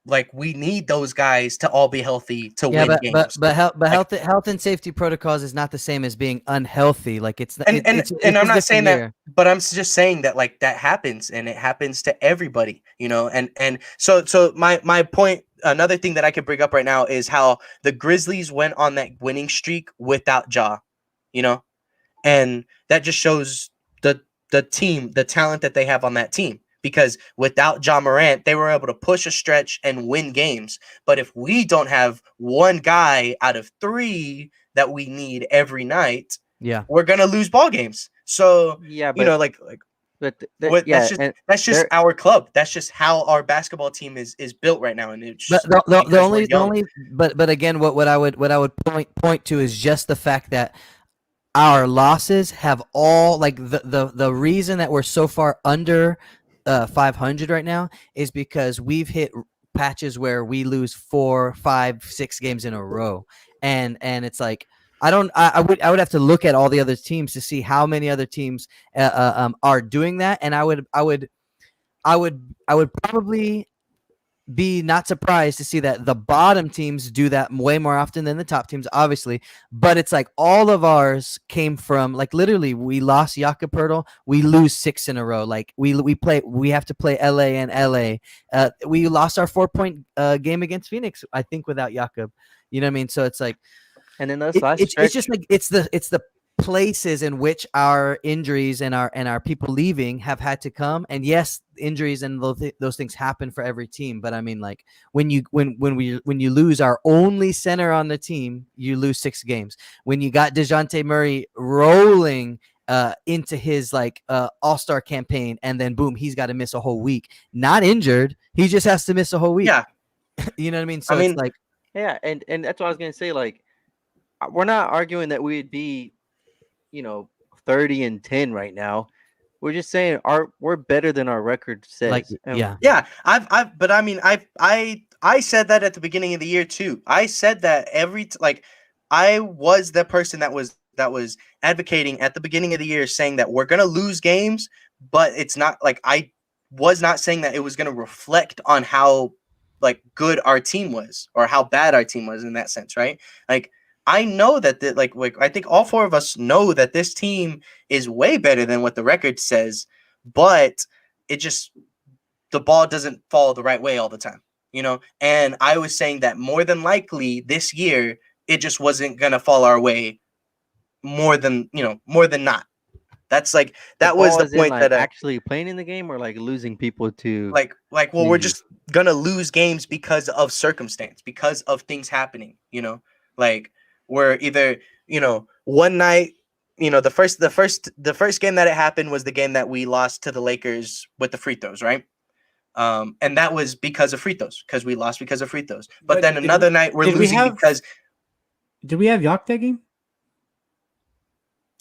S1: like we need those guys to all be healthy to
S4: Yeah,
S1: win
S4: but
S1: games.
S4: but health but
S1: Like,
S4: health and safety protocols is not the same as being unhealthy. Like it's
S1: and and
S4: it's
S1: and I'm
S4: a
S1: not
S4: different
S1: saying that,
S4: year.
S1: but I'm just saying that like that happens, and it happens to everybody, and so my point, another thing that I could bring up right now is how the Grizzlies went on that winning streak without Ja, you know, and that just shows the team, the talent that they have on that team. Because without Ja Morant, they were able to push a stretch and win games. But if we don't have one guy out of three that we need every night,
S4: Yeah.
S1: we're gonna lose ball games. So
S3: Yeah, but
S1: what,
S3: yeah, and
S1: that's just
S3: there
S1: our club. That's just how our basketball team is built right now, and it's
S4: But
S1: just
S4: the
S1: because we're
S4: only
S1: young.
S4: but again, what I would point to is just the fact that our losses have all, like, the reason that we're so far under 500 right now is because we've hit patches where we lose 4, 5, 6 games in a row, and it's like I would have to look at all the other teams to see how many other teams are doing that, and I would probably be not surprised to see that the bottom teams do that way more often than the top teams, obviously. But it's like all of ours came from, like, literally we lost Jakob, we lose 6 in a row. Like we have to play LA and LA. We lost our 4-point game against Phoenix, I think, without Jakob. You know what I mean? So it's like
S3: and then this last
S4: it's
S3: stretch,
S4: just like it's the places in which our injuries and our people leaving have had to come. And yes, injuries and those things happen for every team, but I mean, like, when you lose our only center on the team, you lose 6 games. When you got Dejounte Murray rolling into his all-star campaign, and then boom, he's got to miss a whole week, not injured, he just has to miss a whole week.
S1: Yeah,
S4: You know what I mean? So
S1: I mean,
S4: it's like,
S3: yeah, and that's what I was gonna say. Like, we're not arguing that we'd be 30-10 right now. We're just saying we're better than our record says.
S4: like,
S3: And
S4: yeah.
S1: yeah, but I mean, I said that at the beginning of the year too. I said that I was the person that was advocating at the beginning of the year, saying that we're gonna lose games, but it's not like I was not saying that it was gonna reflect on how like good our team was or how bad our team was in that sense, right? Like I know that like I think all four of us know that this team is way better than what the record says, but it just the ball doesn't fall the right way all the time, And I was saying that more than likely this year it just wasn't gonna fall our way more than not. That's like that was the point that
S3: actually playing in the game, or like losing people to
S1: well, we're just gonna lose games because of circumstance, because of things happening, like we're either one night, the first game that it happened was the game that we lost to the Lakers with the free throws, right? And that was because of free throws, because we lost because of free throws. But then another night we're losing because
S2: did we have Yak that game?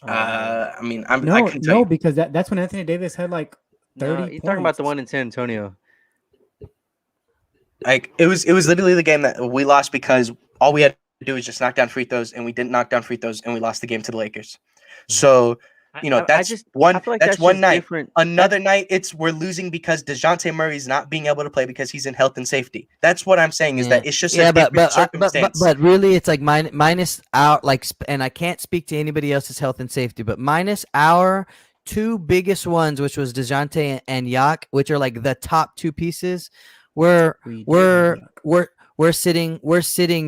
S1: I mean, I
S2: No,
S1: can tell you.
S2: because that's when Anthony Davis had like 30
S3: No, you're talking about the one in San Antonio.
S1: Like it was literally the game that we lost because all we had to do was just knock down free throws, and we didn't knock down free throws, and we lost the game to the Lakers. So that's one.
S3: Like
S1: that's one night.
S3: Different.
S1: Another night, we're losing because Dejounte Murray's not being able to play because he's in health and safety. That's what I'm saying is that it's just a different circumstance.
S4: But really, it's like minus our, like, and I can't speak to anybody else's health and safety, but minus our 2 biggest ones, which was Dejounte and Yak, which are like the top 2 pieces. We're sitting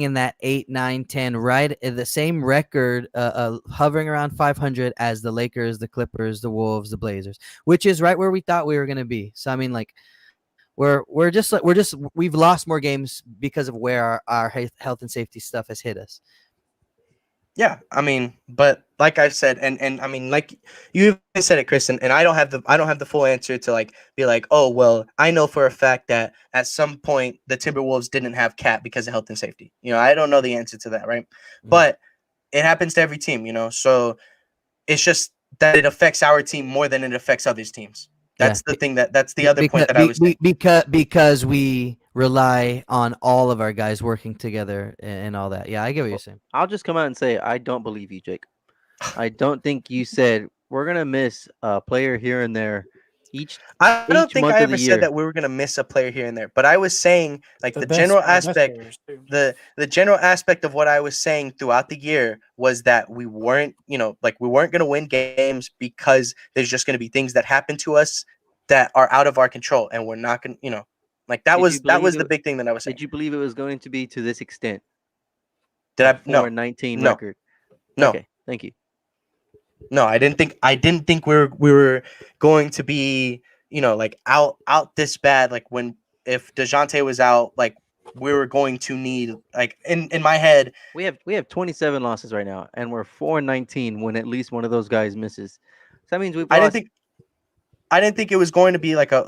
S4: in that 8, 9, 10, right in the same record, hovering around 500 as the Lakers, the Clippers, the Wolves, the Blazers, which is right where we thought we were going to be. So I mean, like, we've lost more games because of where our health and safety stuff has hit us.
S1: Yeah, I mean, but like I've said, and I mean, like you even said it, Chris, and I don't have the full answer to like be like, oh well, I know for a fact that at some point the Timberwolves didn't have Cat because of health and safety. I don't know the answer to that, right? But it happens to every team, so it's just that it affects our team more than it affects others' teams. That's the thing that's the other point that I was saying.
S4: Because we rely on all of our guys working together and all that. Yeah, I get what you're saying.
S3: I'll just come out and say I don't believe you, Jake. I don't think you said we're gonna miss a player here and there
S1: I don't
S3: each
S1: think
S3: month
S1: I
S3: of the
S1: ever said
S3: year.
S1: that we were gonna miss a player here and there, but I was saying like the
S2: best,
S1: general
S2: our best
S1: aspect,
S2: players, too.
S1: the general aspect of what I was saying throughout the year was that we weren't, like we weren't gonna win games because there's just gonna be things that happen to us that are out of our control, and we're not gonna, like that
S3: Did you
S1: was
S3: believe
S1: the
S3: it?
S1: big thing that I was saying.
S3: Did you believe it was going to be to this extent?
S1: Did
S3: A
S1: I? No,
S3: 4-19
S1: no,
S3: record.
S1: no.
S3: Okay, thank you.
S1: No, I didn't think we were going to be, like out this bad. Like if Dejounte was out, like we were going to need, like in my head.
S3: We have 27 losses right now, and we're 4-19 when at least one of those guys misses. So that means we've
S1: I didn't
S3: lost.
S1: think I didn't think it was going to be like the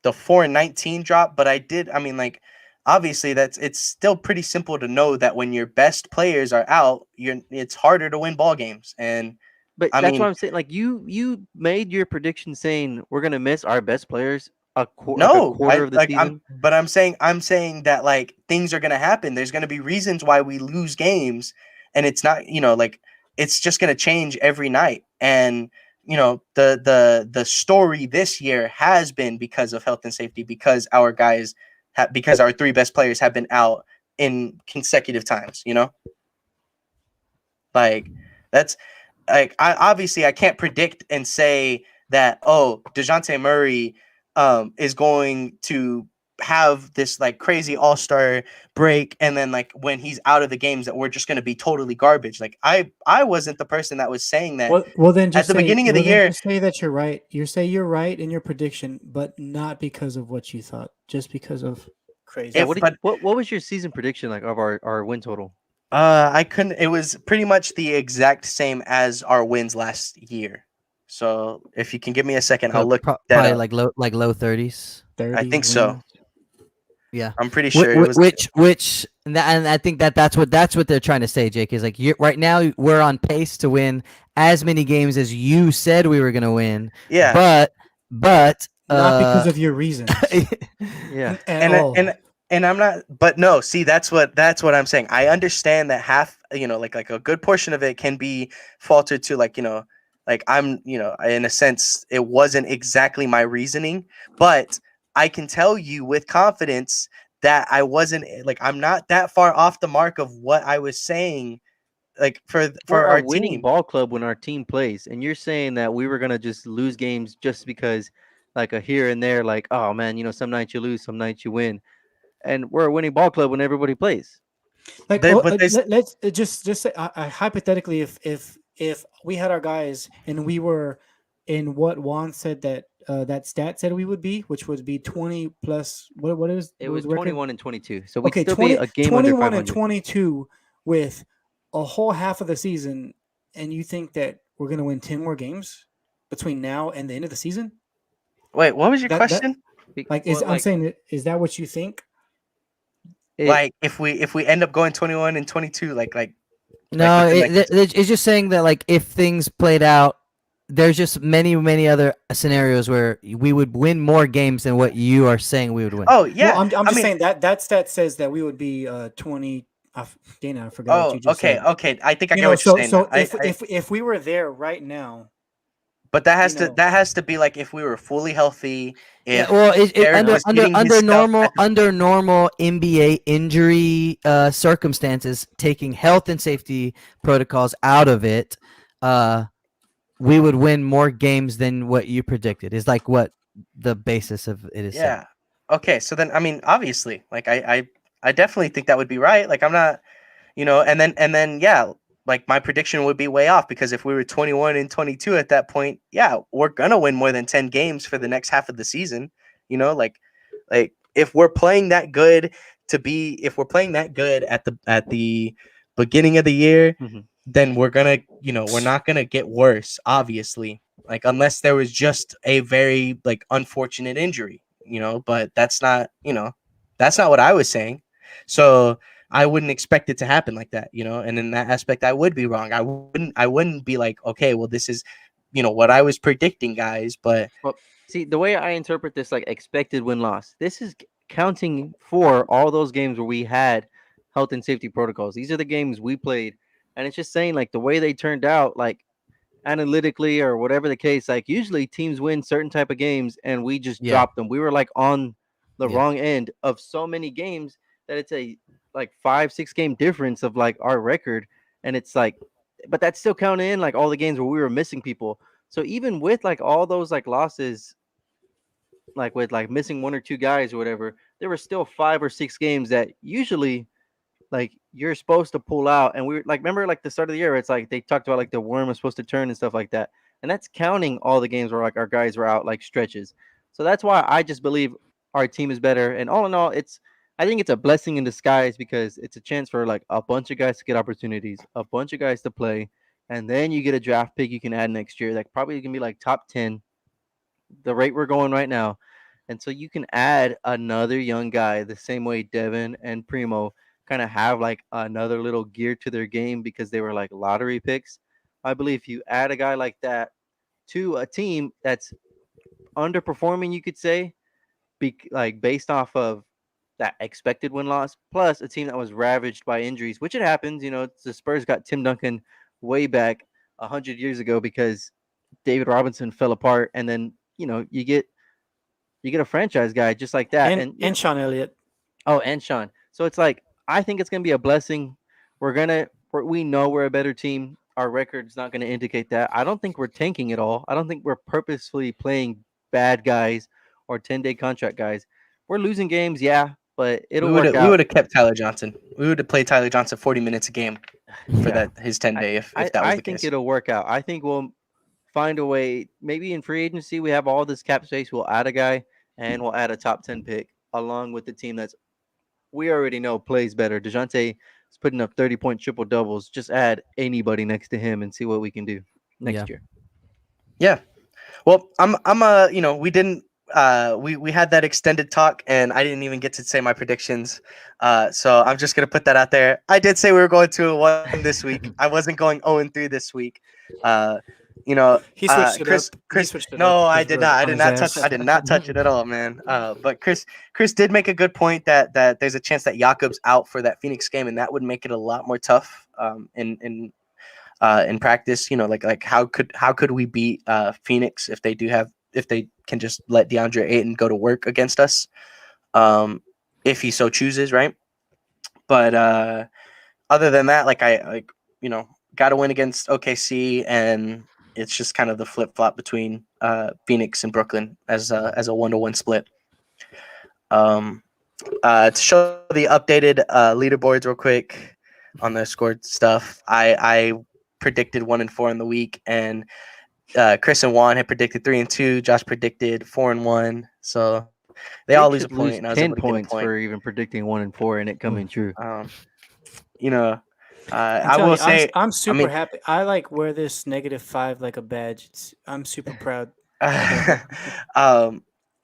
S1: 4-19 drop, but I did. I mean, like obviously it's still pretty simple to know that when your best players are out, it's harder to win ball games. And
S3: But
S1: I
S3: that's what
S1: mean,
S3: I'm saying. Like you made your prediction saying we're gonna miss our best players like a
S1: no,
S3: quarter of the season.
S1: I'm saying that like things are gonna happen. There's gonna be reasons why we lose games, and it's not, like it's just gonna change every night. And the story this year has been because of health and safety, because our guys because our three best players have been out in consecutive times. Like that's like I can't predict and say that, oh, Dejounte Murray is going to have this like crazy all-star break, and then like when he's out of the games that we're just going to be totally garbage. Like I wasn't the person that was saying that
S2: Well, then
S1: at
S2: just
S1: the
S2: say.
S1: beginning of the
S2: Well, then
S1: year.
S2: just say that you're right. You're right in your prediction, but not because of what you thought, just because of crazy.
S3: Yeah.
S1: If,
S3: What
S1: but
S3: what was your season prediction like of our win total?
S1: I couldn't. It was pretty much the exact same as our wins last year. So if you can give me a second, I'll
S4: So
S1: look that
S4: probably
S1: up.
S4: like low 30s.
S2: 30
S1: I think
S2: wins.
S1: so.
S4: Yeah,
S1: I'm pretty sure it was.
S4: and I think that's what they're trying to say, Jake, is like right now we're on pace to win as many games as you said we were gonna win.
S1: Yeah.
S4: But
S2: Not because of your reasons
S3: Yeah.
S2: at all.
S1: And I'm not, but no, see, that's what I'm saying. I understand that half, like a good portion of it can be faltered to, like, like I'm, in a sense, it wasn't exactly my reasoning, but I can tell you with confidence that I wasn't, like, I'm not that far off the mark of what I was saying, like for
S3: We're a
S1: our
S3: winning
S1: team.
S3: ball club when our team plays, and you're saying that we were gonna just lose games just because, like a here and there, like oh man, some nights you lose, some nights you win, and we're a winning ball club when everybody plays.
S2: Like,
S1: But there's,
S2: let's just say hypothetically, if we had our guys and we were in what Juan said that that stat said we would be, which would be 20 plus
S3: It
S2: what
S3: was
S2: was the record?
S3: 21 and 22, so we'd
S2: Okay,
S3: still be
S2: 20,
S3: a game under
S2: 21 and
S3: 500.
S2: 22 with a whole half of the season, and you think that we're gonna win 10 more games between now and the end of the season?
S1: wait, what was your
S2: That
S1: question?
S2: like
S3: Well,
S2: I'm saying, is that what you think?
S1: Like if we end up going 21 and 22, like
S4: no,
S1: within like
S4: it's just saying that like if things played out, there's just many other scenarios where we would win more games than what you are saying we would win.
S1: oh yeah,
S2: No, I'm
S1: I
S2: just
S1: mean,
S2: saying that stat says that we would be 20. Dana, I forgot what
S1: oh,
S2: you just
S1: okay,
S2: said.
S1: okay. I think I
S2: You
S1: get
S2: know,
S1: what you're saying.
S2: so if we were there right now,
S1: But that has
S2: you
S1: to
S2: know,
S1: be like if we were fully healthy,
S4: Yeah,
S1: if
S4: well,
S1: Eric was getting his stuff at the,
S4: under normal NBA injury circumstances, taking health and safety protocols out of it, we would win more games than what you predicted. Is like what the basis of it is saying.
S1: yeah. Okay, so then I mean, obviously, like I definitely think that would be right. Like I'm not, and then yeah, like my prediction would be way off because if we were 21 and 22 at that point, yeah, we're gonna win more than 10 games for the next half of the season. Like if we're playing that good if we're playing that good at the beginning of the year,
S3: Mhm.
S1: then we're not gonna get worse, obviously. Like unless there was just a very like unfortunate injury, but that's not what I was saying. So I wouldn't expect it to happen like that, and in that aspect I would be wrong. I wouldn't be like, okay, well this is what I was predicting, guys, but
S3: Well, see, the way I interpret this, like expected win loss, this is counting for all those games where we had health and safety protocols. These are the games we played, and it's just saying like the way they turned out, like analytically or whatever the case. Like usually teams win certain type of games, and we just
S4: Yeah.
S3: dropped them. We were like on the
S4: Yeah.
S3: wrong end of so many games that it's a like 5-6 game difference of like our record, and it's like, but that's still counting in like all the games where we were missing people. So even with like all those like losses, like with like missing one or two guys or whatever, there were still 5 or 6 games that usually like you're supposed to pull out. And we were like, remember like the start of the year, it's like they talked about like the worm was supposed to turn and stuff like that. And that's counting all the games where like our guys were out like stretches. So that's why I just believe our team is better. And all in all, I think it's a blessing in disguise because it's a chance for like a bunch of guys to get opportunities, a bunch of guys to play, and then you get a draft pick you can add next year. Like probably can be like top 10, the rate we're going right now. And so you can add another young guy the same way Devin and Primo kind of have like another little gear to their game because they were like lottery picks. I believe if you add a guy like that to a team that's underperforming, you could say, like based off of that expected win loss, plus a team that was ravaged by injuries, which it happens. The Spurs got Tim Duncan way back 100 years ago because David Robinson fell apart, and then you get a franchise guy just like that,
S2: and Sean Elliott.
S3: oh, and Sean. So it's like I think it's gonna be a blessing. We know we're a better team. Our record's not gonna indicate that. I don't think we're tanking at all. I don't think we're purposefully playing bad guys or 10-day contract guys. We're losing games, yeah, but it'll work
S1: we
S3: out.
S1: would have kept Tyler Johnson. We would have played Tyler Johnson 40 minutes a game for
S3: Yeah.
S1: his 10-day if that was
S3: I
S1: the
S3: think
S1: case.
S3: it'll work out. I think we'll find a way. Maybe in free agency, we have all this cap space. We'll add a guy and we'll add a top 10 pick along with the team that's we already know plays better. Dejounte is putting up 30-point triple doubles. Just add anybody next to him and see what we can do next year.
S1: Yeah. Well, we didn't we had that extended talk and I didn't even get to say my predictions. So I'm just gonna put that out there. I did say we were going 2-1 this week. I wasn't going 0-3 this week.
S2: He switched it
S1: Chris,
S2: up.
S1: Chris,
S2: He switched it
S1: no,
S2: up
S1: I
S2: because
S1: did
S2: we're
S1: not. I
S2: on
S1: did
S2: his
S1: not touch.
S2: ass.
S1: I did not touch it at all, man. But Chris did make a good point that there's a chance that Jakob's out for that Phoenix game, and that would make it a lot more tough. In practice, like how could we beat Phoenix if they can just let DeAndre Ayton go to work against us, if he so chooses, right? But other than that, got to win against OKC, and it's just kind of the flip flop between Phoenix and Brooklyn as a 1-to-1 split. To show the updated leaderboards real quick on the scored stuff, I predicted 1-4 in the week, and Chris and Juan had predicted 3-2. Josh predicted 4-1. So they all lose a point, and I was
S3: 10
S1: able to get a
S3: points
S1: point.
S3: for even predicting 1-4 and it coming true.
S1: I will say
S2: I'm super happy. I like wear this -5 like a badge. I'm super proud.
S1: I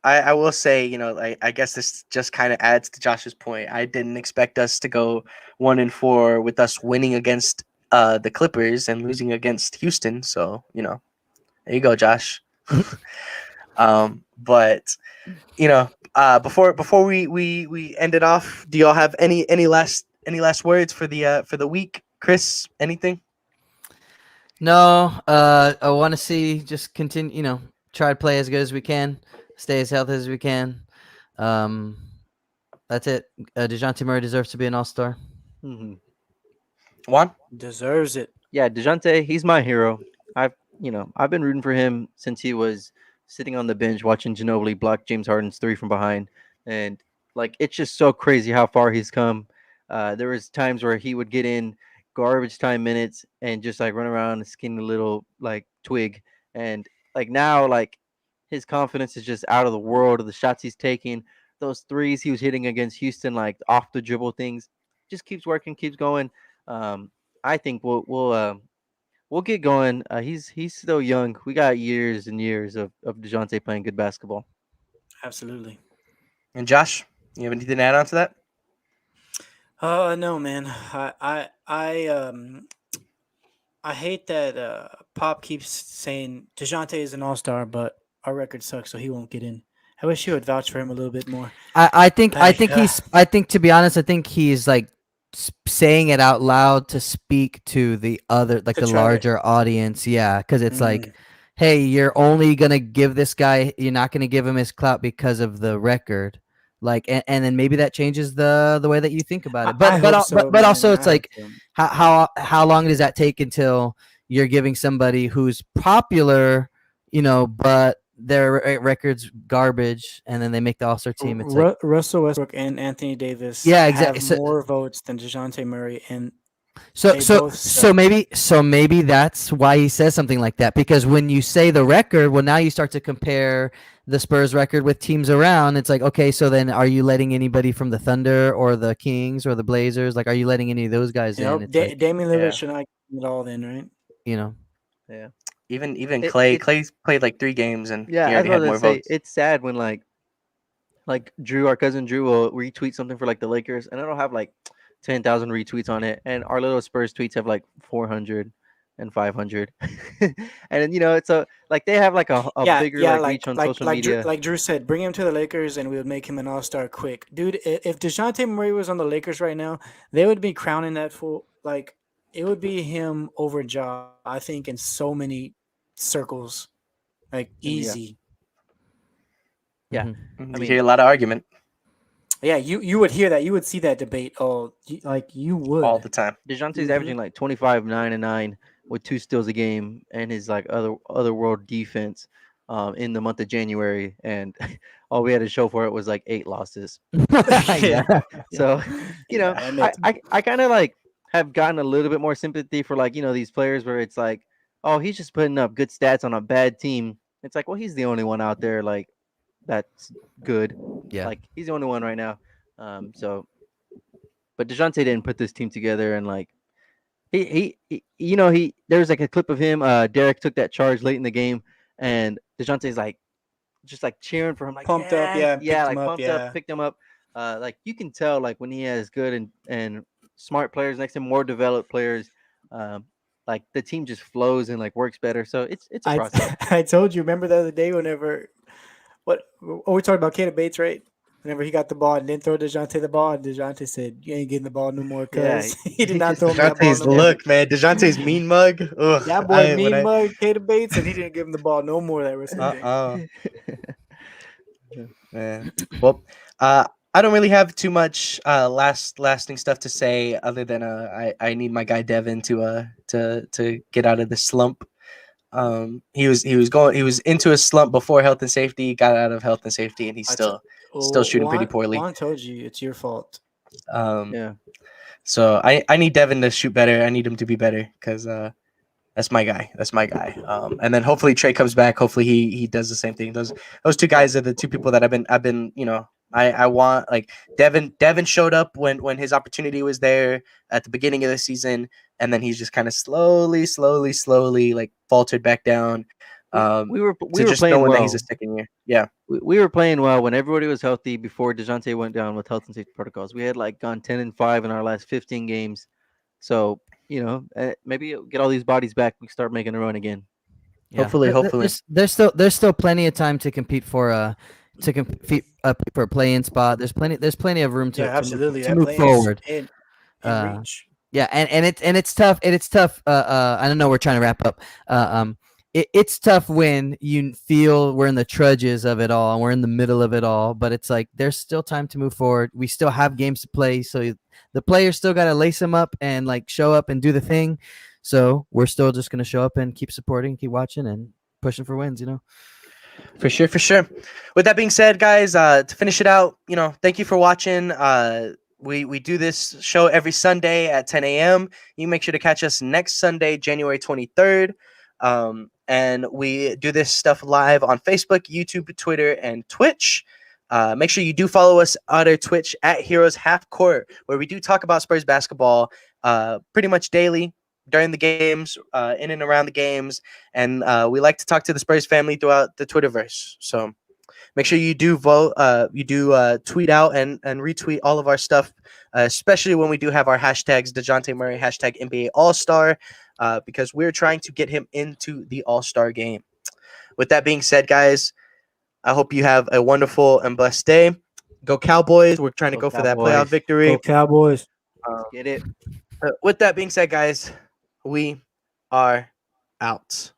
S1: will say, I guess this just kind of adds to Josh's point. I didn't expect us to go 1-4 with us winning against the Clippers and losing against Houston. So, there you go, Josh. But before we end it off, do y'all have any last words for the week? Chris, anything?
S4: No, I want to see just continue, try to play as good as we can, stay as healthy as we can. That's it. Dejounte Murray deserves to be an all-star.
S3: Mm-hmm.
S1: Juan?
S2: Deserves it.
S3: Yeah, Dejounte, he's my hero. I've been rooting for him since he was sitting on the bench watching Ginobili block James Harden's 3 from behind, and like it's just so crazy how far he's come. There was times where he would get in garbage time minutes and just like run around and skin a little like twig, and like now like his confidence is just out of the world. Of the shots he's taking, those threes he was hitting against Houston, like off the dribble things, just keeps working, keeps going. I think we'll get going. He's still young. We got years and years of Dejounte playing good basketball.
S2: Absolutely.
S1: And Josh, you have anything to add on to that?
S2: No, man. I hate that Pop keeps saying Dejounte is an all-star, but our record sucks, so he won't get in. I wish you would vouch for him a little bit more.
S4: I think
S2: Like,
S4: to be honest, I think he's like saying it out loud to speak to the other, like
S2: To
S4: the
S2: try to-
S4: larger audience. Yeah, because it's like,
S2: Mm.
S4: hey, you're only gonna give this guy, you're not gonna give him his clout because of the record. Like, and then maybe that changes the way that you think about it.
S2: I hope so,
S4: But also
S2: man.
S4: it's
S2: I hope
S4: like,
S2: so.
S4: how long does that take until you're giving somebody who's popular, but their record's garbage, and then they make the All-Star team? It's like,
S2: Russell Westbrook and Anthony Davis
S4: yeah, exactly.
S2: have more votes than Dejounte Murray, and
S4: So
S2: they
S4: so
S2: both
S4: so
S2: suck.
S4: maybe that's why he says something like that, because when you say the record, well, now you start to compare the Spurs record with teams around. It's like, okay, so then are you letting anybody from the Thunder or the Kings or the Blazers, like, are you letting any of those guys in? It's like,
S2: Damian Lillard
S1: Yeah.
S2: should not get it all then, right?
S4: you know,
S3: Yeah.
S1: Even
S3: It-
S1: Clay.
S3: it-
S1: Clay's played like 3 games and
S3: Yeah,
S1: he
S3: I was
S1: already
S3: about
S1: had
S3: to
S1: more
S3: say
S1: votes.
S3: it's sad when like Drew, our cousin Drew, will retweet something for like the Lakers, and it'll have like 10,000 retweets on it, and our little Spurs tweets have like 400 and 500, and then it's like they have like a bigger like reach on social media.
S2: Like Drew said, bring him to the Lakers and we would make him an all-star quick. Dude, if Dejounte Murray was on the Lakers right now, they would be crowning that fool. Like, it would be him over Ja, I think, in so many circles. Like,
S3: Yeah.
S2: easy.
S3: Yeah.
S4: Mhm.
S3: I
S1: You
S3: mean-
S1: hear a lot of argument
S2: Yeah, you would hear that. You would see that debate. Oh, you would.
S1: all the time.
S3: DeJounte's
S2: Mhm.
S3: averaging like 25, 9 and 9 with 2 steals a game, and his like other world defense in the month of January, and all we had to show for it was like 8 losses.
S4: Yeah.
S3: So,
S2: That makes-
S3: I kind of like have gotten a little bit more sympathy for like, these players where it's like, oh, he's just putting up good stats on a bad team. It's like, well, he's the only one out there like that's good.
S4: Yeah.
S3: Like, he's the only one right now. But DeJounte didn't put this team together, and like he there's like a clip of him. Derek took that charge late in the game, and DeJounte's like just like cheering for him, like
S2: Pumped up,
S3: "Yes!"
S2: yeah, picked
S3: like
S2: him up,
S3: pumped
S2: yeah.
S3: up, picked him up. Like you can tell, like when he has good and smart players next to him, more developed players, like the team just flows and like works better. So it's a process.
S2: I told you, remember the other day whenever we talked about Kata Bates, right? Whenever he got the ball and didn't throw DeJounte the ball, DeJounte said, "You ain't getting the ball no more,"
S3: Yeah,
S2: because he did
S3: he
S2: not
S3: just-
S2: throw me that ball
S1: DeJounte's
S2: no more.
S1: look, man. DeJounte's mean mug. Ugh,
S2: That boy mean mug Kata Bates, and he didn't give him the ball no more that rest of the game.
S1: Man. Well, I don't really have too much lasting stuff to say other than I need my guy Devin to get out of the slump. He was into a slump before health and safety, got out of health and safety, and he's still shooting pretty poorly.
S2: Juan told you it's your fault.
S3: Yeah.
S1: So I need Devin to shoot better. I need him to be better because that's my guy. That's my guy. And then hopefully Trey comes back. Hopefully he does the same thing. Those 2 guys are the 2 people that I've been I want, like, Devin showed up when his opportunity was there at the beginning of the season, and then he's just kind of slowly like faltered back down.
S3: We were
S1: just
S3: playing
S1: knowing
S3: well.
S1: that he's a second year. Yeah.
S3: We were playing well when everybody was healthy before DeJounte went down with health and safety protocols. We had like gone 10-5 in our last 15 games. So, maybe get all these bodies back. We start making a run again.
S4: Yeah.
S1: Hopefully.
S4: There's still plenty of time to compete for a play-in spot. There's plenty of room to,
S2: Yeah, absolutely.
S4: to
S2: That
S4: move
S2: play is
S4: forward.
S2: in
S4: Uh,
S2: reach.
S4: Yeah, and it's tough. It's tough. I don't know. We're trying to wrap up. It's tough when you feel we're in the trudges of it all and we're in the middle of it all. But it's like there's still time to move forward. We still have games to play, so the players still got to lace them up and like show up and do the thing. So we're still just gonna show up and keep supporting, keep watching, and pushing for wins.
S1: For sure. With that being said, guys, to finish it out, thank you for watching. We do this show every Sunday at 10 a.m. You make sure to catch us next Sunday, January 23rd. And we do this stuff live on Facebook, YouTube, Twitter, and Twitch. Make sure you do follow us on our Twitch at Heroes Half Court, where we do talk about Spurs basketball pretty much daily during the games, in and around the games, and we like to talk to the Spurs family throughout the Twitterverse. So make sure you do vote. Tweet out and retweet all of our stuff, especially when we do have our hashtags. Dejounte Murray hashtag NBA All Star, because we're trying to get him into the All Star game. With that being said, guys, I hope you have a wonderful and blessed day. Go Cowboys! We're trying to
S3: Go
S1: go for that playoff
S3: Cowboys.
S1: victory.
S2: Go Cowboys.
S3: Get it.
S1: With that being said, guys, we are out.